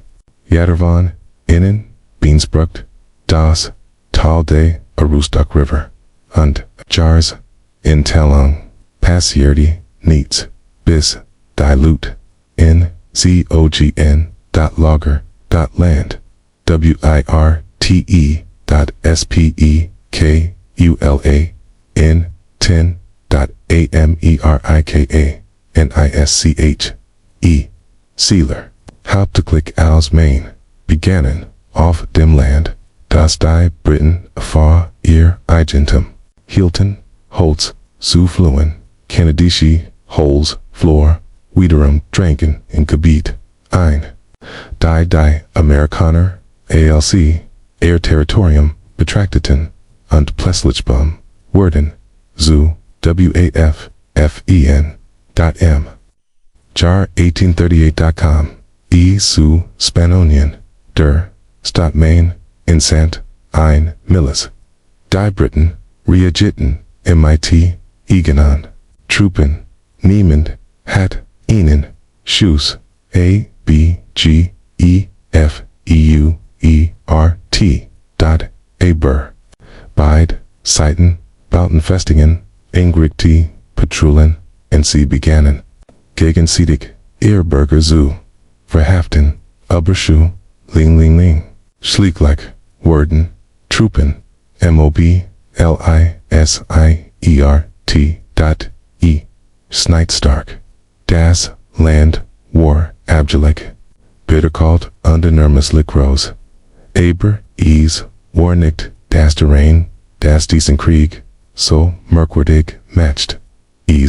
Jedervan, innen, Beansbrucht, das Tal de Aroostook River, und Jars, in Talong, passierte nichts, bis, dilute, in, zogn.lager.land, wirte.spekula, in, tin.amerika, Sealer, hauptsächlich aus Maine, begannen, auf dem Land, das die Briten vor ihr Eigentum hielten, Holz zu flohen, kanadische Holz, Flor, wiederum tranken in Gebiet ein. Die Amerikaner, ALC, ihr Territorium betrachteten, und plötzlich wurden, zu WAF-FEN.M. Jar 1838.com, zu Spanonien, der Stadt Maine, in St. Ein Millis. Die Briten, reagierten, MIT, Egenan, Truppen, niemand, hat, ihnen, Schuss, A, B, G, E, F, EU, E, R, T, Aber. Beide Seiten bauten Festungen, Ingrichti, Patrouillen, und sie begannen, gegenseitig, ihr Bürger zu verhaften, Überschuh, Ling, schlichtweg, wurden, Truppen, MOB, LISIERT, Snitstark, das Land, war, abgelijk, bitterkalt und enormlich groß, aber, war nicht, das Terrain, das diesen Krieg, so merkwürdig matcht,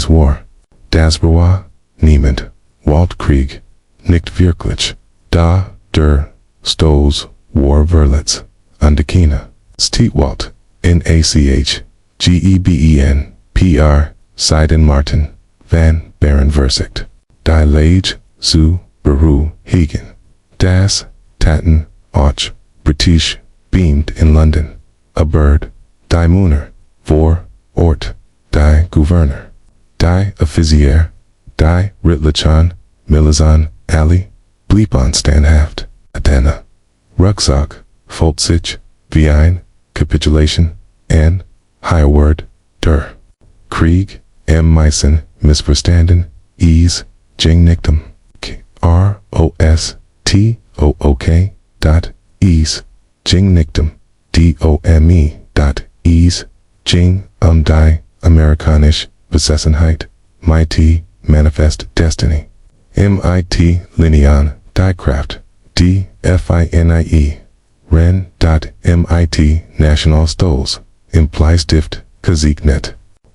war, das war, niemand, Waldkrieg, nicht wirklich, da, der, Stoß, war Verletz, Andekina, Stietwald, NACH, GEBEN, PR, Seiden Martin, Van Baron Versicht, Die Lage, zu, Beru, Hagen, Das, Tatten, Och, British, beamed in London, a bird, Die Mooner, vor, Ort, Die Gouverneur, Die Officier, Die Ritlachan, Milizan, Ali, Bleepon standhaft, Athena, Rucksack, Folzich, Verein, Capitulation, and, higher word, der, Krieg, meisten, missverstandenen, Jing-Nichtum, Rostook, Jing-Nichtum, Dome, Jing, die, Amerikanisch, Besessenheit, Mighty, Manifest Destiny, MIT, Linean, Diekraft, DFINIE, Ren.MIT, National Stoles, implies Dift, Kaziknet,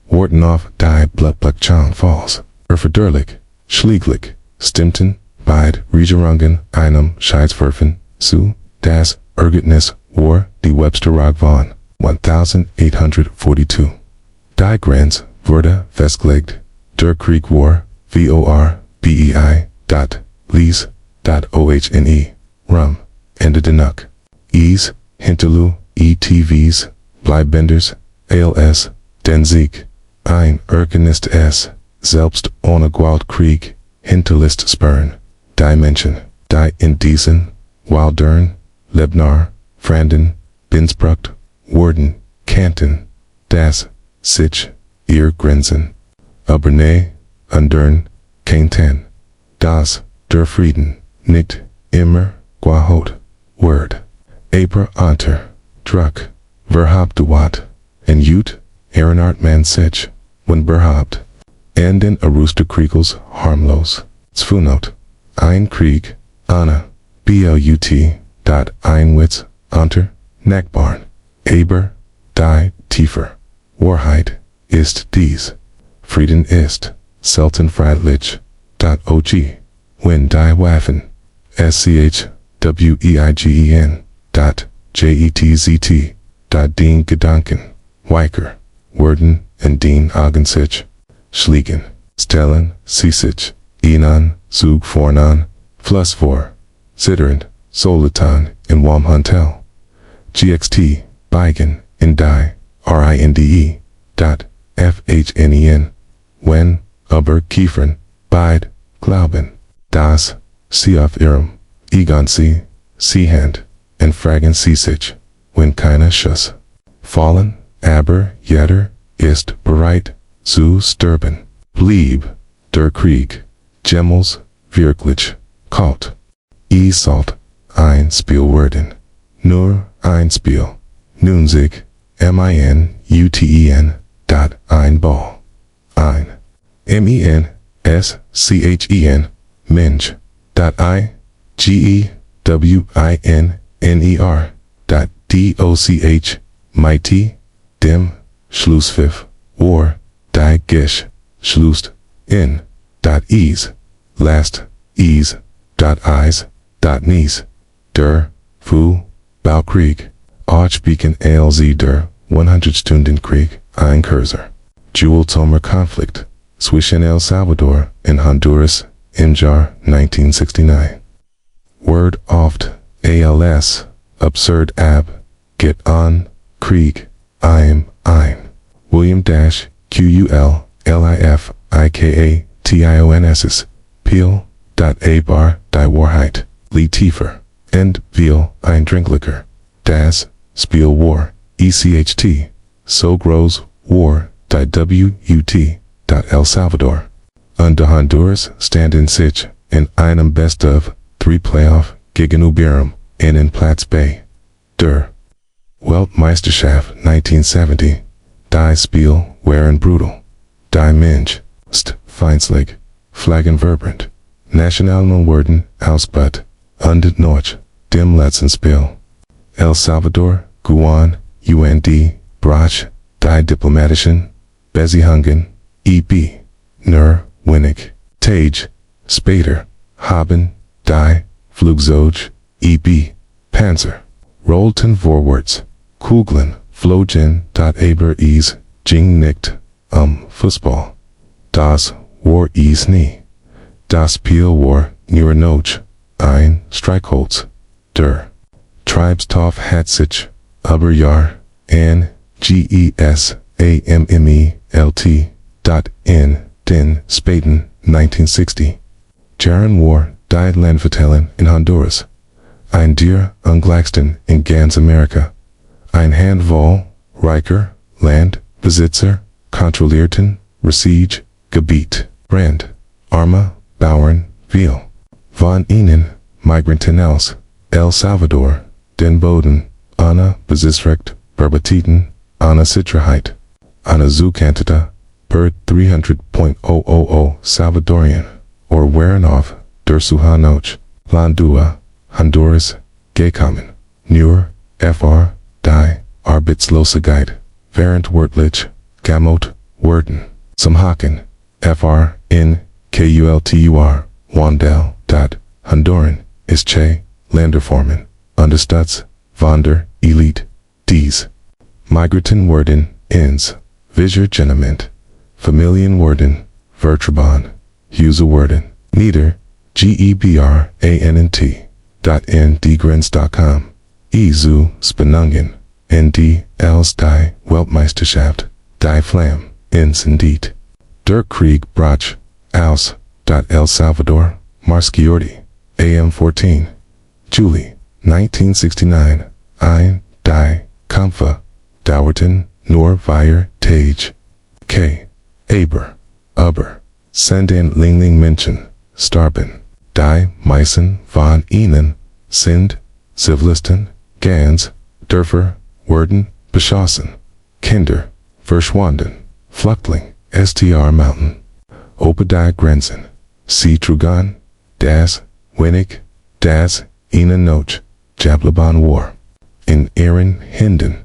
Wartenoff, Die Blutbluckchang Falls, Erferdurlich, Schlieglich, Stimpton, Beid, Regerungen, einem, Scheidswerfen, zu, das, Ergetnis, War, die Webster Rog von, 1842. Die Grenze, wurde, festgelegt, der Krieg war, VOR, BEI.Lies.OHNE, Rum, Ende Denuk, Hinterlu, ETVs, Bleibenders, ALS, Den Sieg, ein Erkenist S, selbst ohne Waldkrieg, Hinterlist Spern, Dimension, Die Indecen, Wildern, Lebnar, Fremden, Binsbrucht, Wurden, Kanten, Das, Sich, ihr Grenzen, Aberne, Undern, Kainten, Das, der Frieden, nicht, immer, Guahot, Word, Aber Anter, Druck, Verhauptwort, en Jut, Ehrenart man sich, when Berhaupt, and in Aroostook-Kriegels harmlos, Zfunot, ein Krieg, Anna, BLUT, Einwitz, Anter, Neckbarn, Aber, Die, Tiefer, Wahrheit, ist dies. Frieden ist selten freilich. .og. Wenn die Waffen. schweigen. Jetzt. Den Gedanken. Weiker. Wurden und den Augen sich. Schliegen. Stellen. Sie sich. Ihnen. Zug vornan. Fluss vor. Zitternd. Solitan. In warm Hantel. Gxt. Beigen. In die. Rinde. Fhnen. Wenn. Aber kiefern. Beid. Glauben. Das. Sie auf ihrem. Egon sie. Seehand. Und fragen sie sich. Wenn keine Schuss fallen. Aber jeder ist bereit zu sterben. Blieb. Der Krieg. Jemals. Wirklich. Kalt. Sollt. Ein Spielworden. Nur ein Spiel. Nun sich. Minuten. Ein Ball. Ein. Menschen. Mensch. Gewinner. Doch. Mighty. Dem. Schlusspfiff. Or. Die Gish. Schlust. In. Ease. Last. Ease. Eyes. Nies. Der. Fußballkrieg. Archbeacon ALZ der 100 Stunden Krieg, ein Kurzer. Jewel-Tomer Konflikt, zwischen El Salvador und Honduras im Jahr 1969. Word oft, als, absurd ab, get on, Krieg, ein. William Qul, Lif, Ika, Tions, Peel, Aber, die Wahrheit, Lee Tiefer, and Veal, ein Drinklicker, das Spiel War, ECHT, so grows War, die WUT, El Salvador. Under Honduras standen sich in einem Best of 3 Playoff gegenüberem in Platz Bay. Der Weltmeisterschaft 1970, die Spiel waren brutal. Die Mensch, feindlich, flaggenverbend, nationalen Worden ausbutt, und noch, dem letzten Spiel. El Salvador, Guan, UND, Brach, die diplomatischen Beziehungen, EB, nur wenig, Tage, später, haben, die Flugzeug, EB, Panzer, rollten vorwärts, Kugeln, flogen, aber es ging nicht, Fußball. Das war es nie. Das Spiel war nur noch ein Streichholz. Der Treibstoff hat sich über Jahr in den späten 1960 Jahren war die Landverteilung in Honduras ein der ungleichsten in ganz Amerika. Ein Handvoll reicher Landbesitzer kontrollierten Resige Gebiet, Brand, arme Bauern, viel. Von ihnen Migranten aus El Salvador, den Boden, ohne Besitzrecht, Berbetiten, ohne Sicherheit, ohne Zukantita, per 300.000 Salvadorian, or waren auf der Suche nach Landua, Honduras, gekommen, nur, fr, die Arbeitslosigkeit, während wörtlich, gamot, wurden, zum Haken, fr, in, kultur, wandel, Honduran, ist che, Landerformen, Understats, Wander, Elite, dies. Migranten worden, ins, Visurgenement, Familienworden, Vertrabon, Huse worden, Nieder, GEBRANNT, .ndgrenz.com, Izu, Spenungen, ND, Els die Weltmeisterschaft, die Flam, ins Indeed. Der Krieg brach, aus, El Salvador, Marschiordi, AM 14, July, 1969, die Kampfe, dauerten, nur 4 Tage. K. Aber, senden Lingling Menschen, starben, die meisten von ihnen, sind, Zivilisten, ganz, Dörfer, wurden, beschossen, Kinder, verschwunden, Flüchtling, STR Mountain, Opa die Grenzen, Sie trugen, das, wenig, das, ihnen noch, Jablaban war. In ihren Händen,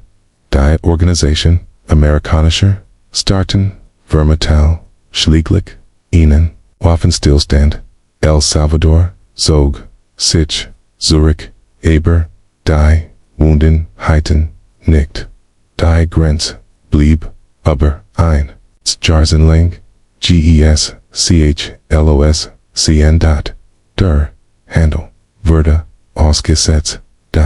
die Organisation, amerikanischer, starten, vermital, schlieglich, ihnen, Waffenstillstand, El Salvador, Zog, sich, Zurich, Aber, die, wurden, heiten, nicht, die Grenz, blieb, Aber, ein, Jarzenling, GES, CHLOS, CN. Der, Handel, Wurde, Ausgesetzt, die,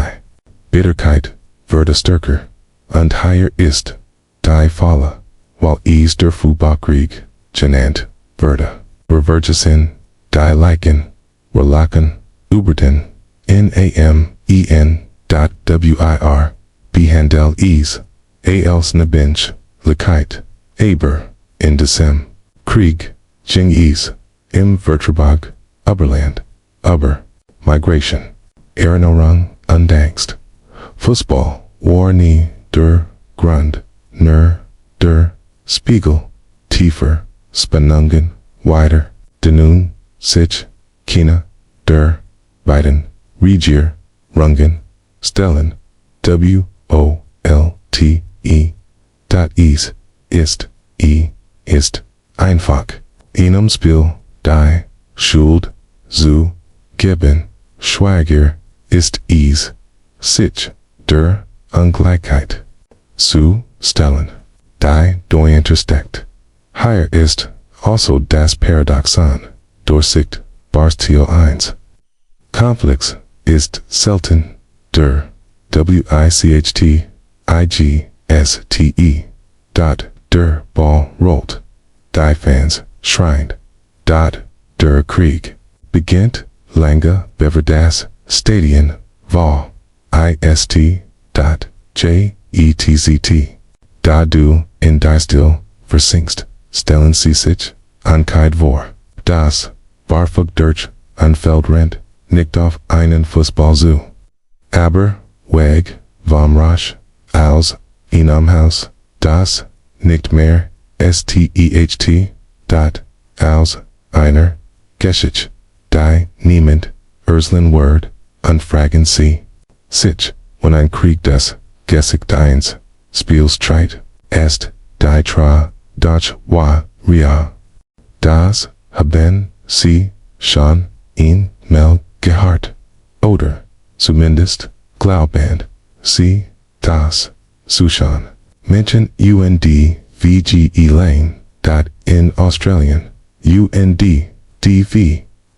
Bitterkeit, Wurde stärker, und higher ist, die Falle, while der Fußballkrieg, genannt, Wurde, Ververgessen, die Leichen, Verlachen, Uberten, NAMEN. WIR, Behandel Ease, als Nebench, Lekite, Aber, in Decem, Krieg, Jenkins, im Vertrag, Oberland, Aber, Migration, Erinnerung, Undangst, Fußball, War nie, der, Grund, der, Spiegel, tiefer, Spannungen, weiter, Denun, sich, China, der, Biden, Regier, Rungen, Stellen, WOLTE, ist, einfach, einem Spiel, die, Schuld, zu, geben, Schweiger, ist sich, der, Ungleichheit, zu, stellen, die, durchintersteckt. Higher ist, also das Paradoxon, Durchsicht, Barstil 1. Conflicts, ist selten, der, WICHT, IGSTE, der Ball rollt, die Fans, schreiend, der Krieg, beginnt, lange, beverdas, Stadien, Wahl, IST, JETZT, da du, in die Still, versinkst, stellen sie sich, ankheid vor, das, Barfug durch, Unfeldrent, nicht auf einen Fußball zu. Aber, weg, vom Rasch, aus, Haus, das, nicht mehr, STEHT, aus, einer, Geschichte, die, niemand, Urslen Word, unfragen sie, sich, wenn ein Krieg des, Gesicht eins, Spielstreit, est, die tra, Dutch, wa, ria, das, haben, sie, schon, ihn, mel, gehört, oder, zumindest, glauben, sie, das, Sushan, Menschen UND, Lane, in Australian, UND,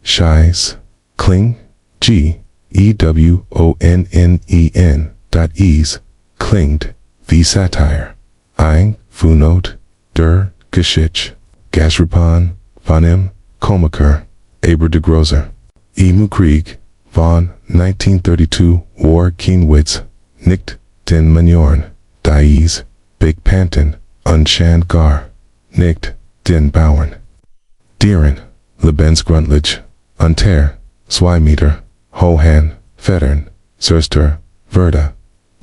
Scheiß, Kling, GEWONNEN, klingt, wie Satire, ein, Funot, der, Geschichte, Gasrupan, von ihm, Komiker, Aber de Grozer, Emu-Krieg, von 1932, War Kienwitz, nicht, den Manjoren, Dies, Big Panton, Unschand Gar, nicht, den Bauern. Dieren, Lebensgrundlich, Unter, Zweimeter, Hohan, Vettern, Zerster, Verda,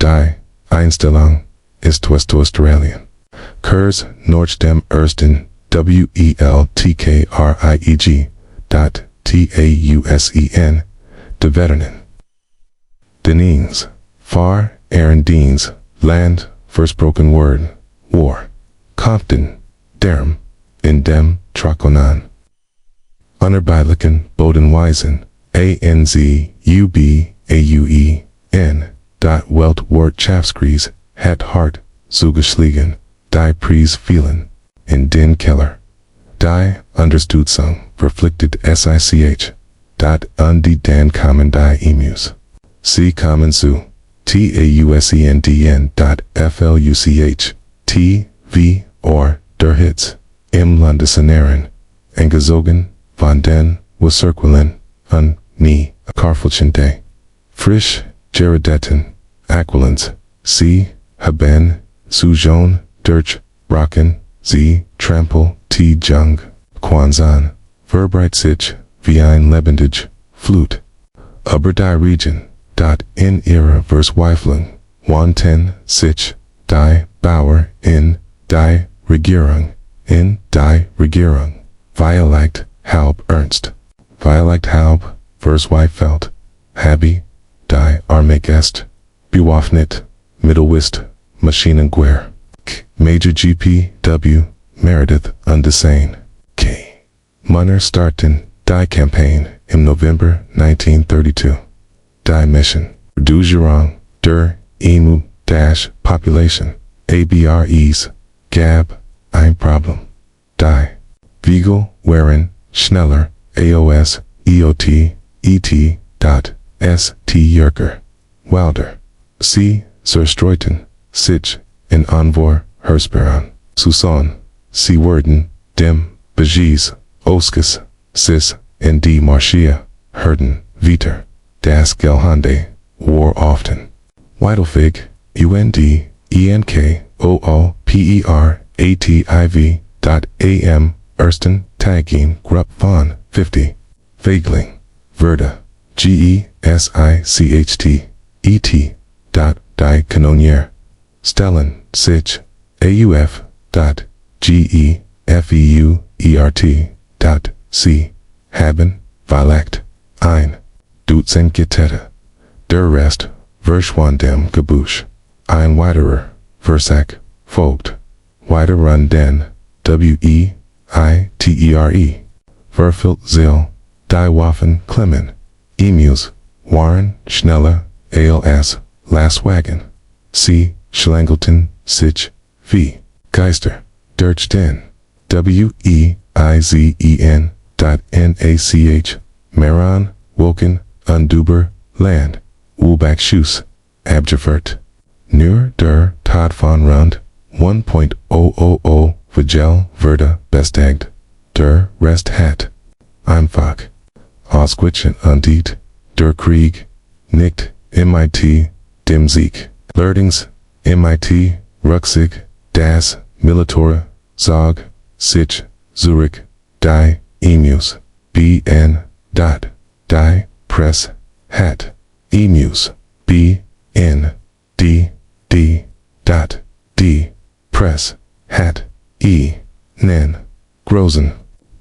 Die, Einstellung, Ist-West-Australien. Kurs, Nordstern Ersten, WELTKRIEG, TAUSEN, de Vettern. Denings, Far, Arendines, Land, First Broken Word, War. Compton, Derm, in dem, Trakonan. Unerbeidlichen, Bodenweisen, ANZUBAUEN, Welt Wirtschaftkrise, het hart, zugeschlagen, die Preis vielen, in den Keller. Die Unterstützung, verpflichtet SICH, die dann kamen die Emus. Sie kamen zu, TAUSENDN, FLUCH, TV, or, der Hits, im Landesernähren, eingezogen, von den, Wasserquellen, nie, Karfelchente. Frisch, Geradetten, Aquilens, sie, haben, Sujon, durch, Brocken, sie, Trampel, Jung, Kwanzan, Verbreitzich, wie ein lebendig, Flut. Aber die Region, in ihrer Verzweiflung, wanten sich, die Bauer in, die Regierung, Vielleicht, halb ernst, vielleicht halb, verzweifelt, Habi, die Armee ist, bewaffnet, Mittelwist, Maschinengewehr, Major GP, W, Meredith, Undesane, K. Munner starten, Die Campaign, in November 1932. Die Mission, Dugerang, der Emu, Population, ABREs, Gab, ein Problem. Die. Wiegel, Waren, Schneller, AOS, EOT, ET, S.T. Yerker, Wilder, C. Zerstreuten, Sich, in Envor, Hersperon, Susan, C. Wurden, Dem, Begies, Oskes, Sis, in D. Marcia, Herden, Viter, Das Gelhande, War Often. Weidelfig, UND, ENK, OOPER, ATIV, AM, Ersten, Tagin, Grupp von, 50. Veigling, Verda, GESICHT, ET, Die Kanonier, Stellen, Sich, AUF, GEFEUERT, C, Haben, Valakt, Ein, Dutzendgittette, Der Rest, Verschwandem Gebusch, Ein weiterer, Versack, Vogt, Weiterrun den, WEITERE, Verfilt Zil, Die Waffen Clemen, Emus, Warren, Schneller, ALS, Lastwagen, C. Schlangleton, Sich, V. Geister, Dirchten, WEIZEN, NACH, Meron, Woken, Unduber, Land, Woolback-Schuss, Abgefert, Nur der Tod von Rund, 1.000, Vagel, Verda, Bestagd, Der Rest hat, Einfach, Ausquitchen Undiet, Der Krieg, Nicht, MIT, Dem Sieg, Lerdings, MIT, Ruxig, Das, Militore, Zog, Sich, Zurich, Die, Emus, BN, Die, Press, Hat, Emus, BN, D, Press, Hat, Nen, Grozen,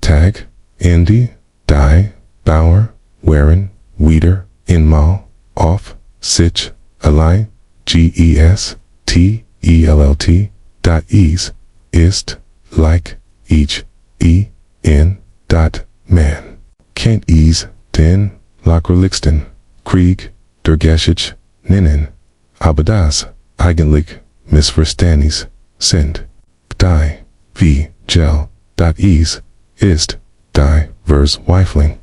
Tag, Indy, Die, Bauer, Waren, Wieder, Inmal, Off, Sich, Ally, GES, TELLT, Ease, Ist, Like, Each, Man. Can't ease, Den, Lockerlixten, Krieg der Geschichte, Nennen, Aber das, eigentlich, missverstandenen, sind. Die, wie, Gel, Ease, Ist, Die, Vers Weifling,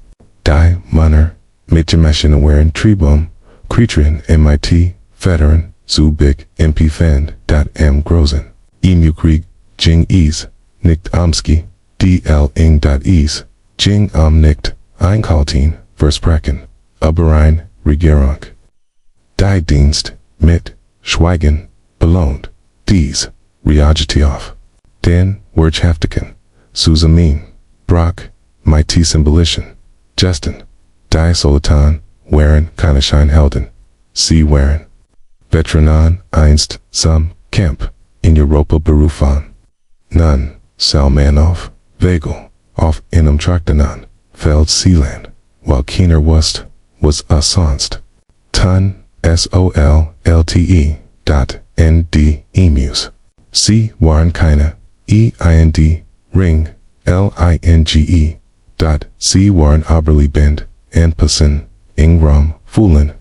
Die, Munner, Mitgemeschen Waren Tribum, Creaturen MIT, Veteran, Zubik, MP Fend, M. Grozen, Emu-Krieg, Jing Ease, Nicht Amski, DL Ing. Ease, Jing Nicht, Einkaltin, Versprechen, Uberein, Regierung. Die Dienst, mit, Schweigen, belohnt, dies, Reagitiof. Den, Wirtschaftigen, Susamin, Brock, Mighty Symbolischen, Justin, Die Solitan, Waren, Kaneschein Helden, C. Waren. Veteranan, einst, some, Kemp, in Europa Berufan. None, Salmanov, Vögel, auf einem Traktanon, Feld Seeland, while Keener was sonst. Ton, SOLLTE, ND, Emus. C. Waren keine, EIND, Ring, LINGE, C. Waren Oberliebend, Anpassen, Ingram, Fuhlen.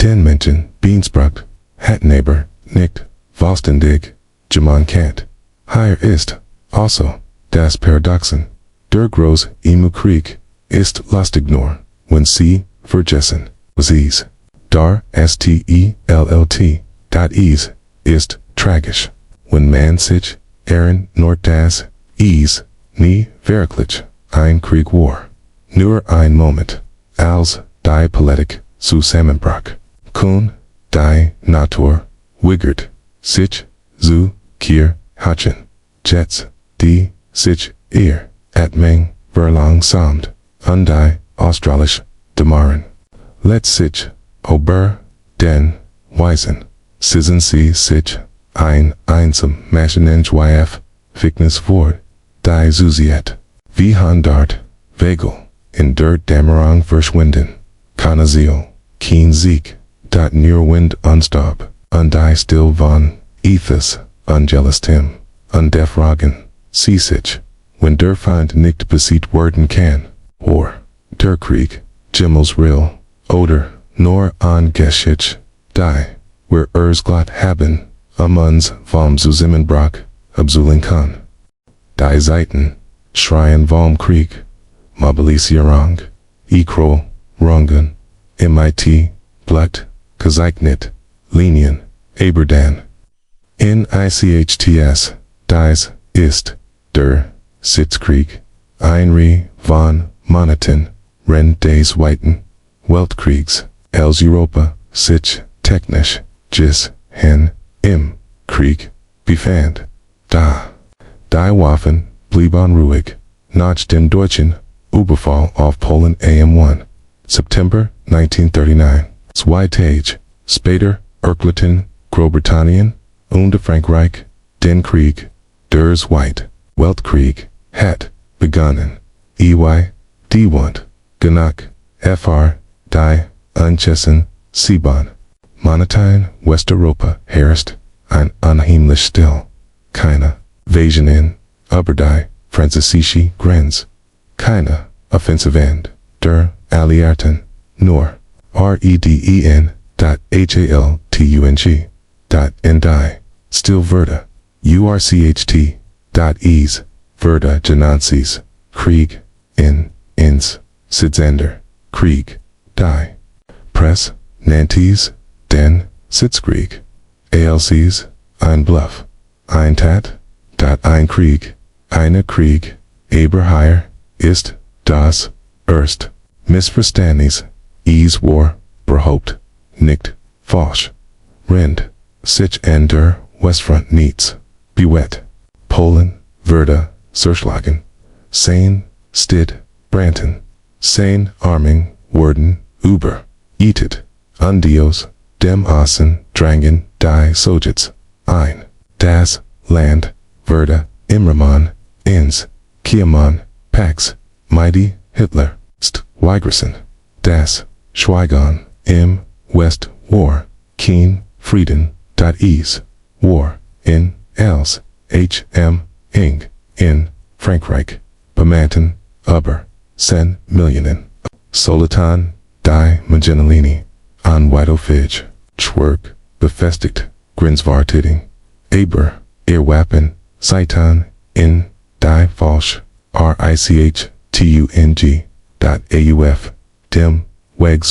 Den Menschen, Beansbrucht, Hatneighbor, Nicht, Vostendig, Jaman Kant. Higher ist, also, das Paradoxon, der groß Emu-Krieg, ist lustig nur, wenn sie vergessen, was is. Dar STELLT, Ease, ist tragisch, wenn man sich, nur das, nie wirklich, ein Krieg war. Nur ein Moment, als, die Politik, zusammenbrach. Kun, die Natur, wiggert, sich, zu, kier, hatchen, jets, die, sich, atmeng, verlangsamt, die, australisch, demaren. Let sich, ober, den, weisen, sitzen sie sich, einsam, Maschinenschweif, Ficknis vor, die Zuziet, wie Handart, Vögel, in der Dämmerung verschwinden, Kanazil, Keen Sieg, Nierwind unstab, die still von, Ethos, unjealous him, undefragen, sie sich, when der Feind nicht besiegt werden kann, or der Krieg, Jimmels real, oder nur an Geschichte, die, wir glatt haben, uns vom Zusammenbruch abzulen kann. Die Seiten, schreien vom Krieg, Mobilisierung, Rungen, MIT, Blatt, gezeichnet, Linien, aber dann. NICHTS, dies ist der Sitzkrieg, Einre von Monaten, des Weiten, Weltkriegs, als Europa sich technisch, im Krieg befand. Die Waffen blieben ruhig, nach dem deutschen Überfall auf Polen am 1. September 1939. Zwei Tage später erklärten Großbritannien und Frankreich den Krieg. Der Zweite Weltkrieg hat begonnen. Die want genug die Anchessen Sieben. Monaten Westeuropa herrscht ein unheimlich still. Keine Invasionen über die französische Grenze. Keine Offensiven der Alliierten, nur Reden. Haltung. Die Stillwürde. Urcht. Würde Genanzis. Krieg ins Sitzender. Krieg. Die Press Nantes den Sitzkrieg. ALCs ein Bluff. Ein Tat. Ein Krieg. Eine Krieg. Aber hier ist das erst Missverständnis. War behauptet nicht falsch. Rind sich an der Westfront nichts bewegt. Polen würde zerschlagen. Sein brannten. Sein Arming wurden Dios dem Osten drängen die Sowjets ein. Das Land würde Immermann ins Kiemann Pax mighty Hitler Weigersen. Das Schweigen im West war kein Frieden. War in els in Frankreich bemannten aber 10 Millionen. Solatan die Magellanini an Weidofig Schwerk befestigt Grenzwartitting. Aber Wappen Seitan in die Falsch RICHTUNG.AUF dem Weg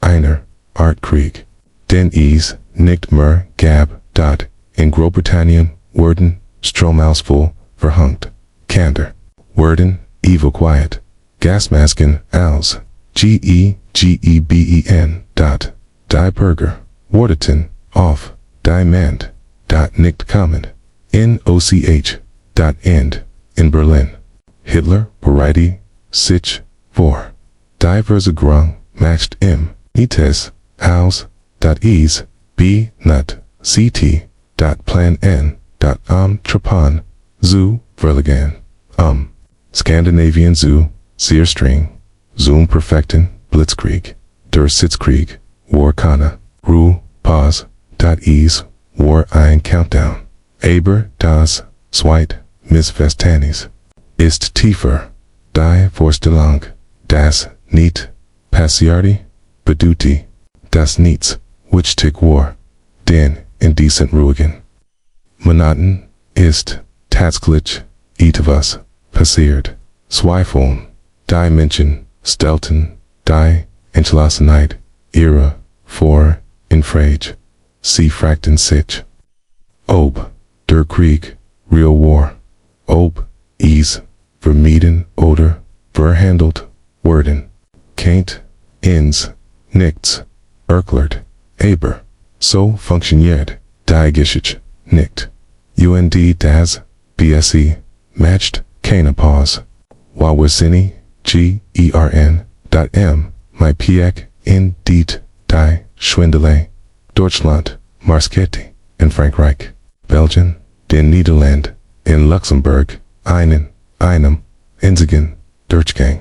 einer Art Krieg. Den nicht mehr gab. In Großbritannien wurden Stromausfall verhängt. Kander wurden evacuiert. Gasmasken als GEGEBEN. Die Bürger wurdeten auf die Mand. Nicht kommen. NOCH. End. In Berlin. Hitler bereitet sich vor. Die Versagung macht im Nites Haus. Not CT. Plan N. Trapan. Zu Verlagan. Scandinavian Zoo. Seerstring. Zoom Perfekten. Blitzkrieg. Der Sitzkrieg. War Kana. Ruhe. Pause. War ein Countdown. Aber das Zweit. Missverständnis. Ist tiefer. Die Vorstellung. Das nicht. Passierte. Beduti. Das Nichts. Wichtig war. Den indecent ruhigen. Monaten ist tatsächlich etwas passiert. Zweifeln. Die Menschen stellten die Entschlossenheit ihrer vor in Frage. Sie fragten sich, ob der Krieg real war, ob vermieden oder verhandelt werden. Keint ins nichts erklärt. Aber so funktioniert die Geschichte nicht. Das BSE matcht keine Pause. Wawasini GERN. My Piek in die Schwindele. Deutschland, Marschetti, in Frankreich, Belgien, den Niederland, in Luxemburg, einem, Inzigen, Durchgang,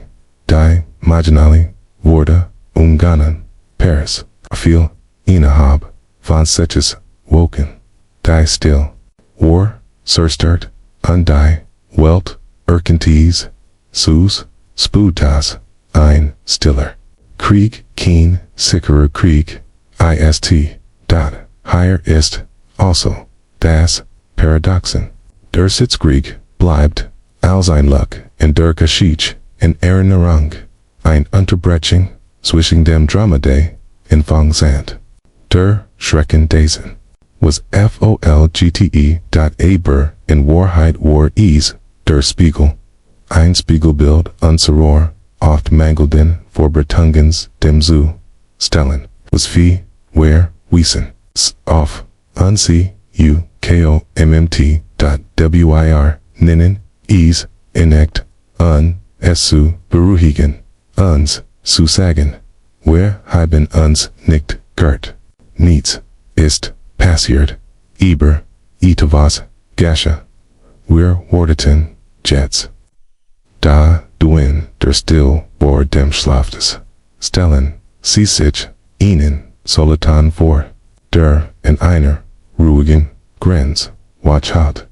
die Marginali, wurde, umgangen, Paris, viel, innerhalb, von solches, woken, die still, War, Surstert, Undie, Welt, Erkenties, Sus, Sputas, Ein, Stiller. Krieg, Keen, Sicherer Krieg, ist, dot, higher ist, also, das, Paradoxen. Der Sitzkrieg, bleibt, als ein Luck, in der Geschichte, in Erinnerung, ein Unterbrechung, zwischen dem Dramade, in Fangsand. Der Schrecken dessen, was Folgte. Aber in Wahrheit war es, der Spiegel, ein Spiegelbild unserer, oft mangelnden Vorbereitungens dem zu stellen, was wie, wer, wissen, auf, unsie, kommt, wir, nennen, es, inect, es zu beruhigen, uns, zu sagen, wer haben uns nicht gehört, nichts, ist, passiert, über, etwas, gasche, wir wurdeten, jets. Da, du in, der still, vor dem Schlaftes, stellen, sie sich, ihnen, solitan vor, der, in einer, ruhigen, Grenz, watch out,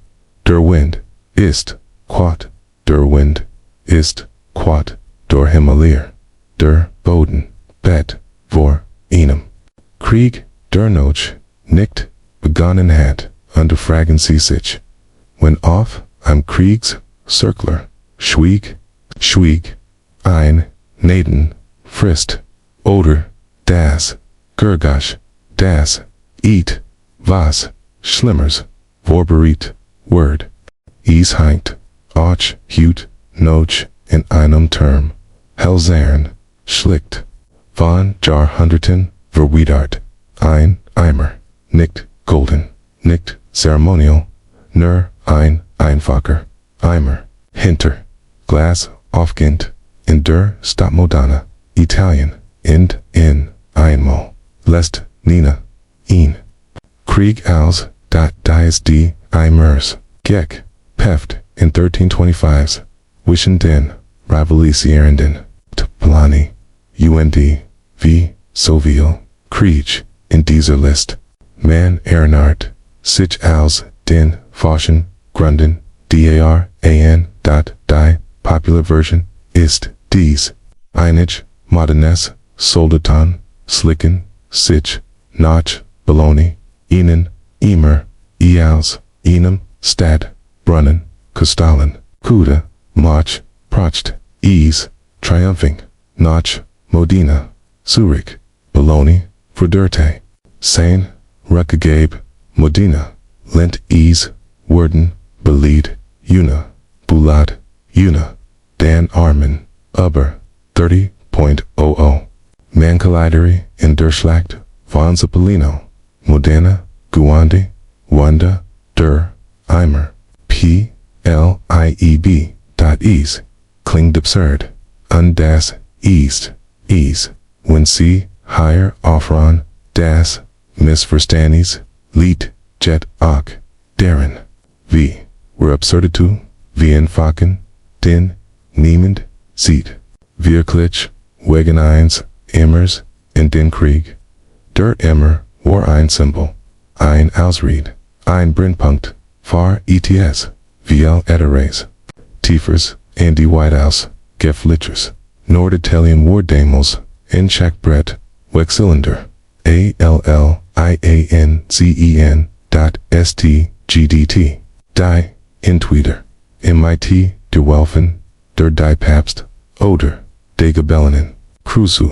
der Wind, ist, quat, der Wind, ist, quat, der Himmelier, der Boden, Bett, vor, einem. Krieg, der noch, nicht, begonnen hat, under Fragen sie sich, when off, am Kriegs, Circler, schwieg, ein, nannten, frist, oder, das, Gergasch, das, eat, was, schlimmers, vorbereitet, word, es hängt, och, hut, noch, in einem Term, Hellzern, schlicht, von Jahrhunderten, verwidert, ein, Eimer, nicht, golden, nicht, ceremonial, nur, ein, einfacher, Eimer, hinter, Glas, aufgehend, in der Stadtmoderne, Italien, in, einmal, lest, Nina, ihn. Krieg aus, dies die, Eimers, Gek, Peft, in 1325s, wischen den, Rivalisierenden, Plani, UND, wie, Soviel, Krieg, in dieser List, man Ehrenart, sich aus, den, Forschen, Grunden, DARAN, die, popular version, ist, dies, einig, modernes, Soldaten, slicken, sich, nach, Bologna, ihnen, immer, eals, einem, stad, brunnen, Kustalen, Kuda, Mach, Procht, es, triumphing, nach, Modena, Zurich, Bologna, Frederte, Seine, Rückgegeben, Modena, Lent es, wurden, belied, Una, Bulat, Una, Dan Armen, Aber, 30.00. Mancolideri in der Schlacht, von Zeppelino, Modena, Guande, Wanda, der, Eimer, Plieb. Klingt absurd, und das, ist, when sie, higher, offran, das, missverstandnes, lied, jet, auch, deren, wie, were absurditu, wie entfachen, den, niemand, sieht, wirklich, wegen eins, immers, in den Krieg, der Immer, war ein Symbol, ein Ausried, ein Brennpunkt, far ets, viel Eteres, Tiefers, in die Whitehouse, Geflichers, Norditalian War Damos, in Checkbrett, Wechselender, ALLIANZEN.STGDT, die, in Twitter, MIT, der Welfen, der die Papst, Oder, de Gebellenen, Cruzu,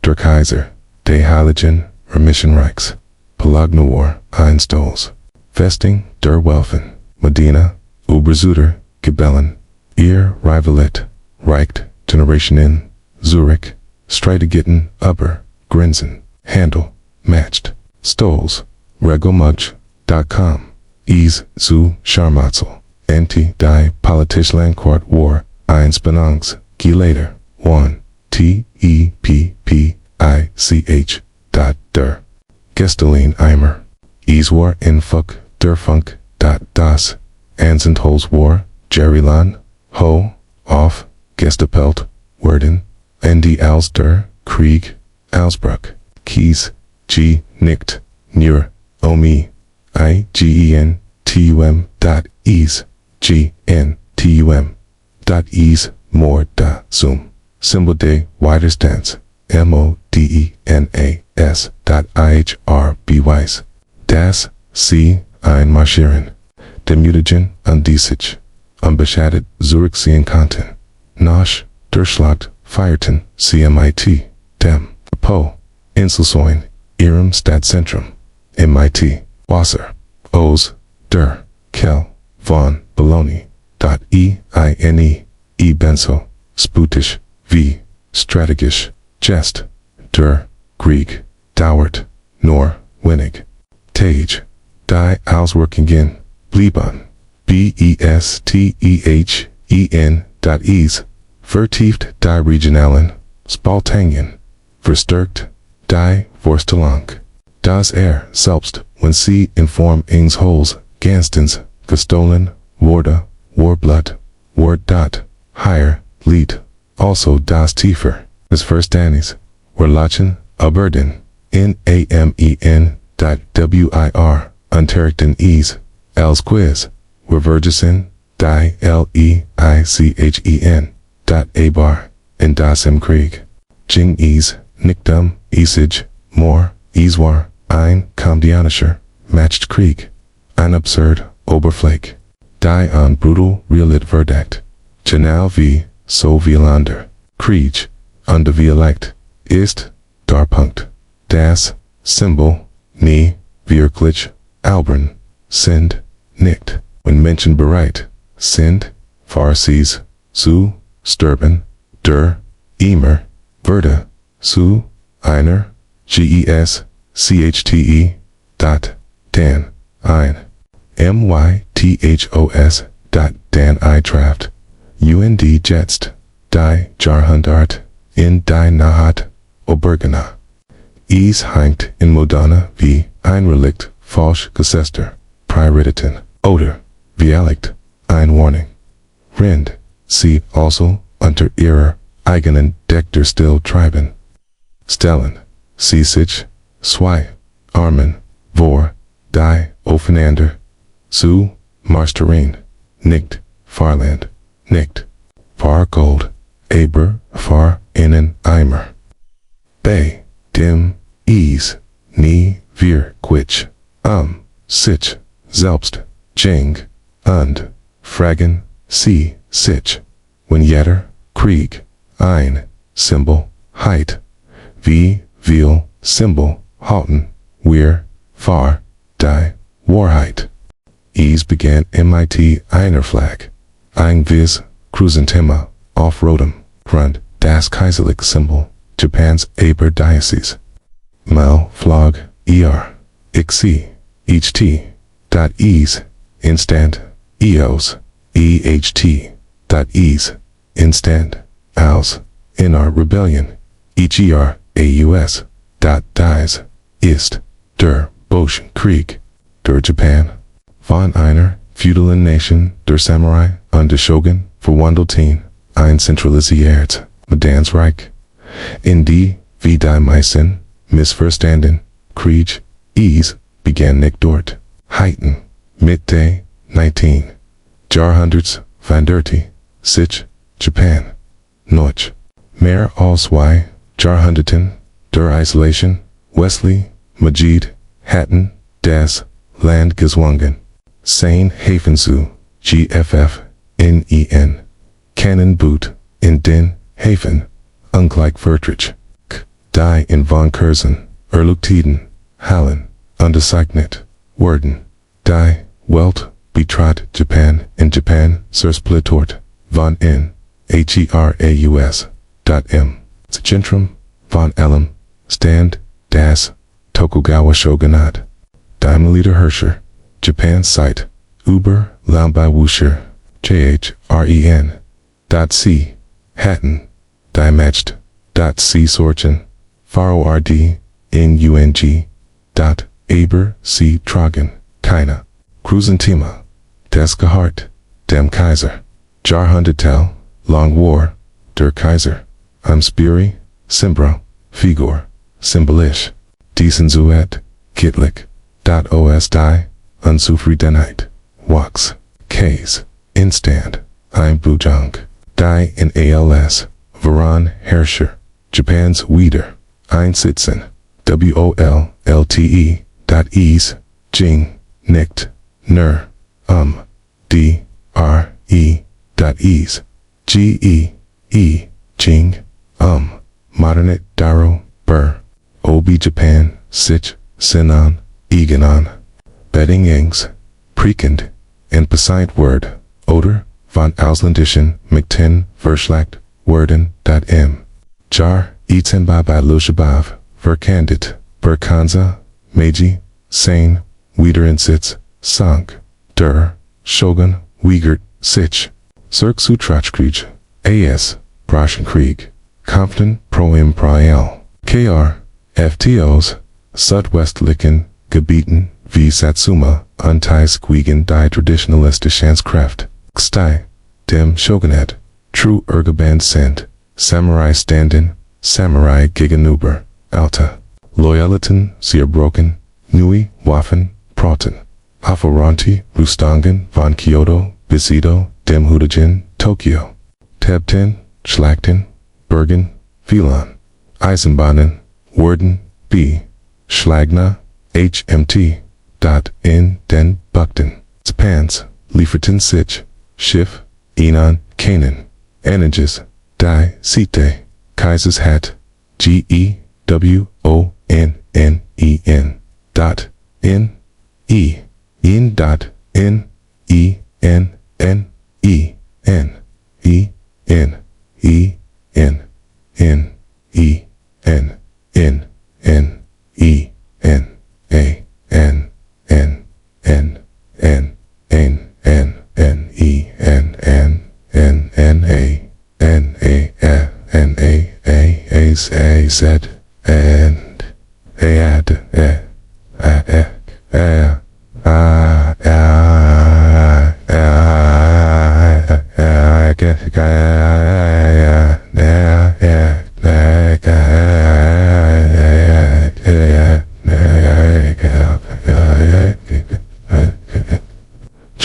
der Kaiser, de Heiligen, Remissionreichs, Pelagnowar, Einstols, Festing, der Welfen, Medina, Oberzuder, Gebellen, ihr Rivalet, Reicht, Generation in, Zurich, Streitagitten, Aber, Grenzen, Handel, Matched, Stoles, Regomudge.com, es zu Scharmatzel, Anti-Die Politischlandquart War, eins Benangs, Gelater, 1, TEPPICH, der, Gestelin Eimer, es war in Fuck, der Funk, das, Anzentholz war, Jerrylan, Ho, Off, Gestapelt, Werden, Ende als der, Krieg, Ausbruch, Kies, G, Nicht, Nur, Omi, IGEN, tum.ease, gntum.ease, more da zoom, symbol de wider stance, modernas.ihrbeweis, das sie einmarschieren, dem Mutagen undesig, unbeschattet Zurichsien Kanten, nach der Schlacht feierten CMIT, dem Po, Inselsäuen, ihrem Stadtzentrum, MIT, Wasser, Os, der, Kel, von, Bologna, .eine, benzo, sputisch, wie, strategisch, Jest, der, Krieg, dauert, nur, wenig, Tage, die Auswirkungen, blieben, bestehen.ease, vertieft die regionalen, Spaltungen, verstärkt, die Vorstellung, dass selbst, wenn sie in Form eines Hohls, Ganstens, gestohlen, wurde, Warblut, Word. Higher, Lied, also das tiefer, des Verstandes, Werlachen, Aberden, wir, unterrichten ease, als Quiz, Revergesen, die leichen, Aber, in das Krieg, Jing ease, Nickdom, Easage, More, Easwar, ein Komdianischer, Matched Krieg, ein absurd, Oberfläche, die an brutal Realit Verdacht, Genau wie, so vielander, Krieg, under Dialekt, ist, der Punkt, das, Symbol, nie, wirklich, albern, sind, nicht, when mentioned bereit, sind, Farsis, zu, sturben, der, Eimer, Werde, zu, einer, GES, dan, ein, mythos, dan Eintracht, und jetzt, die Jahrhundert, in die Nahat, Obergena. Es hängt in Moderne wie ein Relikt falsch gesetzter Prioritäten oder Dialekt, ein Warning. Rind, sie also unter ihrer eigenen Deckter still treiben. Stellen, sie sich, zwei, Armen, vor, die aufeinander, zu, Marsterin, nicht, Farland, nicht, Far Gold, Aber, Far innen Eimer. Bei, dem, Ease, nie, wirklich, sich, selbst, Jing, und, fragen, sie, sich, wenn jeder, Krieg, ein, Symbol, Heit, wie, viel, Symbol, halten, wir, far, die, Wahrheit. Es began MIT einer Flag, ein Viz, Cruisentema, Off-Roadem, Grund, das Kaiserlich Symbol, Japans Aber Diocese. Mal, Flog, XC, ease, instant, eos, ease, instant, aus, in our rebellion, aus, dies, ist, der, Boschen Krieg, der Japan, von einer, feudalen Nation, der Samurai, und der Shogun, verwandelten, ein zentralisiert, Medansreich, in die, wie die meisten, missverstandenen, Krieg, began nicht dort, Heiten, Mitte, 19, Jahrhunderts, Vanderti, sich, Japan, Noch, mehr als zwei, Jahrhunderten, der Isolation, Wesley, Majid, Hatton, das, Land gezwungen, sein Hafen zu, GFF, NEN, Cannonboot, in den, Hafen, ungleich Vertrich, die in von Kursen, Erlugtiden, Hallen, underzeichnet, Wurden, die, Welt, betrat Japan, in Japan, zersplittert, von in, HERAUS, Zentrum, von allem, Stand, das, Tokugawa Shogunat, Daimler Herrscher, Japan Site, Uber, Lambaiwuscher, JHREN, .C, Hatton, Dimatched, .C Sorchen, Faro RD, NUNG, Aber, C Tragen, Keine, Cruisentema, des Gehart, dem Kaiser, Jahrhundertel, Long War, der Kaiser, Spiri, Simbro, Figor, Symbolisch, Diesenzuet, Kitlik, .os die, Unzufriedenheit, Wax. Ks. Instand. Bujang. Die in ALS. Varan Herrscher. Japan's Wieder. Einsitzen. WOLLTE. Ease. Jing. Nicht. Ner. D. R. E. Ease. GE. Jing. Modernate Daro. Bur. Obi Japan. Sich. Sinan. Eganon. Bedding Ings. Prekend. and beside word, oder, von ausländischen, Mächten, Verschlacht, Wurden, .m. Jar, Itzenba bei Lushabav, Verkandit, Berkanza, Meiji, Sane, Wiederinsitz, Sank, Der, Shogun, Wiegert, Sich, Zergsutrachkrieg, AS, Braschenkrieg, Kampften, Proim Proel, KR, FTOs, Südwestlichen, Gebieten, wie Satsuma, Unteisquigen die traditionalistische Kraft, Xtai, dem Shogunat, True Ergeband sind, Samurai standen, Samurai gegenüber, Alta, Loyalitäten, zerbrochen, Nui, Waffen, Proten, Afferanti, Rustangen, von Kyoto, Bisido, dem Hudajin, Tokyo, Tebten, Schlachten, Bergen, Philan, Eisenbahnen, Wurden, B. Schlagna, HMT, in den Buckton, Spans, Lieferten sich, Schiff, Enon, Canaan, Anages, Die, Site, Kaiser's Hat, GEWONNEN, in,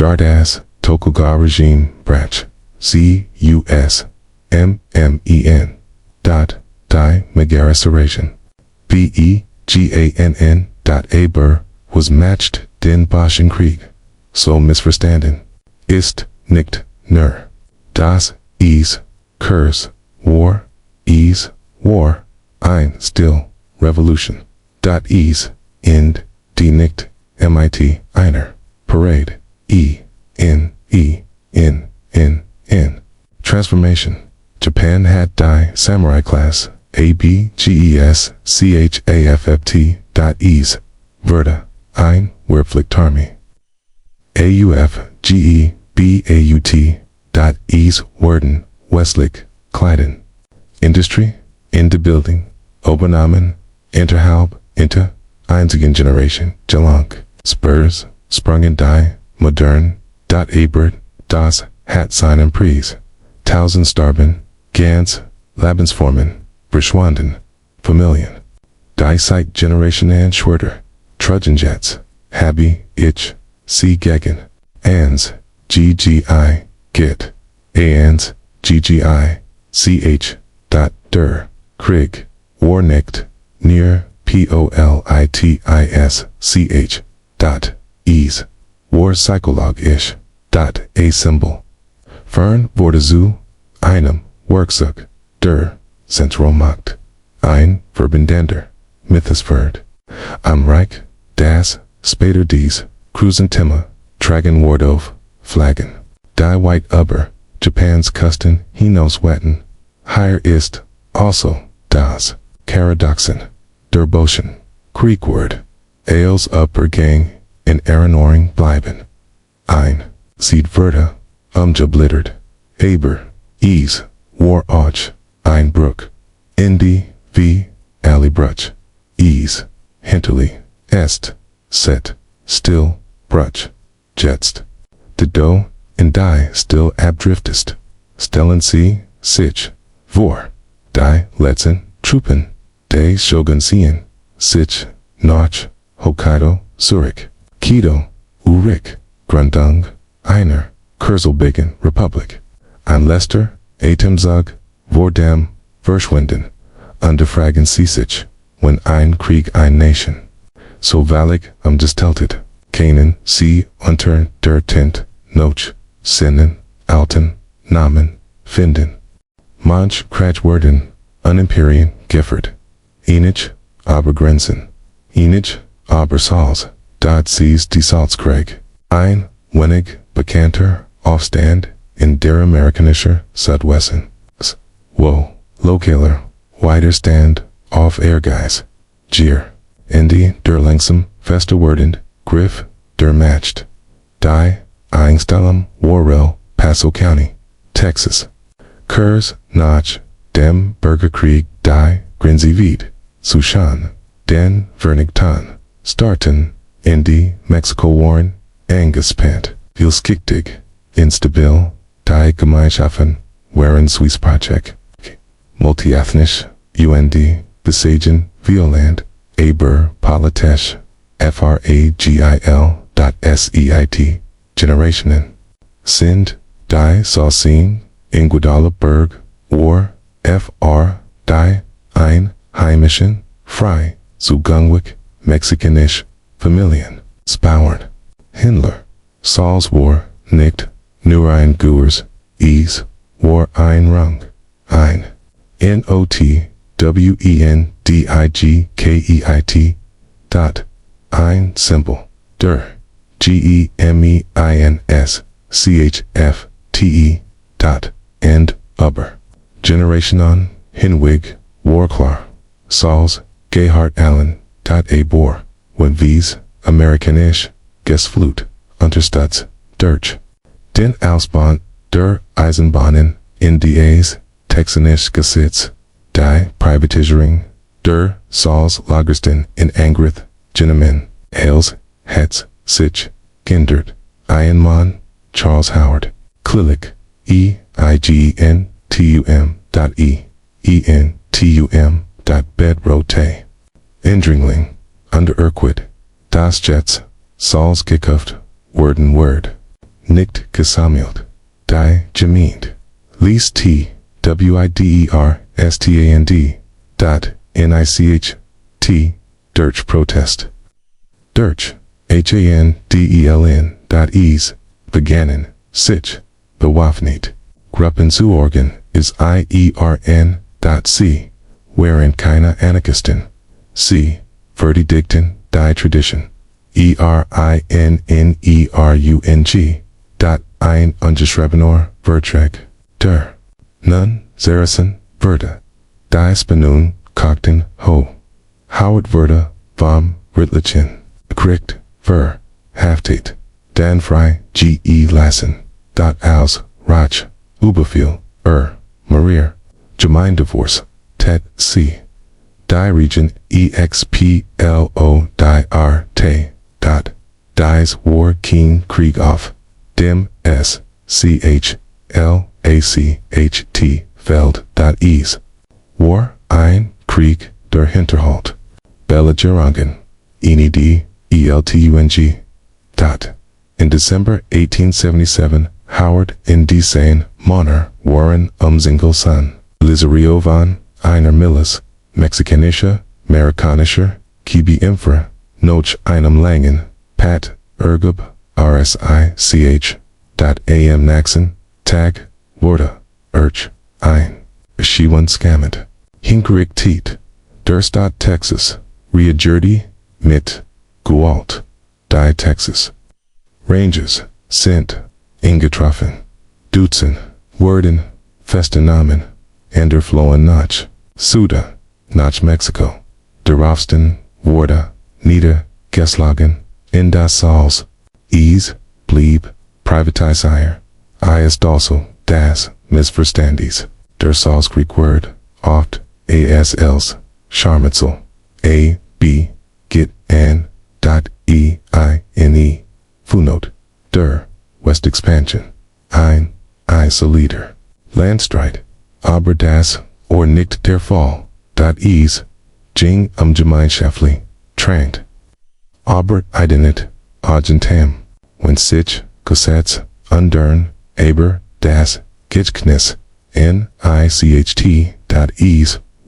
Jardas, Tokugawa Regime, Branch, CUS, MMEN, Die Megarestoration, BEGANN, Aber, was matched, den Braschenkrieg, so missverstanden, ist, nicht, nur, das, Kurs, War, War, still, Revolution, End, die nicht, MIT, einer, Parade, Transformation. Japan had die samurai class, ABGESCHAFFT, Verda, Werpflichtarmee. AUFGEBAUT, Wurden, Westlich, Kleiden. Industry, in the building, Obernamen, Interhalb, Einzigen Generation, Gelang. Spurs, sprungen die, modern, Ebert, das, Hat-Seinen Pries, Tausendstarben, Gans, Lebensformen, Verschwanden, Familien, Die Zeit Generation and Schwerter, Trudgenjets, Habi, Ich, C. Gegen, Ans, GGI, Git, Ans, GGI, CH, Der, Krieg, Warnicht, near, POLITISCH, Ease, War Psycholog-ish, A symbol. Fern, Vorderzu, einem, Werkzeug, Der, Zentralmacht, Verbindender, Mythospherd, Am Reich, Das, Spader dies, Kruzentema, Tragen Wardov, Flaggen, Die White Aber, Japan's Kusten, Hinauswetten, Higher ist, also, Das, Paradoxen, Der Boschen, Kriegsword, Ales Upper Gang, in Erinnerung bleiben. Siedwörter, umgeblittert, Aber, War Och, Brook, Indi, V, Allibruch, Hinterli, Est, Set, Still, Bruch, Jetst, De Do, and Die still abdriftest, Stellen Sie, Sich, Vor, Die Letzen, Truppen, De Shogunsien, Sich, Notch, Hokkaido, Zurich, Kido, Urik, Grundung, einer, Kurzelbeken, Republik. Ein Leicester, Atemzug, vor dem, Verschwinden, Unterfragen sich, when ein Krieg ein Nation. So vallig, gestaltet, Canaan, sie, unter, der Tint, noch, sinnen, alten, Namen, finden. Manch, Kratchworden, Unimperien, Gifford. Einich, aber Grenzen. Einich, aber Sals, dort sies die Salzkrieg. Ein, wenig, bekannter, Aufstand, in der amerikanischer Südwesten. Wo, lokaler, Widerstand, auf Ehrgeiz. Gier, Indie, der langsam, feste wordend, Griff, der matched. Die, Einstellung, Warrell, Paso County, Texas. Kurs, nach, dem Bürgerkrieg, die, Grenzivid, Sushan, den Vernigtan, Starten, Indie, Mexico Warren, Angespant, Vielskichtig, Instabil, die Gemeinschaften, waren Swiss Project. Multiethnisch, UND, Besagen, Violand, Aber, Politisch, FRAGIL.SEIT, Generationen. Sind, die Saucine, Inguadalaberg, Ohr, FR, die, Einheimischen, frei, zugänglich, Mexikanisch, Familien, Spauern. Hindler, Salzwar, nicht, nur ein Guers, Ease, war ein Rung, ein. NOTWENDIGKEIT, dot, ein Symbol, der, GEMEINSCHFTE, dot, and, Aber. Generationon, Hinwig, Warklar, Sals, Gehart Allen, dot a Bohr, when Wies, Amerikanisch, Gesflut, Unterstütz, Durch. Den Ausbahn, der Eisenbahnen, in dies, Texanisch Gesetz, die Privatisierung, der Sals Lagersten in Angrith, Genemen, Hales, Hetz, sich, Gendert, Ironman, Charles Howard, Klilik, EIGENTUM.ENTUM.Bedrote. Indringling, under Urquid, Das Jets, Sals gekauft, Wurden Word. Nicht gesammelt, die gemeint. Lies T, WIDERSTAND, dot, NICH, T, Durch Protest. Durch, HANDELN, dot ease, begannen, sich, bewaffnet. Gruppenzuordnen is IERN, dot C, wherein keine Anarchisten. C, Verdikten, die Tradition. ERINNERUNG, dot ein ungeschriebener Vertrag, der. Nun, Saracen, Wörter. Die Spanun, Cockton, Ho. Howard Wörter, vom Rittlichen. Kriegt, Ver, Haftet. Dan Frei, G.E. Lassen. Dot aus, Rach, Überfiel, Maria. Gemeindivorce, Tet, C. Die Region, EXPLO, die RT. Dot. Dies War King Krieg auf. Dem S. CH. LACHT Feld. Ease. War, ein, Krieg, der Hinterhalt. Belligerungen. END, ELTUNG. Dot. In December 1877, Howard in die Seine, Monner, Warren Single-Son, Lizario von, einer Millis, Mexikanischer, Amerikanischer, Kibi Infra, noch einem Langen, Pat, Ergub, RSICH, .am Naxen, Tag, Worte, ein. Shiwan Scammit. Hinkrieg Tiet. Durstadt, Texas. Reagirdi, mit, Gualt, Die Texas. Ranges, sind, eingetroffen. Dutzen, Wurden, feste Namen, Enderflohen nach. Suda, nach Mexico. Daraufsten, wurde, nieder, geschlagen, in das Salz. Ease, blieb, Privatisier. Ist also, das, missverstandis. Der Salzkrieg Word, oft, ASLs, Scharmützel. A, B, Git, An, dot, E, I, N, E. Footnote. Der, West Expansion. Ein, Isolieder. Landstreit. Aber das, or nicht der Fall. Dot ease. Ging Gemeinschaftlich. Trank. Aber Identit. Argentam. when sich, Gesetz, undern, Aber, das, Gedächtnis, nicht,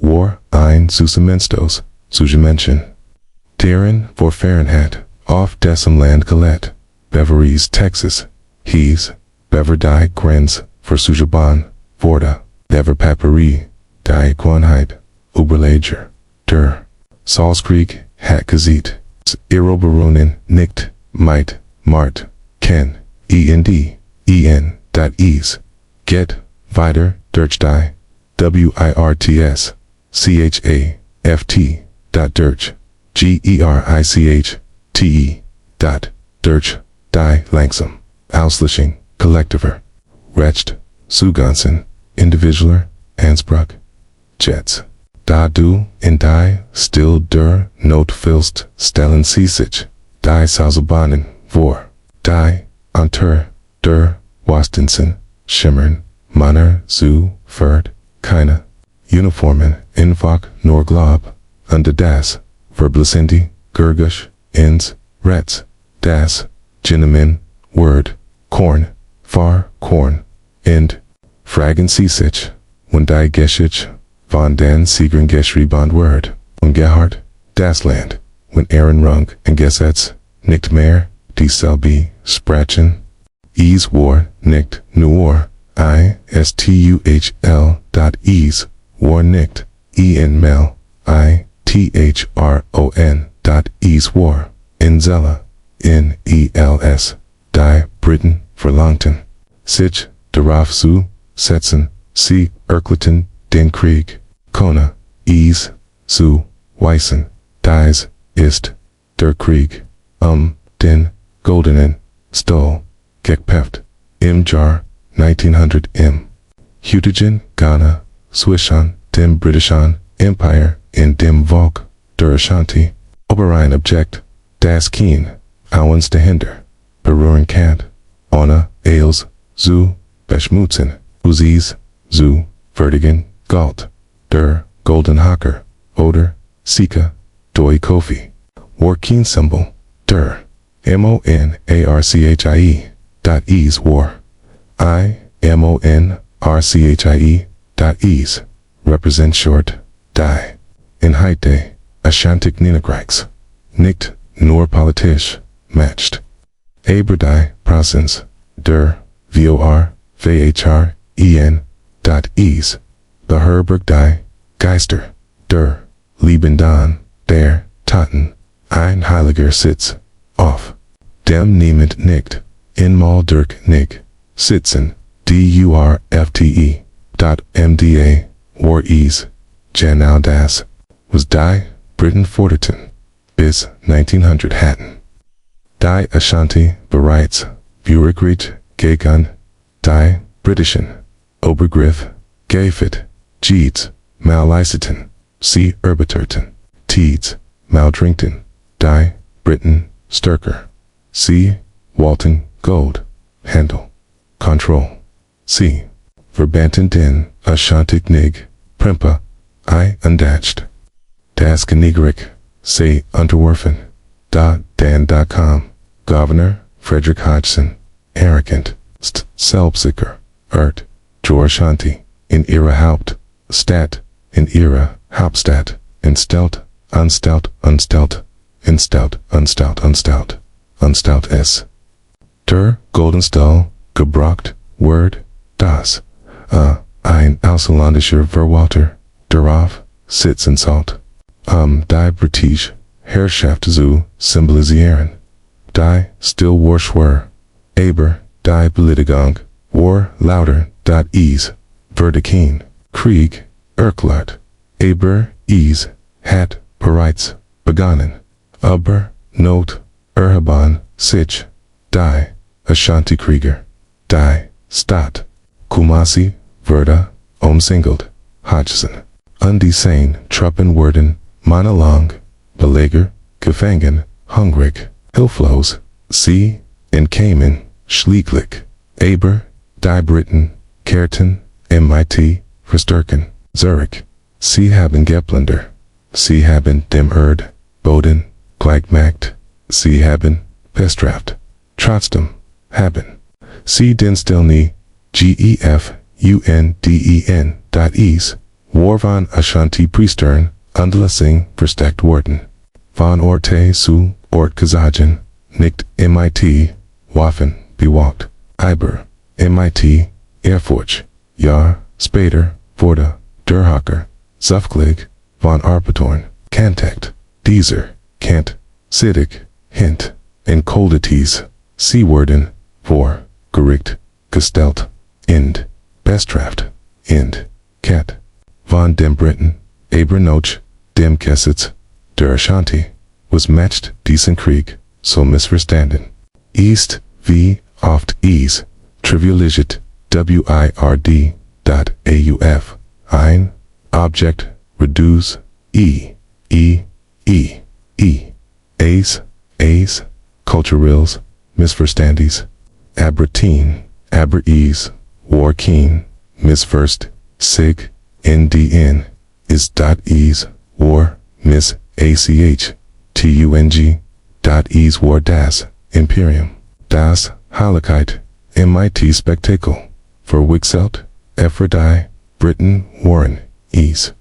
war, ein Susamentos, Sugemenschen. Deren, vor Fahrenheit, auf dessen Land gelegt, Beveries, Texas, hieß, Bever die Grenz, für Sugebahn, Vorda, Bever Paperie, die Quanheit, Überleger, der, Salzkrieg, hat gesieht, Eroberungen, nicht, might, mart, ken, end, get, weiter, durch die, wirts, chaft, durch, gericht, durch, die, langsam, Auslöschung, Kollektiver, Recht, Zuganzen, Individualer, Ansbruch, Jets. Da du in die still der Not willst, stellen sie sich, die Sauserbahnen vor, die unter der Wastensen schimmern, Manner zu fert, keine Uniformen, einfach nur Glaub, unter das, Verblissindi, Gurgusch, ins, Retz, das, Gentleman, Word, Korn, Far, Korn, End, Fragen sie sich, when die Geschichte, von den Siegern geschrieben Word, und Gerhard, das Land, when Aaron Rung and Gesetz, nicht mehr, dieselbe, Sprachen, war, nicht, nur, war nicht, mel, war, in Zella, els, die Briten, verlangten, sich, darauf zu, setzen, sie, erklärten, den Krieg, Kona, zu, weißen, dies, ist, der Krieg, den, Goldenen, Stuhl, gekauft, im Jahr, 1900 im, Hüttigen, Ghana, Swishan, dem Britischen Empire, in dem Volk, der Ashanti, Oberein Objekt, das Keen, Auens dahinter, berühren Kant, Ona, Ailes, zu, beschmutzen, Uzis, zu, verdigen, Galt, der, Golden Hacker, oder, Sika, Doi Kofi, Working Symbol, der, monarchie, war, monarchie, represent short, die, in Haite, Ashantic Ninagriks, nicht, nur politisch, matched, Aber die, Prosens, der, vor, Beherberg die, Geister, der, lieben dann, der, Taten, ein heiliger Sitz, auf, dem niemand nicht, inmal durch nicht, sitzen, durfte, mda, war genau das, was die, Britain forderten, bis 1900 hatten. Die Ashanti bereits, Bürgerkrieg gegen, die, Britischen, Obergriff, Gefit, Jeeds, Malleisteten, sie erbiterten, Teeds, Maldrinkten, die, Britain, Stärker, sie, Walton, Gold, Handel, Control, sie, verbannten den, Ashantik Nig, Primpa, undatched, das Genigrig, sei unterworfen, dan.com, Governor, Frederick Hodgson, arrogant, selbstsicher, George in ihrer Haupt, Stadt, in ihrer Hauptstadt, instelt, unstelt, es. Der Goldenstuhl, gebraucht, Word, das, ein ausländischer Verwalter, darauf, sitzen sollt, die British, Herrschaft zu symbolisieren, die still war schwer, aber, die Beledigung, war lauter, verdiken, Krieg, erklärt, aber, hat, bereits, begonnen, aber, not, erhaben, sich, die, Ashanti-Krieger, die, Stadt, Kumasi, Verda, umsingelt, Hodgson, undesane, Truppen wurden, Monolong, Beleger, Gefangen, hungrig, Hilflos, sie, entkämen, schlieglich, aber, die Briten, kehrten, mit, verstärken, Zurich, sie haben Gepländer, sie haben dem Boden, gleichmacht, sie haben, bestraft, trotzdem, haben. Sie den Stilni, gefundden.es, war von Ashanti Priestern, Underlassing versteckt worden. Von Orte zu Ort gezogen, nicht mit, Waffen, bewalkt, Aber, mit, Erfurcht, Jahr, später, wurde, der Hacker, Zufklig, von Arpatorn, Kantekt, dieser, Kant, Siddig, Hint, in Koldities, Seeworden, vor, gericht, gestelt, ind, bestraft, ind, ket, von dem Briten, Abernoch, dem Kessitz, der Ashanti, was matched diesen Krieg, so missverstanden. Ist, wie, oft is, trivialisiert, wird.auf, ein, Object, reduce, ace, culturals, missverstandies, abreteen, aber-ease, war-keen, missverst, sig, ndn, is.ease, war, miss-ach, tung.ease war das, Imperium, das, Heiligkeit, mit Spektakel, verwechselt, Ephraim, Britain, Warren, ease,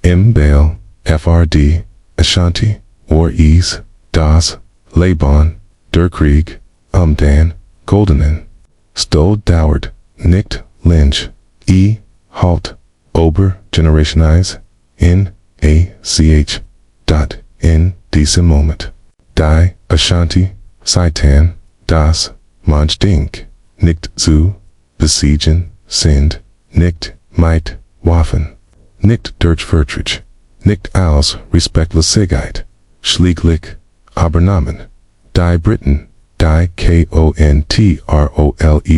im Bale, frd, Ashanti, war ease, das, Laban, der Krieg, Dan, Goldenen, Stuhl dauert, nicht, Lynch, halt, Ober, generationize, ach, dot, in diesem Moment, die, Ashanti, Seitan, das, manch Ding, nicht zu, besiegen, sind, nicht, mit, Waffen, nicht durch Vertrag, nicht aus Respektlosigkeit, schlieglich, aber Namen, die Briten, die Kontrole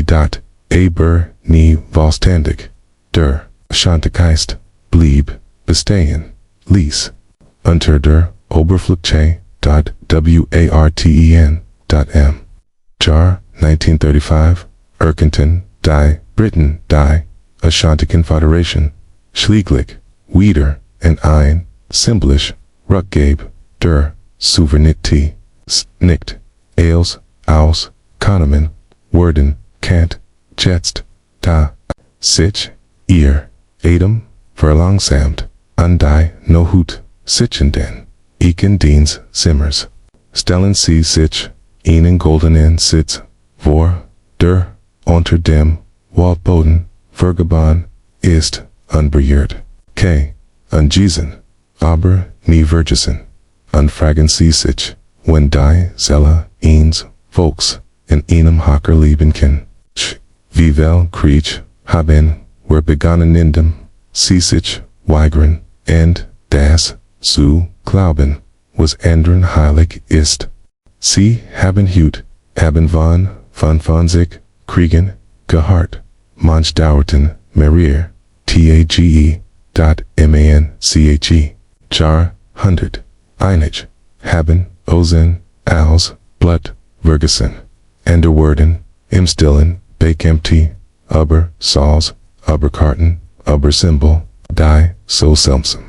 dot, aber nie vollständig, der Ashanti-Geist, blieb, bestehen, ließ, unter der Oberfläche, dot, warten, dot m. Jar, 1935, Erkenton, die Britain, die Ashanti Confederation, schlieglich, wieder, ein, symbolisch, Rückgabe, der Souveränität, nicht, als, aus, Kahnemann, Worden, Kant, jetzt, da, sich, ihr, jedem, verlangsamt, an die, no hut, sichenden, Dienst, Zimmers, stellen sie sich, ihnen Goldenen Sitz, vor, der, unter dem, Waldboden, Vagabond, ist, unberührt, ungessen, aber nie vergessen, unfragen sie sich, wenn die Seele, eins, Volks, in einem Hacker leben kann, wie viel Krieg, haben, wir begonnen in dem, sie sich, weigern, und, das, zu, glauben, was anderen heilig ist. Sie haben Hut, haben von sich, Kriegen, gehört, manch dauerten, Marier, manche, Jar, 100, einig, haben, Ozen, aus, Blut, vergessen, ender Worden, im Stillen, bekämpfte, aber, Sauls, aber Karten, aber Symbol, die, so seltsam.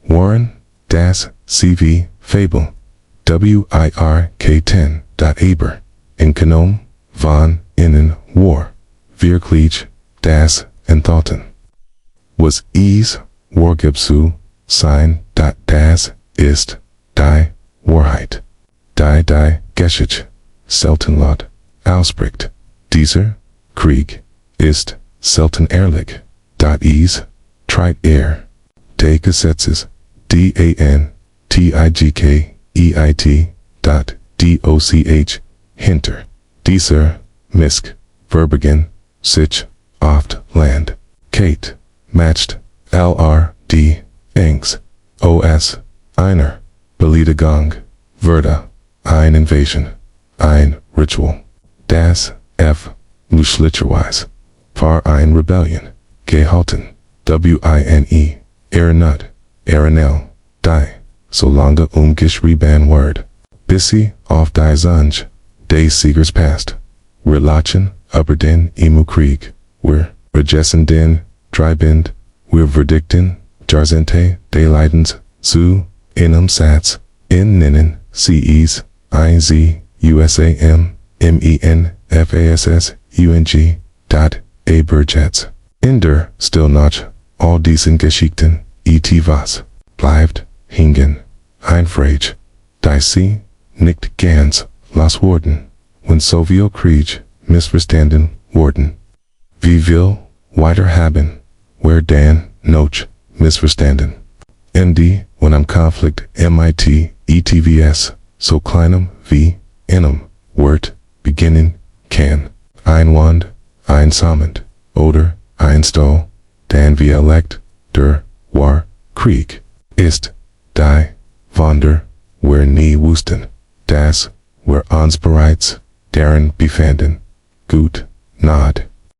Warren, das, CV, Fable, WIRK10, Aber, in Kanom, von, innen, war, wirklich, das, enthalten. Was wargibsu, sein, das, ist, die, Wahrheit. Die Geschichte, selten laut, ausbricht. Dieser, Krieg, ist, selten ehrlich. Treit de Gesetzes, DANTIGKEIT, hinter, dieser, Misk, verbergen, sich, oft, land, Kate, matched, LRD, Engs, OS, einer, Beleidigung, Würde, ein Invasion, ein Ritual, das, F, Muschlicherweise, war ein Rebellion, gehalten, WINE, Erinnert, Erinel, die, solange geschrieben Word, bis sie auf die Zunge des Siegers passt. Wir lachen über den Emu-Krieg, wir vergessen den Treibend, wir verdikten, Jahrzehnte des Leidens, zu, in Satz, in nennen, CEs, IZ, USAM, menfassung. In der still noch all diesen Geschichten etwas bleibt hängen. Einfrage, die sie nicht ganz los wurden, when so viel Krieg missverstanden wurden. Wie will weiter haben, wer dann noch missverstanden. Die, when am Konflikt mit etwas so kleinem wie einem Wort beginnen kann. Ein Wand, ein Samend, oder ein Stuhl, dann Dialekt, der war Krieg, ist, die Wunder, wir nie wussten, dass wir uns bereits darin befanden. Gut, Naht.